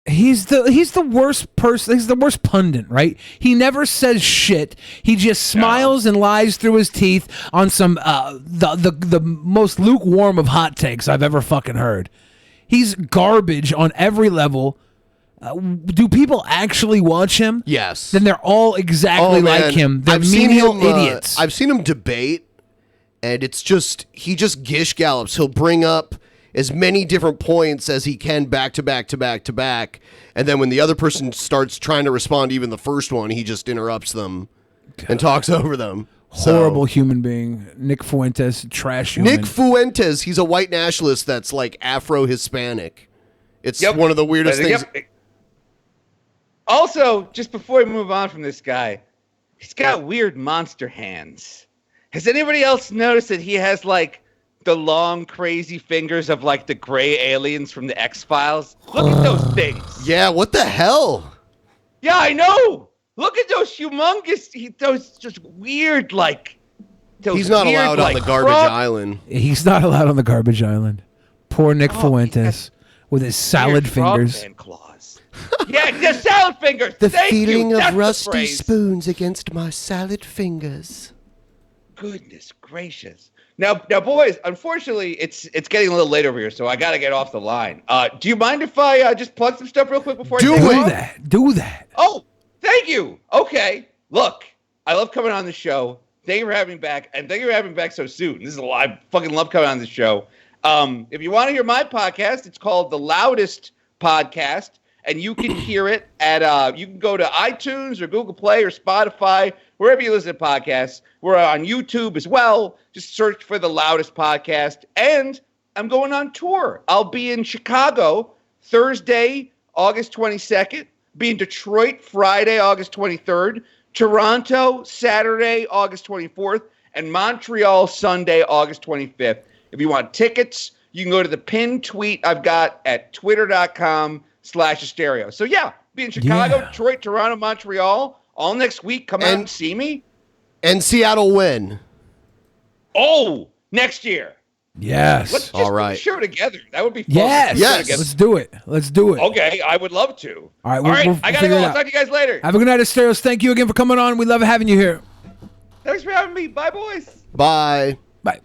He's the worst person. He's the worst pundit, right? He never says shit. He just smiles and lies through his teeth on some the most lukewarm of hot takes I've ever fucking heard. He's garbage on every level. Do people actually watch him? Yes. Then they're all exactly like him. They're menial idiots. I've seen him debate, and it's just he just gish gallops. He'll bring up as many different points as he can back to back to back to back, and then when the other person starts trying to respond to even the first one, he just interrupts them and talks over them. Horrible human being. Nick Fuentes, trash human. Nick Fuentes, he's a white nationalist that's like Afro-Hispanic. It's one of the weirdest things. Also, just before we move on from this guy, he's got weird monster hands. Has anybody else noticed that he has like the long, crazy fingers of like the gray aliens from the X-Files? Look at those things. Yeah, what the hell? Yeah, I know. Look at those humongous, those just weird like. He's not allowed on the garbage island. He's not allowed on the garbage island. Poor Nick Fuentes with his salad fingers. Yeah, the salad fingers. The Thank feeling you. of That's the rusty phrase. spoons against my salad fingers. Goodness gracious. Now, boys, unfortunately, it's getting a little late over here, so I got to get off the line. Do you mind if I just plug some stuff real quick before I take off? Do that. Oh, thank you. Okay. Look, I love coming on the show. Thank you for having me back, and thank you for having me back so soon. I fucking love coming on the show. If you want to hear my podcast, it's called The Loudest Podcast. And you can hear it at, you can go to iTunes or Google Play or Spotify, wherever you listen to podcasts. We're on YouTube as well. Just search for The Loudest Podcast. And I'm going on tour. I'll be in Chicago Thursday, August 22nd. Be in Detroit Friday, August 23rd. Toronto Saturday, August 24th. And Montreal Sunday, August 25th. If you want tickets, you can go to the pinned tweet I've got at twitter.com/Asterios. So yeah, be in Chicago, Detroit, Toronto, Montreal, all next week. Come out and see me. And Seattle win. Oh, next year. Yes. Let's just all right. do the show together. That would be fun. Yes. Let's do it. Let's do it. Okay, I would love to. All right. All right, We'll I gotta figure go. it I'll out. talk to you guys later. Have a good night, Asterios. Thank you again for coming on. We love having you here. Thanks for having me. Bye, boys. Bye. Bye.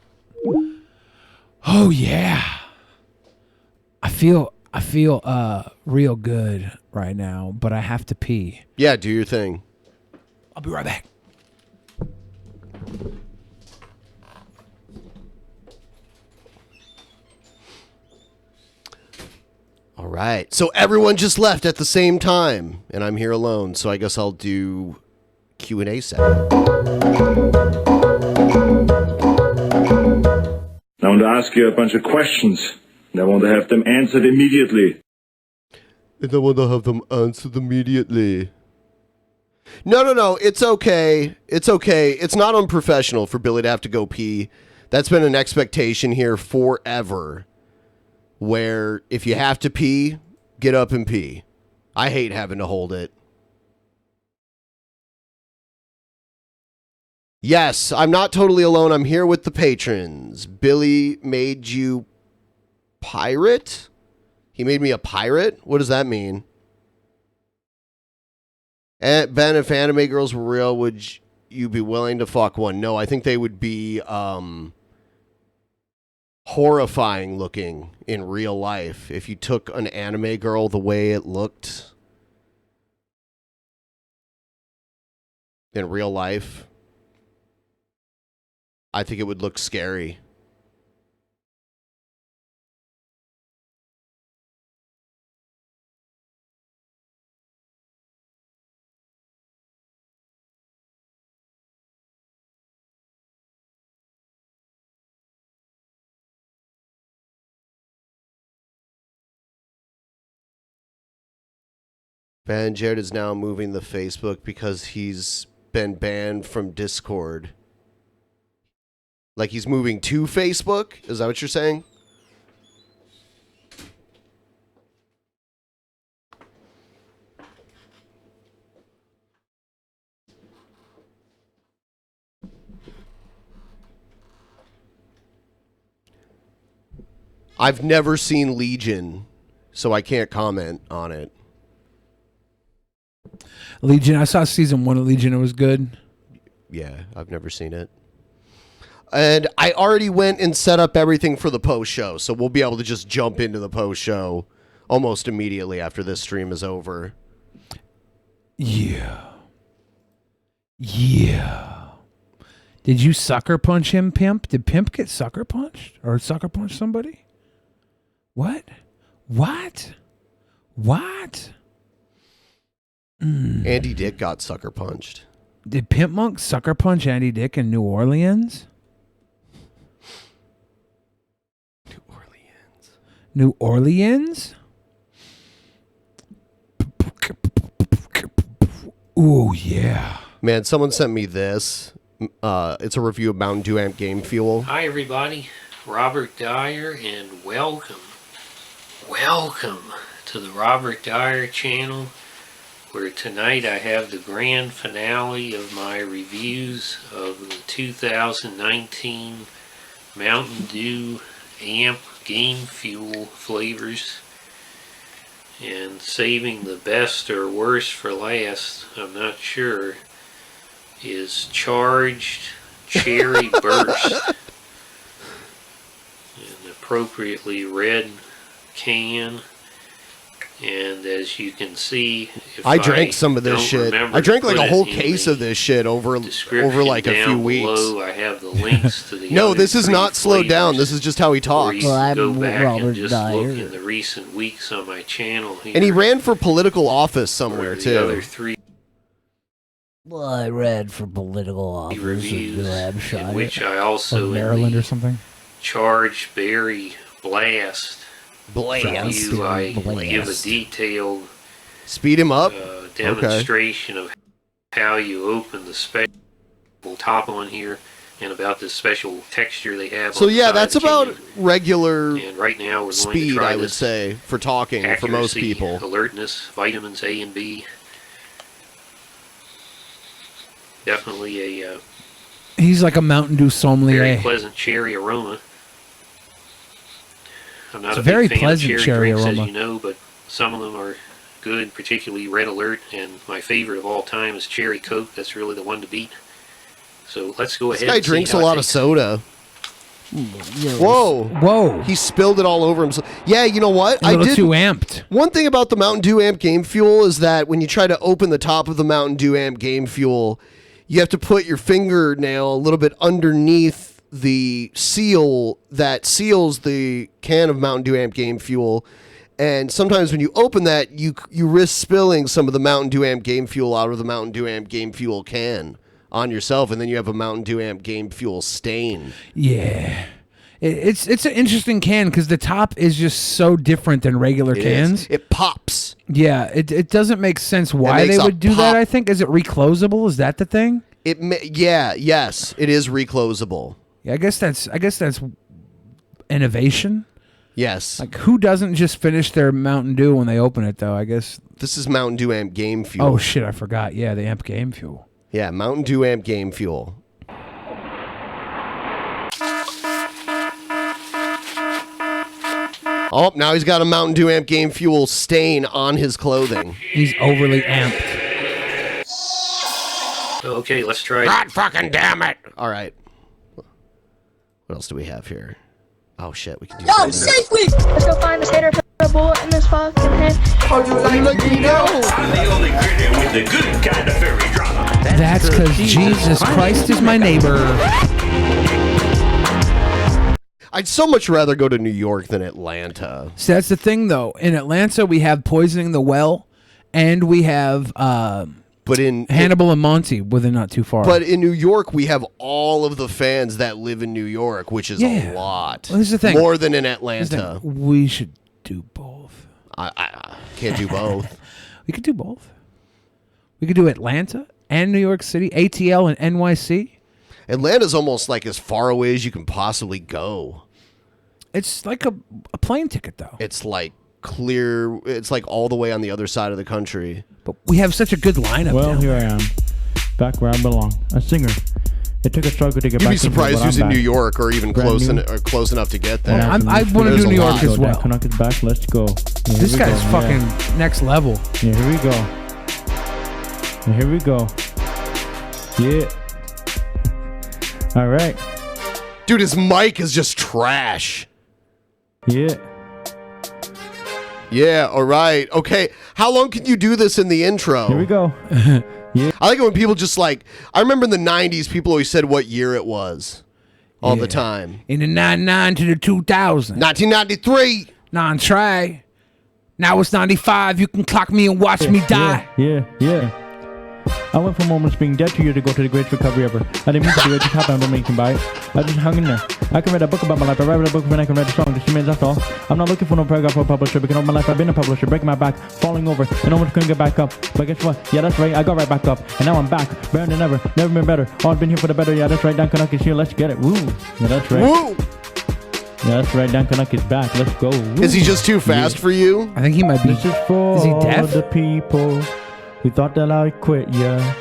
Oh yeah. I feel real good right now, but I have to pee. Yeah, do your thing. I'll be right back. All right. So everyone just left at the same time, and I'm here alone. So I guess I'll do Q&A segment. I want to ask you a bunch of questions, and I want to have them answered immediately. And I want to have them answered immediately. No. It's okay. It's okay. It's not unprofessional for Billy to have to go pee. That's been an expectation here forever. Where if you have to pee, get up and pee. I hate having to hold it. Yes, I'm not totally alone. I'm here with the patrons. Billy made you pirate? He made me a pirate? What does that mean? Ben, if anime girls were real, would you be willing to fuck one? No, I think they would be horrifying looking in real life. If you took an anime girl the way it looked in real life, I think it would look scary. Ben Jared is now moving the Facebook because he's been banned from Discord. Like he's moving to Facebook? Is that what you're saying? I've never seen Legion, so I can't comment on it. Legion. I saw season 1 of Legion. It was good. Yeah, I've never seen it. And I already went and set up everything for the post show, so we'll be able to just jump into the post show almost immediately after this stream is over. Yeah. Yeah. Did you sucker punch him, Pimp? Did Pimp get sucker punched? Or sucker punch somebody? What? What? What? Andy Dick got sucker punched. Did Pimp Monk sucker punch Andy Dick in New Orleans? New Orleans? Ooh, yeah. Man, someone sent me this. It's a review of Mountain Dew Amp Game Fuel. Hi everybody, Robert Dyer, and welcome to the Robert Dyer channel, where tonight I have the grand finale of my reviews of the 2019 Mountain Dew Amp Game Fuel flavors, and saving the best or worst for last, I'm not sure, is Charged Cherry Burst, an appropriately red can. And as you can see, if I drank some of this shit. I drank like a whole case of this shit over like a few weeks. Below, I have the links to the No, other this is 3 not slowed down. This is just how he Or talks. you can go back and just look in the recent weeks on my channel here. And he ran for political office somewhere the other too. 3 Well, I read for political office reviews, in New Hampshire. in which I also Maryland or something. Charged Berry Blast review, I give a detailed Speed him up. demonstration of how you open the special top on here, and about this special texture they have. So on the yeah, side that's of the about can. regular And right now we're going to speed, try I would this say, for talking for most accuracy, people. alertness, vitamins A and B. Definitely a He's like a Mountain Dew very sommelier. pleasant cherry aroma. I'm not It's a a very big fan pleasant of cherry drinks, aroma. as you know, but some of them are good, particularly Red Alert, and my favorite of all time is Cherry Coke. That's really the one to beat. So let's go This ahead. guy and see drinks a how it lot of tastes. soda. Whoa. Whoa. He spilled it all over himself. Yeah, you know what? A little too amped. One thing about the Mountain Dew Amp Game Fuel is that when you try to open the top of the Mountain Dew Amp Game Fuel, you have to put your fingernail a little bit underneath the seal that seals the can of Mountain Dew Amp Game Fuel. And sometimes when you open that, you risk spilling some of the Mountain Dew Amp Game Fuel out of the Mountain Dew Amp Game Fuel can on yourself, and then you have a Mountain Dew Amp Game Fuel stain. Yeah. It's an interesting can because the top is just so different than regular It cans. is. It pops. Yeah, it doesn't make sense why makes they a would do pop. that, I think. Is it reclosable? Is that the thing? Yes, it is reclosable. Yeah, I guess that's innovation. Yes. Like, who doesn't just finish their Mountain Dew when they open it, though? I guess. This is Mountain Dew Amp Game Fuel. Oh, shit, I forgot. Yeah, the Amp Game Fuel. Yeah, Mountain Dew Amp Game Fuel. Oh, now he's got a Mountain Dew Amp Game Fuel stain on his clothing. He's overly amped. Okay, let's try. God fucking damn it! All right. What else do we have here? Oh shit, we can do. Yo, safely! Let's go find the skater, put a bullet in this fucking head. How'd you like me know? I'm the only critic with the good kind of fairy drama. That's because Jesus Christ is my neighbor. I'd so much rather go to New York than Atlanta. See, that's the thing, though. In Atlanta, we have Poisoning the Well, and we have but in Hannibal and Monty, within not too far. But in New York, we have all of the fans that live in New York, which is a lot. Well, here's the thing. More than in Here's the Atlanta. thing. We should do both. I can't do both. We could do both. We could do Atlanta and New York City, ATL and NYC. Atlanta's almost like as far away as you can possibly go. It's like a plane ticket, though. It's like clear. It's like all the way on the other side of the country. But we have such a good lineup. Well, down here I am, back where I belong, a singer. It took a struggle to get You'd back. be surprised into who's what in I'm New back. York or even Brand close new. close enough to get there. I want to do New York as well. Canuck is back. Let's go. Yeah, This here we guy's go. fucking next level. Yeah, here we go. And here we go. Yeah. All right. Dude, his mic is just trash. Yeah. Yeah, all right. Okay, how long can you do this in the intro? Here we go. Yeah. I like it when people just like, I remember in the 90s, people always said what year it was all the time. In the 99 to the 2000. 1993. Non-try. Now it's 95. You can clock me and watch me die. Yeah. I went from almost being dead to you to go to the greatest recovery ever. I didn't mean to do it, just happened, don't make me buy it. I just hung in there. I can write a book about my life. I write a book when I can write a song. Just means that's all. I'm not looking for no paragraph or a publisher, because all my life I've been a publisher, breaking my back, falling over, and almost couldn't get back up. But guess what? Yeah, that's right. I got right back up, and now I'm back, better than ever, never been better. All been here for the better. Yeah, that's right. Dan Canuck is here. Let's get it. Woo. Yeah, that's right. Woo. Yeah, that's right. Dan Canuck is back. Let's go. Woo. Is he just too fast for you? I think he might be. This is for Is he deaf? the people who thought that I quit. Yeah.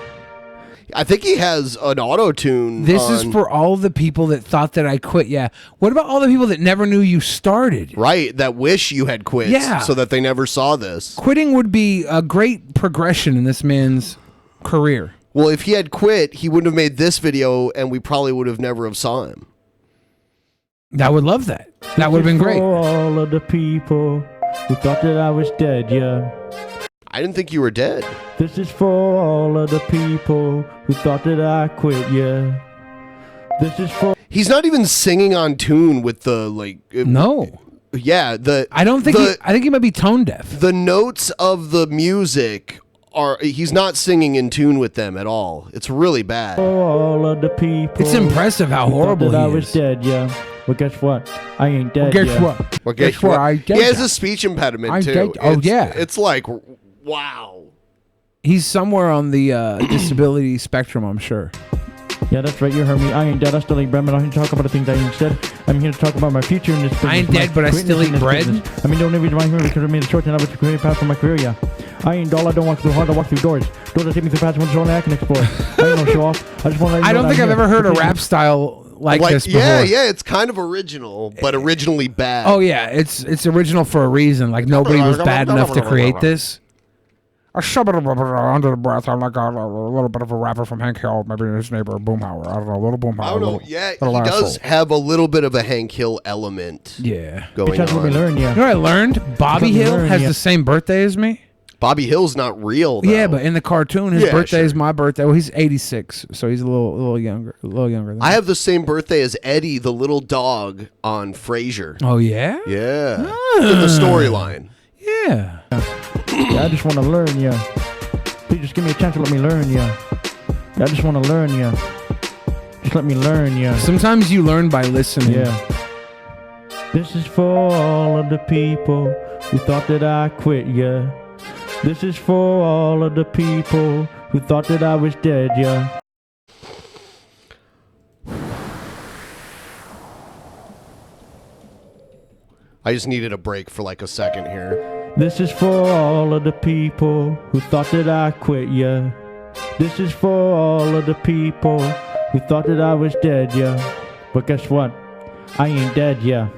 I think he has an auto-tune. This is for all the people that thought that I quit. Yeah. What about all the people that never knew you started? Right, that wish you had quit. Yeah. So that they never saw this. Quitting would be a great progression in this man's career. Well, if he had quit, he wouldn't have made this video, and we probably would have never have saw him. I would love that. That would have been great. For all of the people who thought that I was dead, yeah. I didn't think you were dead. This is for all of the people who thought that I quit, yeah. This is for... He's not even singing on tune with the, like... No. Yeah, I don't think I think he might be tone deaf. The notes of the music are... He's not singing in tune with them at all. It's really bad. For all of the people... It's impressive how horrible that he I is. was dead, yeah. Well, guess what? I ain't dead Well, guess yet. what? Well, guess what? what? I dead He has yet. a speech impediment, I too. dead- oh, It's- yeah. It's like, wow. He's somewhere on the disability spectrum, I'm sure. Yeah, that's right. You heard me. I ain't dead. I still eat bread, but I'm here to talk about the things I ain't said. I'm here to talk about my future in this business. I ain't dead, but I still eat bread? I mean, the only reason why I'm here is because I made a short and I was a career path for my career, yeah. I ain't dull. I don't walk through hard. I walk through doors. Doors that take me through paths when only I can explore. I ain't no show off. I just want to let you I know don't that think I'm I've here. ever heard a Okay. rap style like this before. Yeah, it's kind of original, but originally bad. Oh yeah, it's original for a reason. Like nobody was bad enough to create this. A under the breath, I'm like a little bit of a rapper from Hank Hill, maybe his neighbor Boomhauer. I don't know, little Boomhauer. I don't know. Little, Yeah, little he does asshole. have a little bit of a Hank Hill element. Yeah. Going Because on. we learn, yeah. You know what I learned? Bobby Because we Hill learn, has yeah. the same birthday as me. Bobby Hill's not real, though. Yeah, but in the cartoon, his Yeah, birthday sure. is my birthday. Well, he's 86, so he's a little younger, than I me. have the same birthday as Eddie, the little dog on Frasier. Oh yeah. Yeah. In the storyline. Yeah. Yeah, I just want to learn, yeah. Please just give me a chance to let me learn, yeah. I just want to learn, yeah. Just let me learn, yeah. Sometimes you learn by listening. Yeah. This is for all of the people who thought that I quit, yeah. This is for all of the people who thought that I was dead, yeah. I just needed a break for like a second here. This is for all of the people who thought that I quit, yeah. This is for all of the people who thought that I was dead, yeah. But guess what? I ain't dead, yeah.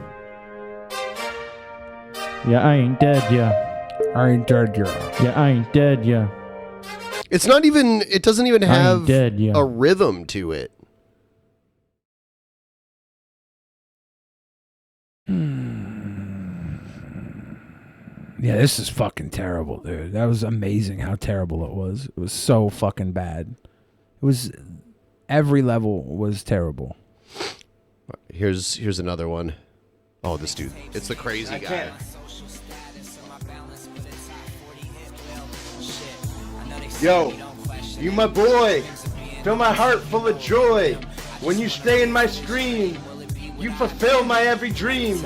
Yeah, I ain't dead, yeah. I ain't dead, yeah. Yeah, I ain't dead, yeah. It doesn't even I ain't have dead, yeah. a rhythm to it. Yeah, this is fucking terrible, dude. That was amazing how terrible it was. It was so fucking bad. It was every level was terrible. Here's another one. Oh, this dude. It's the crazy guy. Yo, you my boy. Fill my heart full of joy. When you stay in my stream, you fulfill my every dream.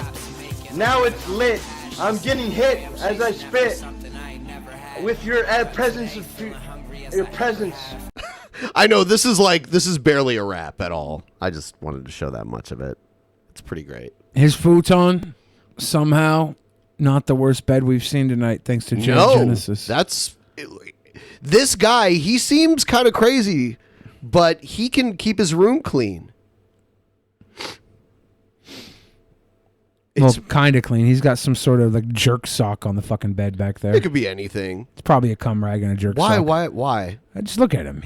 Now it's lit. I'm getting hit as I spit. With your presence your presence. I know this is barely a rap at all. I just wanted to show that much of it. It's pretty great. His futon, somehow, not the worst bed we've seen tonight, thanks to No, Genesis. that's this guy. He seems kind of crazy, but he can keep his room clean. Well, kind of clean. He's got some sort of like jerk sock on the fucking bed back there. It could be anything. It's probably a cum rag and a jerk sock. Why? Just look at him.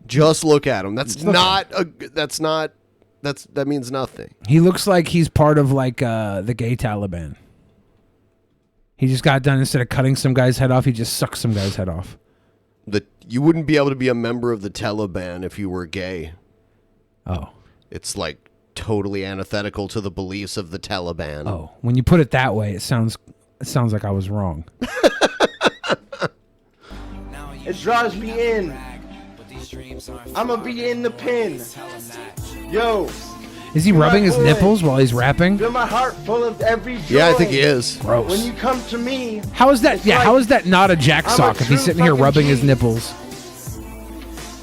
Just look at him. That means nothing. He looks like he's part of like the gay Taliban. He just got done, instead of cutting some guy's head off, he just sucked some guy's head off. You wouldn't be able to be a member of the Taliban if you were gay. Oh. It's like totally antithetical to the beliefs of the Taliban. Oh, when you put it that way, it sounds like I was wrong. It draws me in. I'ma be in the pin. Yo. Is he rubbing his nipples while he's rapping? Fill my heart full of every joy. Yeah, I think he is. Gross. When you come to me. How is that? Yeah, like how is that not a jack I'm a sock if he's true sitting here fucking rubbing his G. nipples?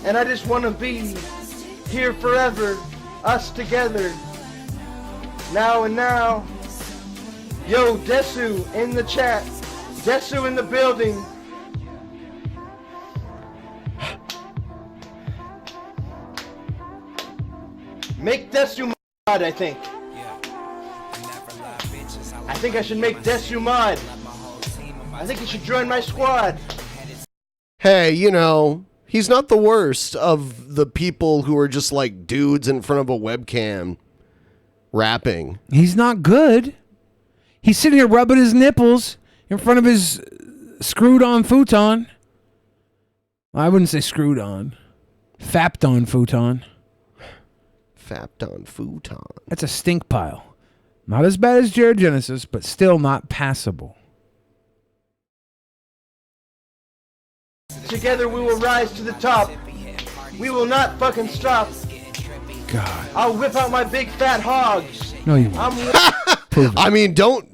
And I just wanna be here forever. Us together. Now and now. Yo, Desu in the chat. Desu in the building. Make Desu mod, I think. I think I should make Desu mod. I think you should join my squad. Hey, he's not the worst of the people who are just like dudes in front of a webcam rapping. He's not good. He's sitting here rubbing his nipples in front of his screwed on futon. I wouldn't say screwed on. Fapped on futon. Fapped on futon. That's a stink pile. Not as bad as Jared Genesis, but still not passable. Together we will rise to the top. We will not fucking stop. God. I'll whip out my big fat hog. No, you won't. Prove it. I mean, don't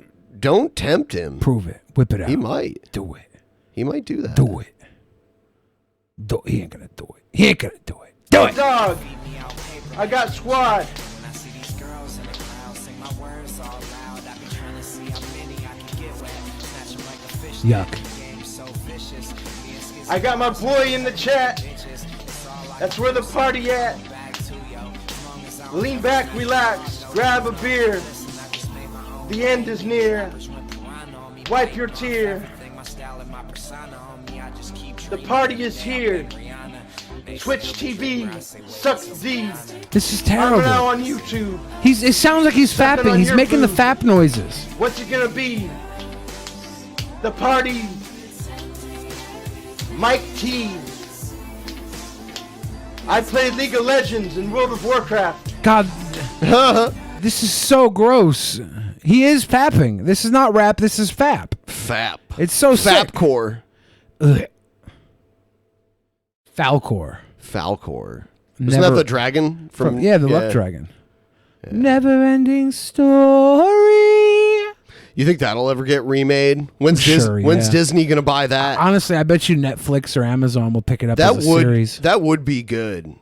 tempt him. Prove it. Whip it out. He might. Do it. He might do that. Do it. He ain't gonna do it. He ain't gonna do it. Do it. Dog. I got squad. Yuck. I got my boy in the chat. That's where the party at. Lean back, relax, grab a beer. The end is near. Wipe your tear. The party is here. Twitch TV sucks Z. This is terrible. I'm now on YouTube. It sounds like he's Sucking fapping. on He's your making the boob. fap noises. What's it gonna be? The party. Mike T. I play League of Legends and World of Warcraft. God, this is so gross. He is fapping. This is not rap. This is fap. Fap. It's so sick. Fapcore. Ugh. Falcor. Isn't that the dragon from? The Luck Dragon. Yeah. Never-ending story. You think that'll ever get remade? When's Disney gonna buy that? Honestly, I bet you Netflix or Amazon will pick it up as a series. That would be good.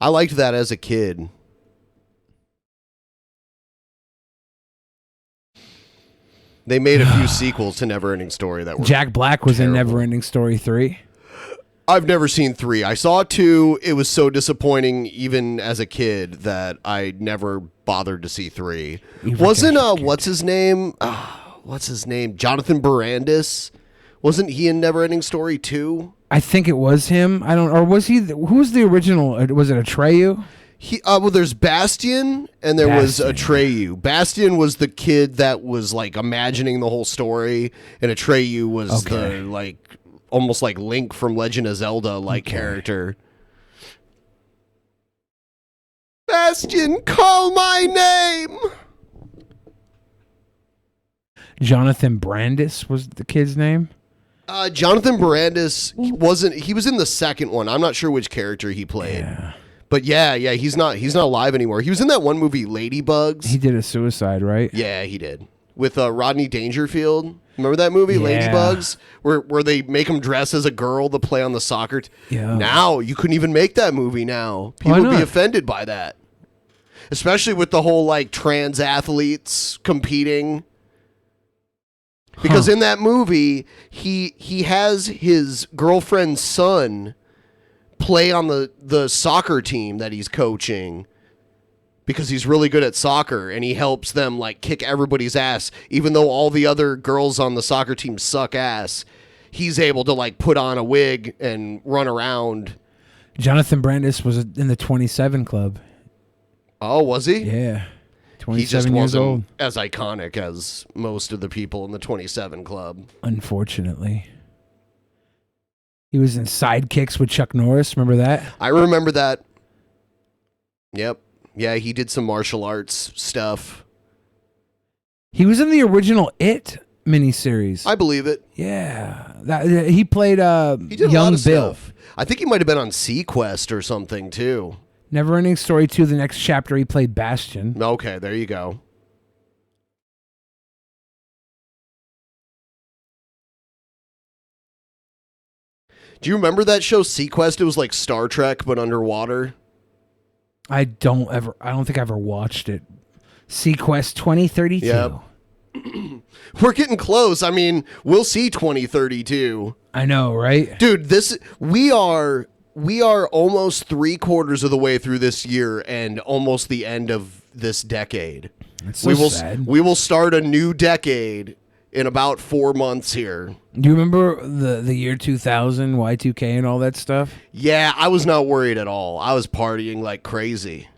I liked that as a kid. They made a few sequels to Neverending Story that were Jack Black was terrible. in Neverending Story 3. I've never seen 3. I saw 2. It was so disappointing even as a kid that I never bothered to see 3. Wasn't what's his name? Jonathan Brandis. Wasn't he in Neverending Story 2? I think it was him. Or was he? Who was the original? Was it Atreyu? There's Bastian and there was Atreyu. Bastian was the kid that was like imagining the whole story, and Atreyu was the like almost like Link from Legend of Zelda character. Bastian, call my name. Jonathan Brandis was the kid's name. Jonathan Brandis he was in the second one. I'm not sure which character he played. Yeah. But yeah, he's not alive anymore. He was in that one movie Ladybugs. He did a suicide, right? Yeah, he did. With Rodney Dangerfield. Remember that movie, Yeah. Ladybugs? Where they make him dress as a girl to play on the soccer Yeah. Now, you couldn't even make that movie now. People would be offended by that. Especially with the whole trans athletes competing. Because in that movie, he has his girlfriend's son play on the soccer team that he's coaching because he's really good at soccer and he helps them like kick everybody's ass, even though all the other girls on the soccer team suck ass. He's able to like put on a wig and run around. Jonathan Brandis was in the 27 Club. Oh, was he? Yeah. 27 he just years wasn't old. as iconic as most of the people in the 27 Club. Unfortunately. He was in Sidekicks with Chuck Norris. Remember that? I remember that. Yep. Yeah, he did some martial arts stuff. He was in the original It miniseries. I believe it. Yeah. He played He did a Young lot of Bill. stuff. I think he might have been on Sequest or something too. Neverending Story 2, the next chapter, he played Bastion. Okay, there you go. Do you remember that show Sequest? It was like Star Trek but underwater. I don't think I ever watched it. Sequest 2032. Yep. We're getting close. I mean, we'll see 2032. I know, right? Dude, we are almost 3/4 of the way through this year and almost the end of this decade. That's so sad. We will start a new decade in about 4 months here. Do you remember the year 2000, Y2K and all that stuff? Yeah, I was not worried at all. I was partying like crazy.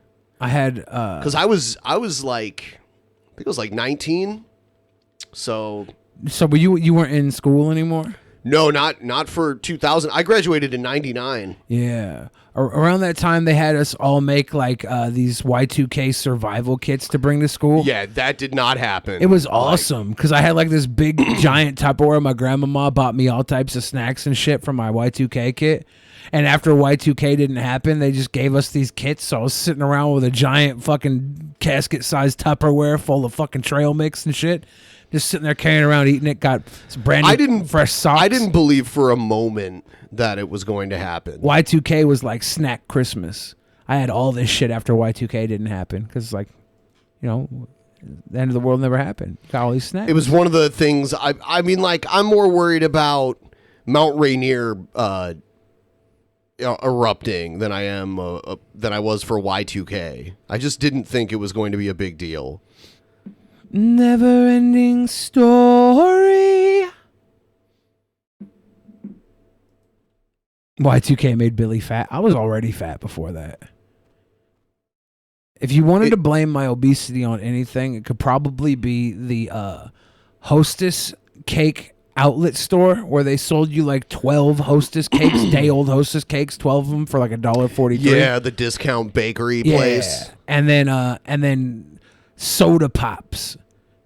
I had because I was like, I think I was like 19. So but you weren't in school anymore? No, not for 2000. I graduated in 99. Yeah. Around that time, they had us all make like these Y2K survival kits to bring to school. Yeah, that did not happen. It was awesome because I had like this big giant Tupperware. My grandmama bought me all types of snacks and shit from my Y2K kit. And after Y2K didn't happen, they just gave us these kits. So I was sitting around with a giant fucking casket-sized Tupperware full of fucking trail mix and shit. Just sitting there carrying around eating it. Got some brand new fresh socks. I didn't believe for a moment that it was going to happen. Y2K was like snack Christmas. I had all this shit after Y2K didn't happen because, like, you know, the end of the world never happened. Got all these snacks. It was one of the things. I mean, like, I'm more worried about Mount Rainier erupting than I am than I was for Y2K. I just didn't think it was going to be a big deal. Never ending story. Y2K made Billy fat. I was already fat before that. If you wanted to blame my obesity on anything, it could probably be the Hostess cake outlet store where they sold you like 12 Hostess cakes, day-old Hostess cakes, 12 of them for like $1.43. Yeah, the discount bakery place. And then soda pops.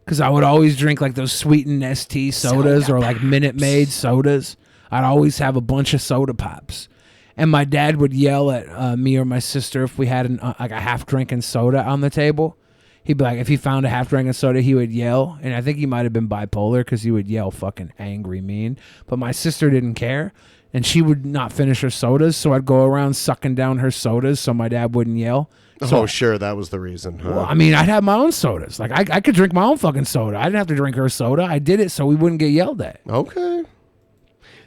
Because I would always drink like those sweetened ST sodas or like Minute Maid sodas. I'd always have a bunch of soda pops. And my dad would yell at me or my sister if we had like a half-drinking soda on the table. He'd be like, if he found a half-drinking soda, he would yell. And I think he might have been bipolar because he would yell fucking angry mean. But my sister didn't care. And she would not finish her sodas. So I'd go around sucking down her sodas so my dad wouldn't yell. So, sure, that was the reason. Huh? Well, I mean, I'd have my own sodas. Like, I could drink my own fucking soda. I didn't have to drink her soda. I did it so we wouldn't get yelled at. Okay.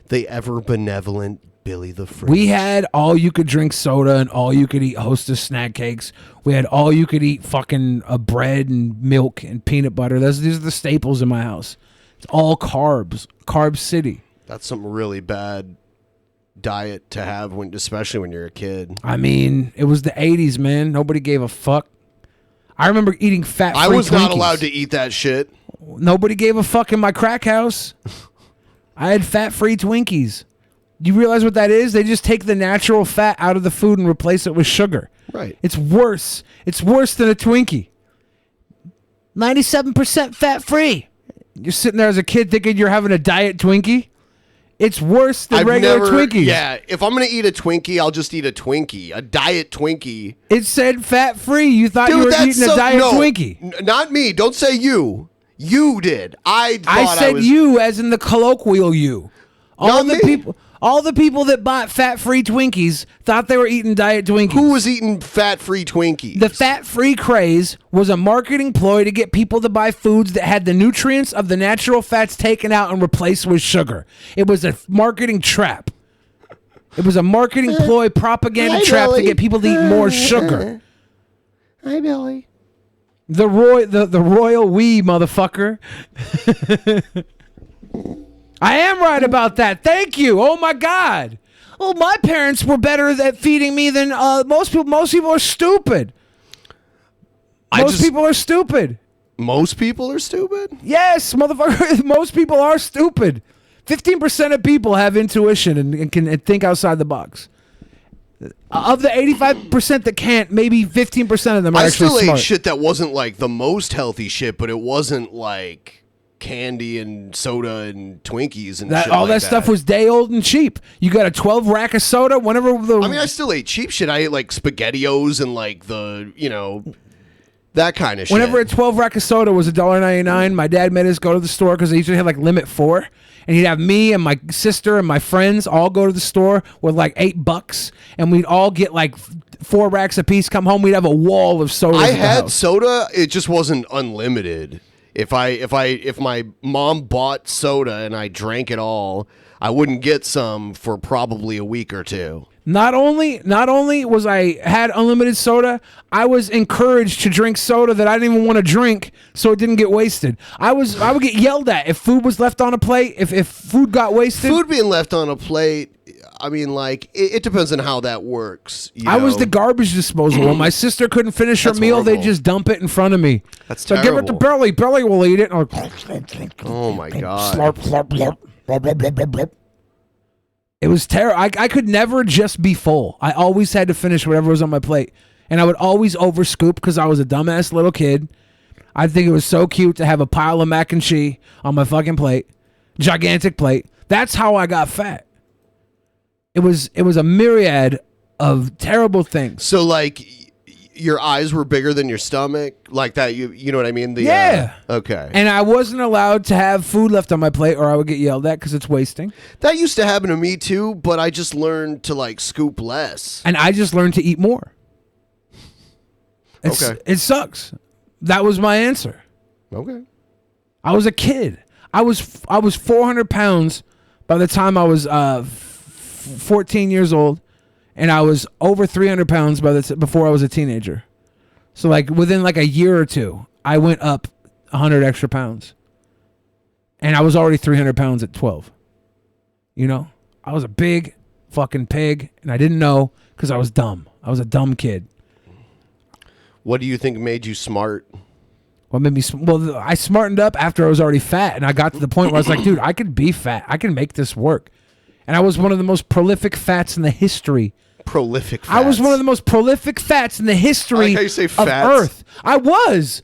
The ever benevolent Billy the Fridge. We had all-you-could-drink soda and all-you-could-eat Hostess snack cakes. We had all-you-could-eat fucking bread and milk and peanut butter. These are the staples in my house. It's all carbs. Carb city. That's some really bad diet to have, especially when you're a kid. I mean, it was the 80s, man. Nobody gave a fuck. I remember eating fat-free I was not Twinkies. allowed to eat that shit. Nobody gave a fuck in my crack house. I had fat-free Twinkies. Do you realize what that is? They just take the natural fat out of the food and replace it with sugar. Right. It's worse. It's worse than a Twinkie. 97% fat-free. You're sitting there as a kid thinking you're having a diet Twinkie. It's worse than regular Twinkies. Yeah, if I'm going to eat a Twinkie, I'll just eat a Twinkie. A diet Twinkie. It said fat-free. You thought you were eating a diet Twinkie. Not me. Don't say you. You did. I said you as in the colloquial you. All the people that bought fat-free Twinkies thought they were eating diet Twinkies. Who was eating fat-free Twinkies? The fat-free craze was a marketing ploy to get people to buy foods that had the nutrients of the natural fats taken out and replaced with sugar. It was a marketing trap. It was a marketing ploy, propaganda trap to get people to eat more sugar. Hi, Billy. The royal we, motherfucker. I am right about that. Thank you. Oh my God. Well, my parents were better at feeding me than most people. Most people are stupid. Most people are stupid. Most people are stupid? Yes, motherfucker. Most people are stupid. 15% of people have intuition and can think outside the box. Of the 85% that can't, maybe 15% of them are I actually still smart. ate shit that wasn't like the most healthy shit, but it wasn't like candy and soda and Twinkies and shit All like that stuff was day old and cheap. You got a 12 rack of soda whenever the. I mean, I still ate cheap shit. I ate like SpaghettiOs and like the, that kind of shit. Whenever a 12 rack of soda was $1.99, my dad made us go to the store because they usually had like limit 4. And he'd have me and my sister and my friends all go to the store with like $8, and we'd all get like 4 racks apiece. Come home, we'd have a wall of soda. I had soda. It just wasn't unlimited. If my mom bought soda and I drank it all, I wouldn't get some for probably a week or two. Not only was I had unlimited soda, I was encouraged to drink soda that I didn't even want to drink, so it didn't get wasted. I would get yelled at if food was left on a plate. If food got wasted, Food being left on a plate. I mean, like it depends on how that works. I was the garbage disposal. When my sister couldn't finish her That's meal, they'd horrible. just dump it in front of me. That's so give it to terrible. Burley. Burley will eat it. Oh my god! Slurp, slurp, slurp. Blip, blip, blip, blip, blip. It was terrible. I could never just be full. I always had to finish whatever was on my plate. And I would always over scoop because I was a dumbass little kid. I think it was so cute to have a pile of mac and cheese on my fucking plate. Gigantic plate. That's how I got fat. It was a myriad of terrible things. So like your eyes were bigger than your stomach, like that. You know what I mean? Yeah. Okay. And I wasn't allowed to have food left on my plate or I would get yelled at because it's wasting. That used to happen to me too, but I just learned to like scoop less. And I just learned to eat more. Okay. It sucks. That was my answer. Okay. I was a kid. I was 400 pounds by the time I was 14 years old, and I was over 300 pounds before I was a teenager. So like within like a year or two, I went up 100 extra pounds, and I was already 300 pounds at 12. You know, I was a big fucking pig, and I didn't know because I was dumb. I was a dumb kid. What do you think made you smart? What made me? Well, I smartened up after I was already fat, and I got to the point where I was like, dude, I could be fat. I can make this work. And I was one of the most prolific fats in the history. Prolific fats. I was one of the most prolific fats in the history I like how you say of fats. Earth. I was.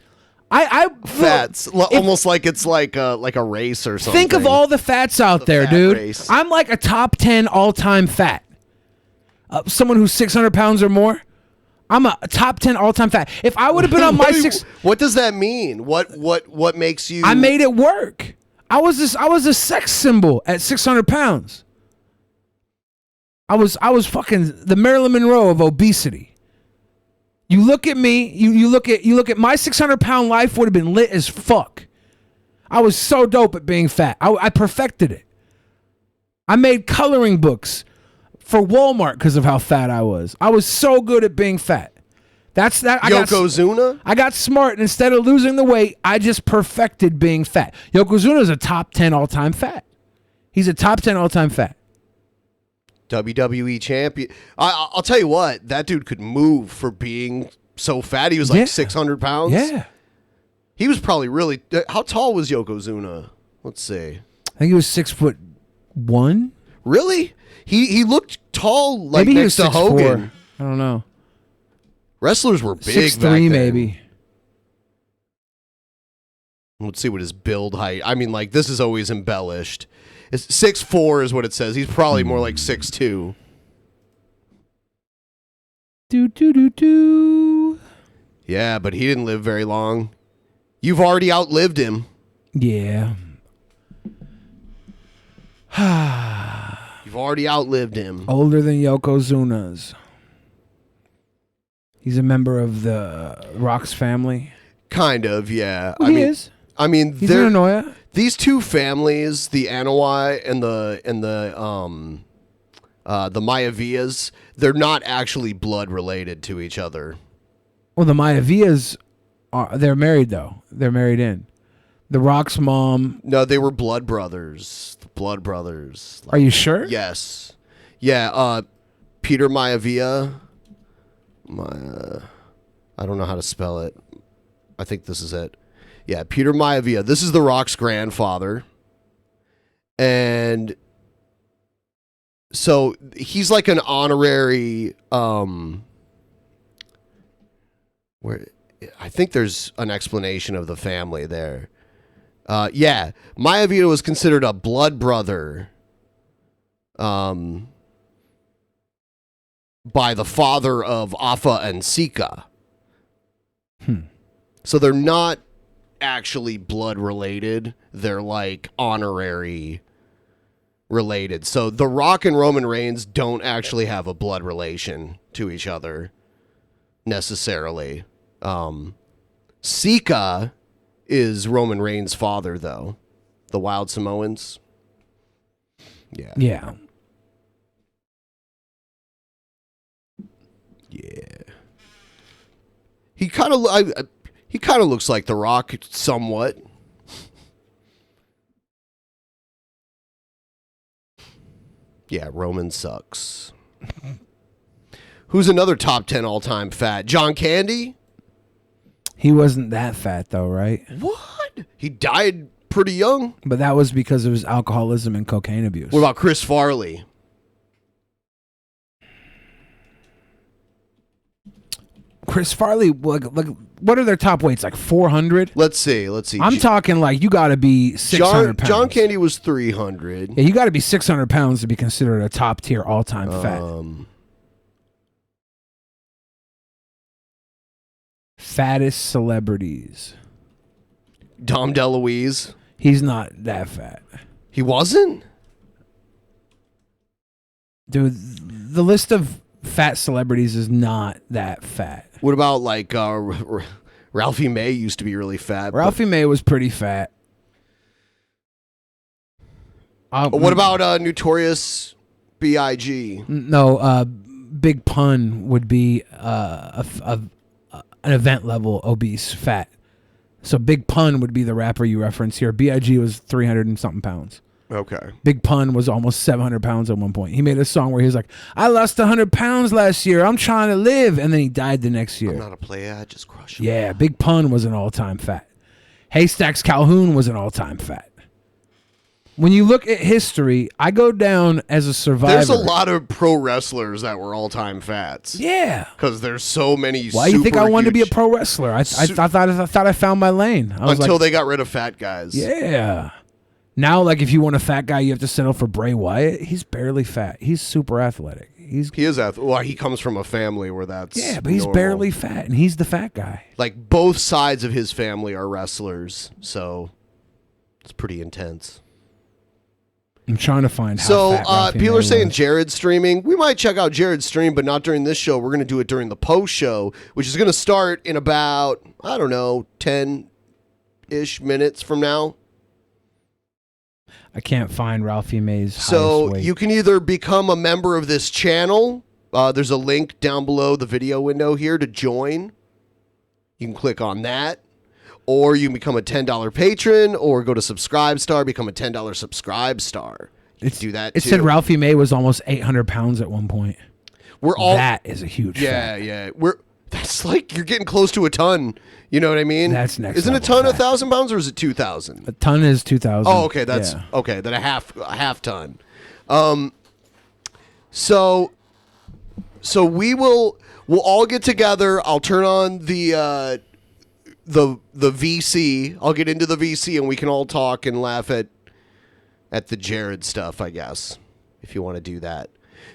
I Fats. Almost like it's like a race or something. think of all the fats out there, fat dude. race. I'm like a top 10 all-time fat. Someone who's 600 pounds or more. I'm a top 10 all-time fat. If I would have been on my What does that mean? What makes you? I made it work. I was a sex symbol at 600 pounds. I was fucking the Marilyn Monroe of obesity. You look at me, you look at my 600-pound life would have been lit as fuck. I was so dope at being fat. I perfected it. I made coloring books for Walmart because of how fat I was. I was so good at being fat. That's that. Yokozuna? I got smart, and instead of losing the weight, I just perfected being fat. Yokozuna is a top 10 all-time fat. He's a top 10 all-time fat. WWE champion. I'll tell you what, that dude could move for being so fat. He was like 600 pounds. Yeah. He was probably really. How tall was Yokozuna? Let's see. I think he was 6'1". Really? He looked tall, like Maybe he next was to 6'4". Hogan. I don't know. Wrestlers were big. 6'3", back then. maybe. Let's see what his build height. I mean, like this is always embellished. It's 6'4" is what it says. He's probably more like 6'2". Do. Yeah, but he didn't live very long. You've already outlived him. Yeah. You've already outlived him. Older than Yokozuna's. He's a member of the Rock's family. Kind of, yeah. Well, he is. I mean, He's an Anoya. These two families, the Anawai and the Mayavias, they're not actually blood related to each other. Well, the Mayavillas they're married though. They're married in. The Rock's mom. No, they were blood brothers. The blood brothers. Are you sure? Yes. Yeah. Peter Maivia. I don't know how to spell it. I think this is it. Yeah, Peter Maivia. This is The Rock's grandfather. And so he's like an honorary where I think there's an explanation of the family there. Yeah, Maivia was considered a blood brother by the father of Afa and Sika. So they're not actually blood related. They're like honorary related. So The Rock and Roman Reigns don't actually have a blood relation to each other necessarily. Sika is Roman Reigns' father, though. The Wild Samoans. Yeah. Yeah. Yeah. He kind of looks like The Rock somewhat. Yeah, Roman sucks. Who's another top 10 all-time fat? John Candy? He wasn't that fat though, right? What? He died pretty young. But that was because of his alcoholism and cocaine abuse. What about Chris Farley? Chris Farley, like, what are their top weights? Like 400? Let's see. I'm talking like you got to be 600 pounds. John Candy was 300. Yeah, you got to be 600 pounds to be considered a top tier all-time fat. Fattest celebrities. Dom DeLuise. He's not that fat. He wasn't? Dude, the list of fat celebrities is not that fat. What about like Ralphie May used to be really fat. Ralphie May was pretty fat. What about Notorious B.I.G.? No, Big Pun would be an event level obese fat. So Big Pun would be the rapper you reference here. B.I.G. was 300 and something pounds. Okay. Big Pun was almost 700 pounds at one point. He made a song where he was like, I lost 100 pounds last year. I'm trying to live. And then he died the next year. I'm not a player. I just crush him. Yeah, Big Pun was an all-time fat. Haystacks Calhoun was an all-time fat. When you look at history, I go down as a survivor. There's a lot of pro wrestlers that were all-time fats. Yeah. Because there's so many Why do you think I wanted to be a pro wrestler? I thought I found my lane. Until they got rid of fat guys. Yeah. Now, like, if you want a fat guy, you have to settle for Bray Wyatt. He's barely fat. He's super athletic. He is athletic. Well, he comes from a family where that's but he's normal. barely fat, and he's the fat guy. Like, both sides of his family are wrestlers, so it's pretty intense. I'm trying to find how So, fat Ralphie people May are saying was. Jared's streaming. We might check out Jared's stream, but not during this show. We're going to do it during the post show, which is going to start in about, 10-ish minutes from now. I can't find Ralphie May's highest So weight. you can either become a member of this channel. There's a link down below the video window here to join. You can click on that. Or you can become a $10 patron, or go to Subscribestar, become a $10 Subscribe Star. You can do that It too. said Ralphie May was almost 800 pounds at one point. We're all That is a huge fat. Yeah. That's like you're getting close to a ton. You know what I mean? That's next Isn't a level ton 1,000 pounds, or is it 2,000? A ton is 2,000. Oh, okay. That's Yeah. okay. Then a half ton. So we'll all get together. I'll turn on the VC. I'll get into the VC, and we can all talk and laugh at the Jared stuff, I guess, if you want to do that.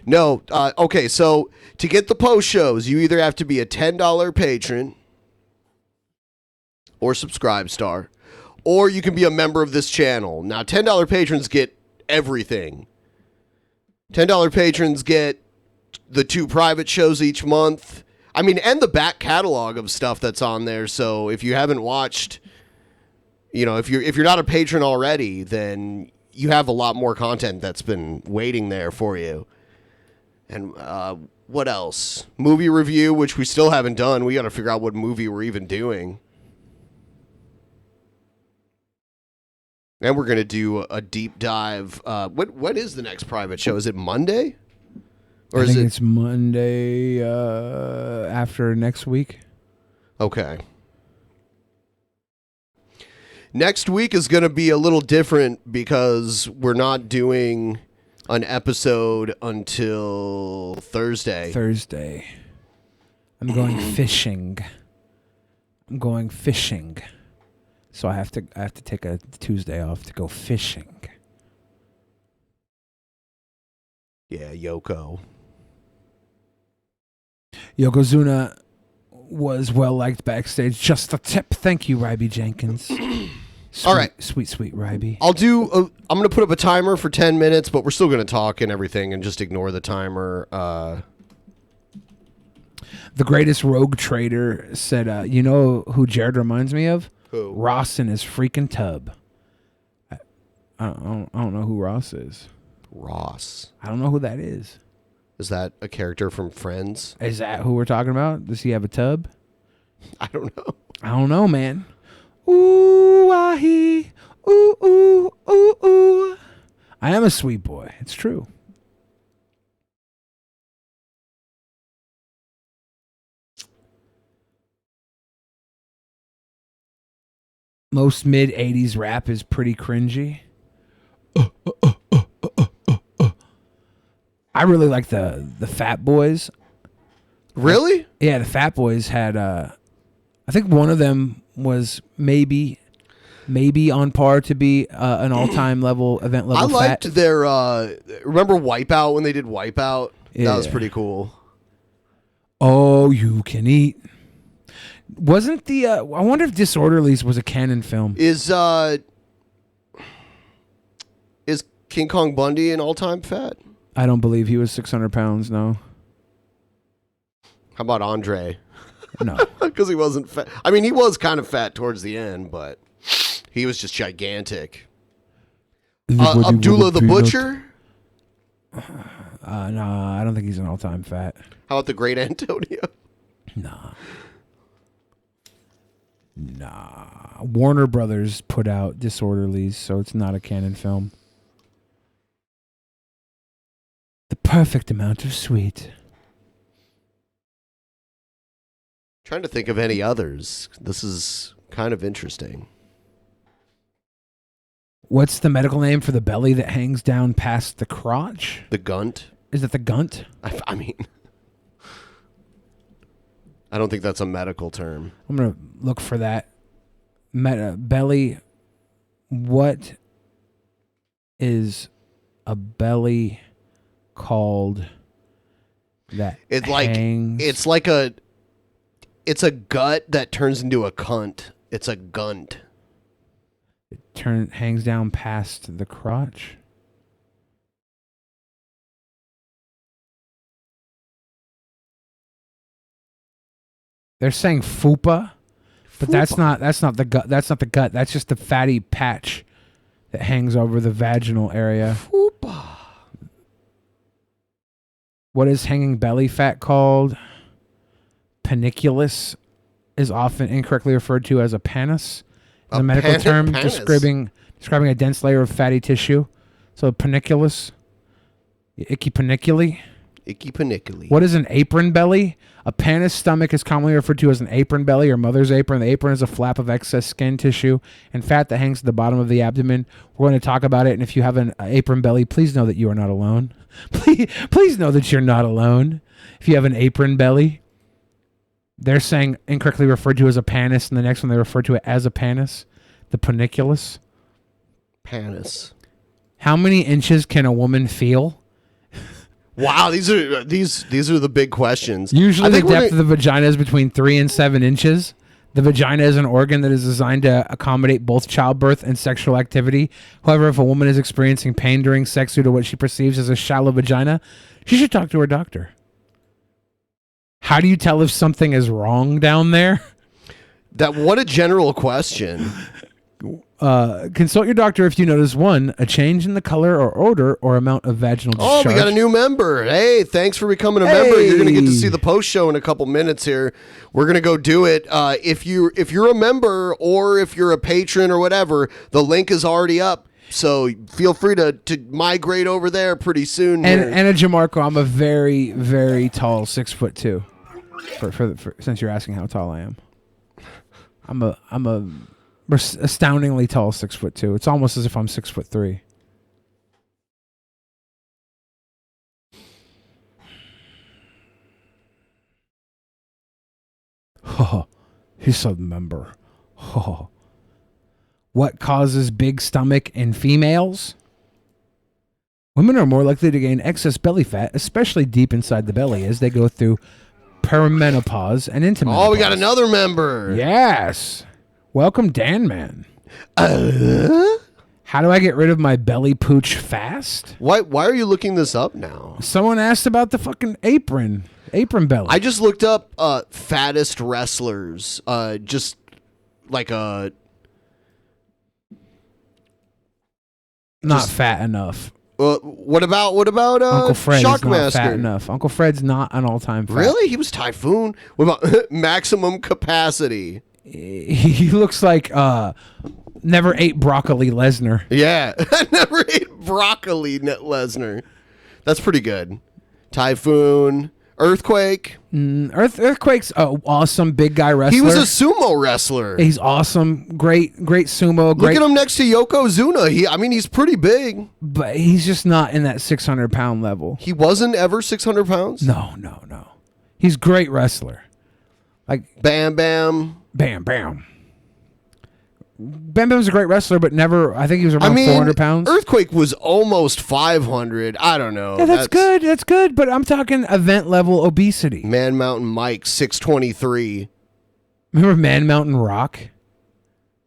No, okay. So to get the post shows, you either have to be a $10 patron or Subscribe Star, or you can be a member of this channel. Now, $10 patrons get everything. $10 patrons get the 2 private shows each month. I mean, and the back catalog of stuff that's on there. So if you haven't watched, if you're not a patron already, then you have a lot more content that's been waiting there for you. And what else? Movie review, which we still haven't done. We got to figure out what movie we're even doing. And we're going to do a deep dive. What is the next private show? Is it Monday? Or is it's Monday after next week? Okay. Next week is going to be a little different because we're not doing an episode until Thursday. I'm going fishing. So I have to take a Tuesday off to go fishing. Yeah, Yoko. Yokozuna was well liked backstage. Just a tip. Thank you, Ryby Jenkins. All right. Sweet Ryby. I'm going to put up a timer for 10 minutes, but we're still going to talk and everything and just ignore the timer. The greatest rogue trader said, you know who Jared reminds me of? Who? Ross in his freaking tub. I don't know who Ross is. Ross. I don't know who that is. Is that a character from Friends? Is that who we're talking about? Does he have a tub? I don't know. I don't know, man. Ooh, ah-hee. Ooh, ooh, ooh, ooh. I am a sweet boy. It's true. Most mid-'80s rap is pretty cringy. I really like the Fat Boys. Really? Yeah, the Fat Boys had I think one of them was maybe on par to be an all-time event level I liked fat. their remember Wipeout when they did Wipeout? Yeah. That was pretty cool. Oh, you can eat. Wasn't the I wonder if Disorderlies was a canon film. Is King Kong Bundy an all-time fat? I don't believe he was 600 pounds, no. How about Andre? No. Because he wasn't fat. I mean, he was kind of fat towards the end, but he was just gigantic. Abdullah the Butcher? No, I don't think he's an all-time fat. How about the Great Antonio? Nah. Warner Brothers put out Disorderlies, so it's not a canon film. The perfect amount of sweet. Trying to think of any others. This is kind of interesting. What's the medical name for the belly that hangs down past the crotch? The gunt? Is it the gunt? I mean, I don't think that's a medical term. I'm going to look for that. Belly. What is a belly called that It's hangs? It's a gut that turns into a cunt. It's a gunt. Hangs down past the crotch. They're saying fupa, but that's not the gut. That's not the gut. That's just the fatty patch that hangs over the vaginal area. Fupa. What is hanging belly fat called? Paniculus is often incorrectly referred to as a pannus. It's a medical term describing a dense layer of fatty tissue. So paniculus, icky paniculi. Icky paniculi. What is an apron belly? A pannus stomach is commonly referred to as an apron belly or mother's apron. The apron is a flap of excess skin tissue and fat that hangs at the bottom of the abdomen. We're going to talk about it, and if you have an apron belly, please know that you are not alone. Please know that you're not alone. If you have an apron belly, they're saying incorrectly referred to as a pannus, and the next one they refer to it as a pannus, the paniculus. Pannus. How many inches can a woman feel? Wow, these are the big questions. Usually the depth of the vagina is between 3 and 7 inches. The vagina is an organ that is designed to accommodate both childbirth and sexual activity. However, if a woman is experiencing pain during sex due to what she perceives as a shallow vagina, she should talk to her doctor. How do you tell if something is wrong down there? What a general question. Consult your doctor if you notice 1, a change in the color or odor or amount of vaginal discharge. Oh, we got a new member. Hey, thanks for becoming a member. You're going to get to see the post show in a couple minutes here. We're going to go do it. If you're a member or if you're a patron or whatever, the link is already up. So feel free to migrate over there pretty soon. And Anna Jamarco, I'm a very, very tall 6'2". For since you're asking how tall I am, I'm a astoundingly tall 6'2". It's almost as if I'm 6'3". Oh, he's a member. Oh. What causes big stomach in females? Women are more likely to gain excess belly fat, especially deep inside the belly, as they go through perimenopause and into menopause. Oh, we got another member. Yes. Welcome, Dan Man. How do I get rid of my belly pooch fast? Why are you looking this up now? Someone asked about the fucking apron belly. I just looked up fattest wrestlers. Just like a... Not fat enough. What about Uncle Fred is not Shockmaster? fat enough. Uncle Fred's not an all-time fat. Really? He was Typhoon. What about maximum capacity? He looks like never ate broccoli Lesnar. Yeah, never ate broccoli Lesnar. That's pretty good. Typhoon, Earthquake. Earthquake's awesome big guy wrestler. He was a sumo wrestler. He's awesome. Great sumo. Look at him next to Yokozuna. He's pretty big. But he's just not in that 600-pound level. He wasn't ever 600 pounds? No. He's a great wrestler. Like Bam Bam. Bam Bam. Bam Bam's a great wrestler, but never. I think he was around 400 pounds. Earthquake was almost 500. I don't know. Yeah, that's good. That's good. But I'm talking event level obesity. Man Mountain Mike, 623. Remember Man Mountain Rock?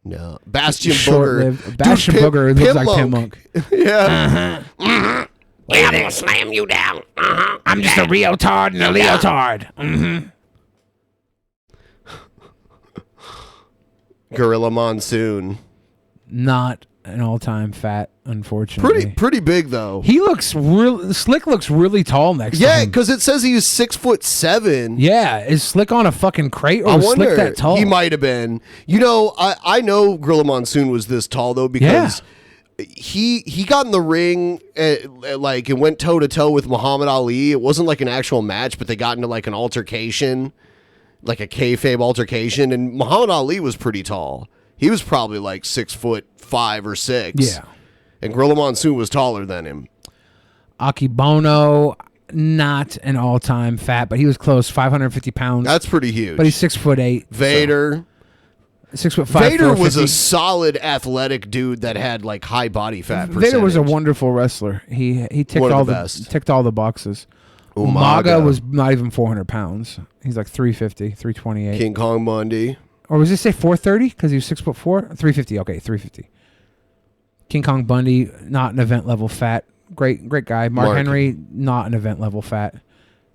No. Bastion Booger. Short-lived. Bastion Booger looks like Pimp Monk. Yeah. Yeah, I'm gonna slam you down. I'm just a leotard and a leotard. Gorilla Monsoon. Not an all-time fat, unfortunately. Pretty big though. He looks Slick looks really tall next to him. Yeah, because it says he was 6'7". Yeah, is Slick on a fucking crate or I was wonder, Slick that tall? He might have been. You know, I know Gorilla Monsoon was this tall though because he got in the ring and went toe to toe with Muhammad Ali. It wasn't like an actual match, but they got into like an altercation. Like a kayfabe altercation, and Muhammad Ali was pretty tall. He was probably like 6'5" or 6. Yeah. And Gorilla Monsoon was taller than him. Akibono, not an all-time fat, but he was close, 550 pounds. That's pretty huge. But he's 6'8". Vader. 6'5". Vader was 450. a solid athletic dude that had like high body fat percentage. Vader was a wonderful wrestler. He ticked One of all the the best. ticked all the boxes. Umaga was not even 400 pounds. He's like 350, 328. King Kong Bundy. Or was it say 430? Because he was 6'4"? 350. Okay, 350. King Kong Bundy, not an event level fat. Great guy. Mark Henry, not an event level fat.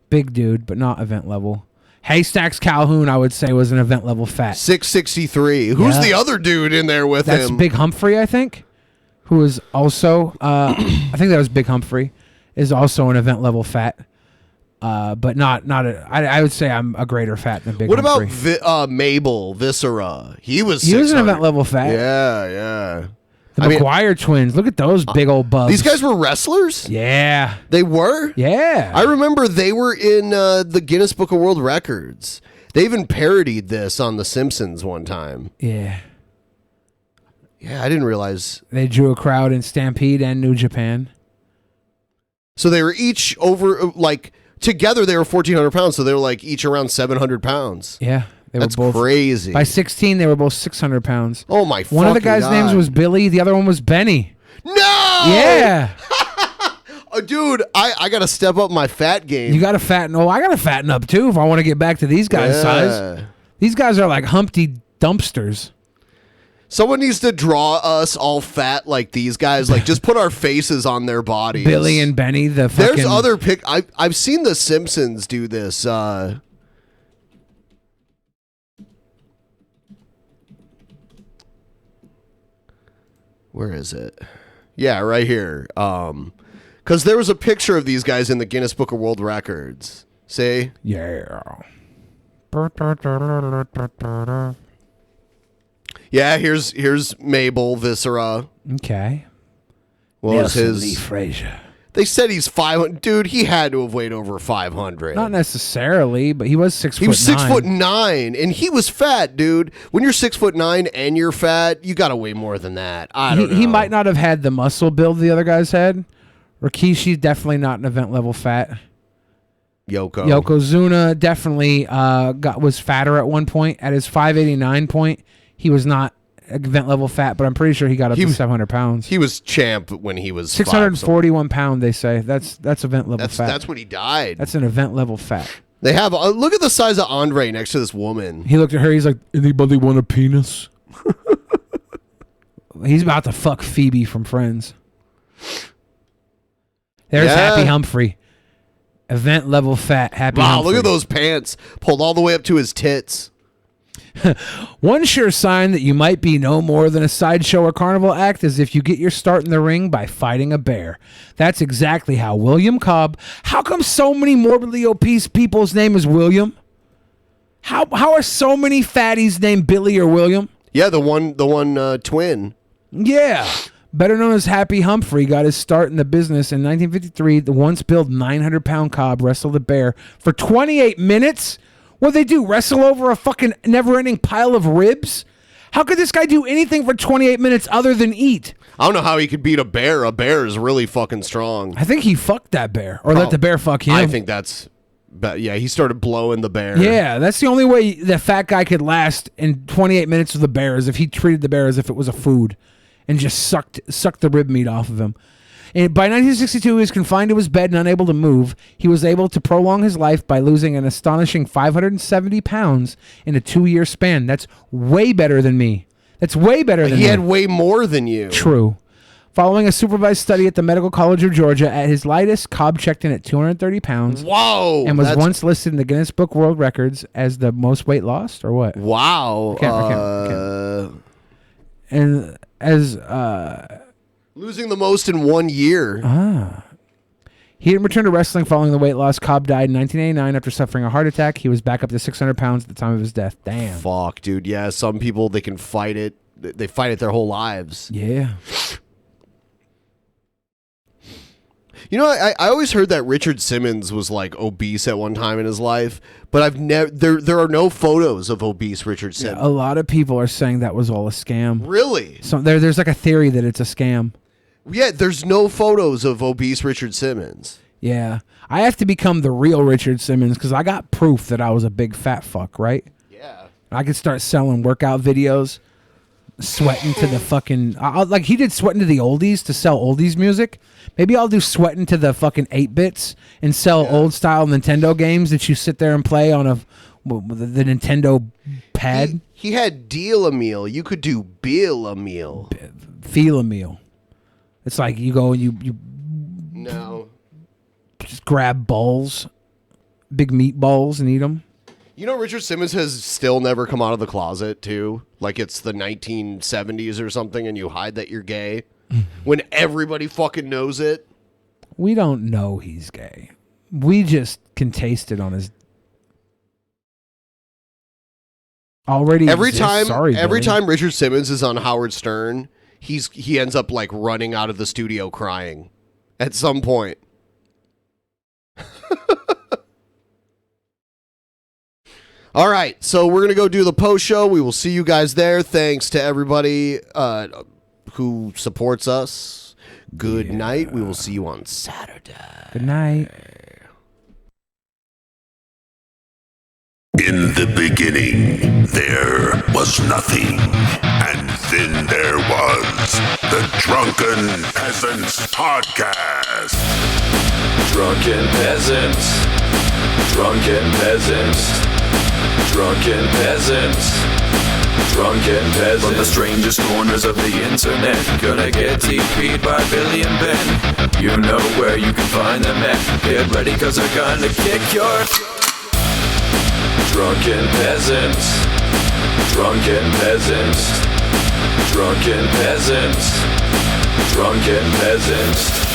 Big dude, but not event level. Haystacks Calhoun, I would say, was an event level fat. 663. Who's the other dude in there with him? That's Big Humphrey, I think, who was also, I think that was Big Humphrey, is also an event level fat. But I would say I'm a greater fat than Big What Humphrey. about Mabel Viscera? He was He was an 600. event level fat. Yeah. The McGuire twins. Look at those big old bubs. These guys were wrestlers? Yeah. They were? Yeah. I remember they were in the Guinness Book of World Records. They even parodied this on The Simpsons one time. Yeah. Yeah, I didn't realize. They drew a crowd in Stampede and New Japan. So they were each over, like, together they were 1,400 pounds, so they were like each around 700 pounds. Yeah. That's were both crazy. By 16, they were both 600 pounds. Oh, my One of the fucking guys' God. names was Billy. The other one was Benny. No! Yeah. Oh, dude, I got to step up my fat game. You got to fatten. Oh, I got to fatten up, too, if I want to get back to these guys' size. These guys are like Humpty Dumpsters. Someone needs to draw us all fat like these guys. Like, just put our faces on their bodies. Billy and Benny, the fucking... There's other I've seen The Simpsons do this. Where is it? Yeah, right here. Because there was a picture of these guys in the Guinness Book of World Records. See? Yeah. Yeah, here's Mabel Viscera. Okay. What was Nelson his? Lee Frazier. They said he's 500. Dude, he had to have weighed over 500. Not necessarily, but he was 6 foot. He was 6'9", and he was fat, dude. When you're 6'9" and you're fat, you gotta weigh more than that. I don't know. He might not have had the muscle build the other guys had. Rishi's definitely not an event level fat. Yokozuna definitely was fatter at one point. At his 589 point, he was not event level fat, but I'm pretty sure he got up to 700 pounds. He was champ when he was 641 pound. They say that's event level fat. That's when he died. That's an event level fat. They have look at the size of Andre next to this woman. He looked at her. He's like, anybody want a penis? He's about to fuck Phoebe from Friends. There's Happy Humphrey. Event level fat. Happy Humphrey. Look at those pants pulled all the way up to his tits. One sure sign that you might be no more than a sideshow or carnival act is if you get your start in the ring by fighting a bear. That's exactly how William Cobb. How come so many morbidly obese people's name is William? How are so many fatties named Billy or William? Yeah, the one twin. Yeah. Better known as Happy Humphrey, got his start in the business in 1953. The once built 900-pound Cobb wrestled a bear for 28 minutes. What'd they do? Wrestle over a fucking never-ending pile of ribs? How could this guy do anything for 28 minutes other than eat? I don't know how he could beat a bear. A bear is really fucking strong. I think he fucked that bear, or let the bear fuck him. I think that's... But yeah, he started blowing the bear. Yeah, that's the only way that fat guy could last in 28 minutes with the bear is if he treated the bear as if it was a food and just sucked the rib meat off of him. And by 1962, he was confined to his bed and unable to move. He was able to prolong his life by losing an astonishing 570 pounds in a 2-year span. That's way better than me. That's way better than me. He had way more than you. True. Following a supervised study at the Medical College of Georgia, at his lightest, Cobb checked in at 230 pounds. Whoa! And was once listed in the Guinness Book World Records as the most weight lost, or what? Wow. I can't. And as... losing the most in 1 year. He didn't return to wrestling following the weight loss. Cobb died in 1989 after suffering a heart attack. He was back up to 600 pounds at the time of his death. Damn. Fuck, dude. Yeah, some people, they can fight it. They fight it their whole lives. Yeah. You know, I always heard that Richard Simmons was like obese at one time in his life, but I've never. There are no photos of obese Richard Simmons. A lot of people are saying that was all a scam. Really? So there's like a theory that it's a scam. Yeah, there's no photos of obese Richard Simmons. Yeah, I have to become the real Richard Simmons because I got proof that I was a big fat fuck, right? Yeah. I could start selling workout videos, sweating to the fucking like he did sweating to the oldies to sell oldies music. Maybe I'll do sweating to the fucking 8-bits and sell old style Nintendo games that you sit there and play on the Nintendo pad. He had deal a meal. You could do bill a meal. Feel a meal. It's like you go and you no. Just grab balls, big meatballs, and eat them. You know, Richard Simmons has still never come out of the closet, too. Like it's the 1970s or something, and you hide that you're gay when everybody fucking knows it. We don't know he's gay. We just can taste it on his... Already Every exists. time Richard Simmons is on Howard Stern, he ends up like running out of the studio crying at some point. All right, so we're going to go do the post show. We will see you guys there. Thanks to everybody who supports us. Good night. We will see you on Saturday. Good night. In the beginning, there was nothing. And then there was the Drunken Peasants Podcast. Drunken Peasants. Drunken Peasants. Drunken Peasants. Drunken Peasants. From the strangest corners of the internet, gonna get TP'd by Billy and Ben. You know where you can find them at. Get ready, cause they're gonna kick your... Drunken Peasants. Drunken Peasants. Drunken Peasants. Drunken Peasants.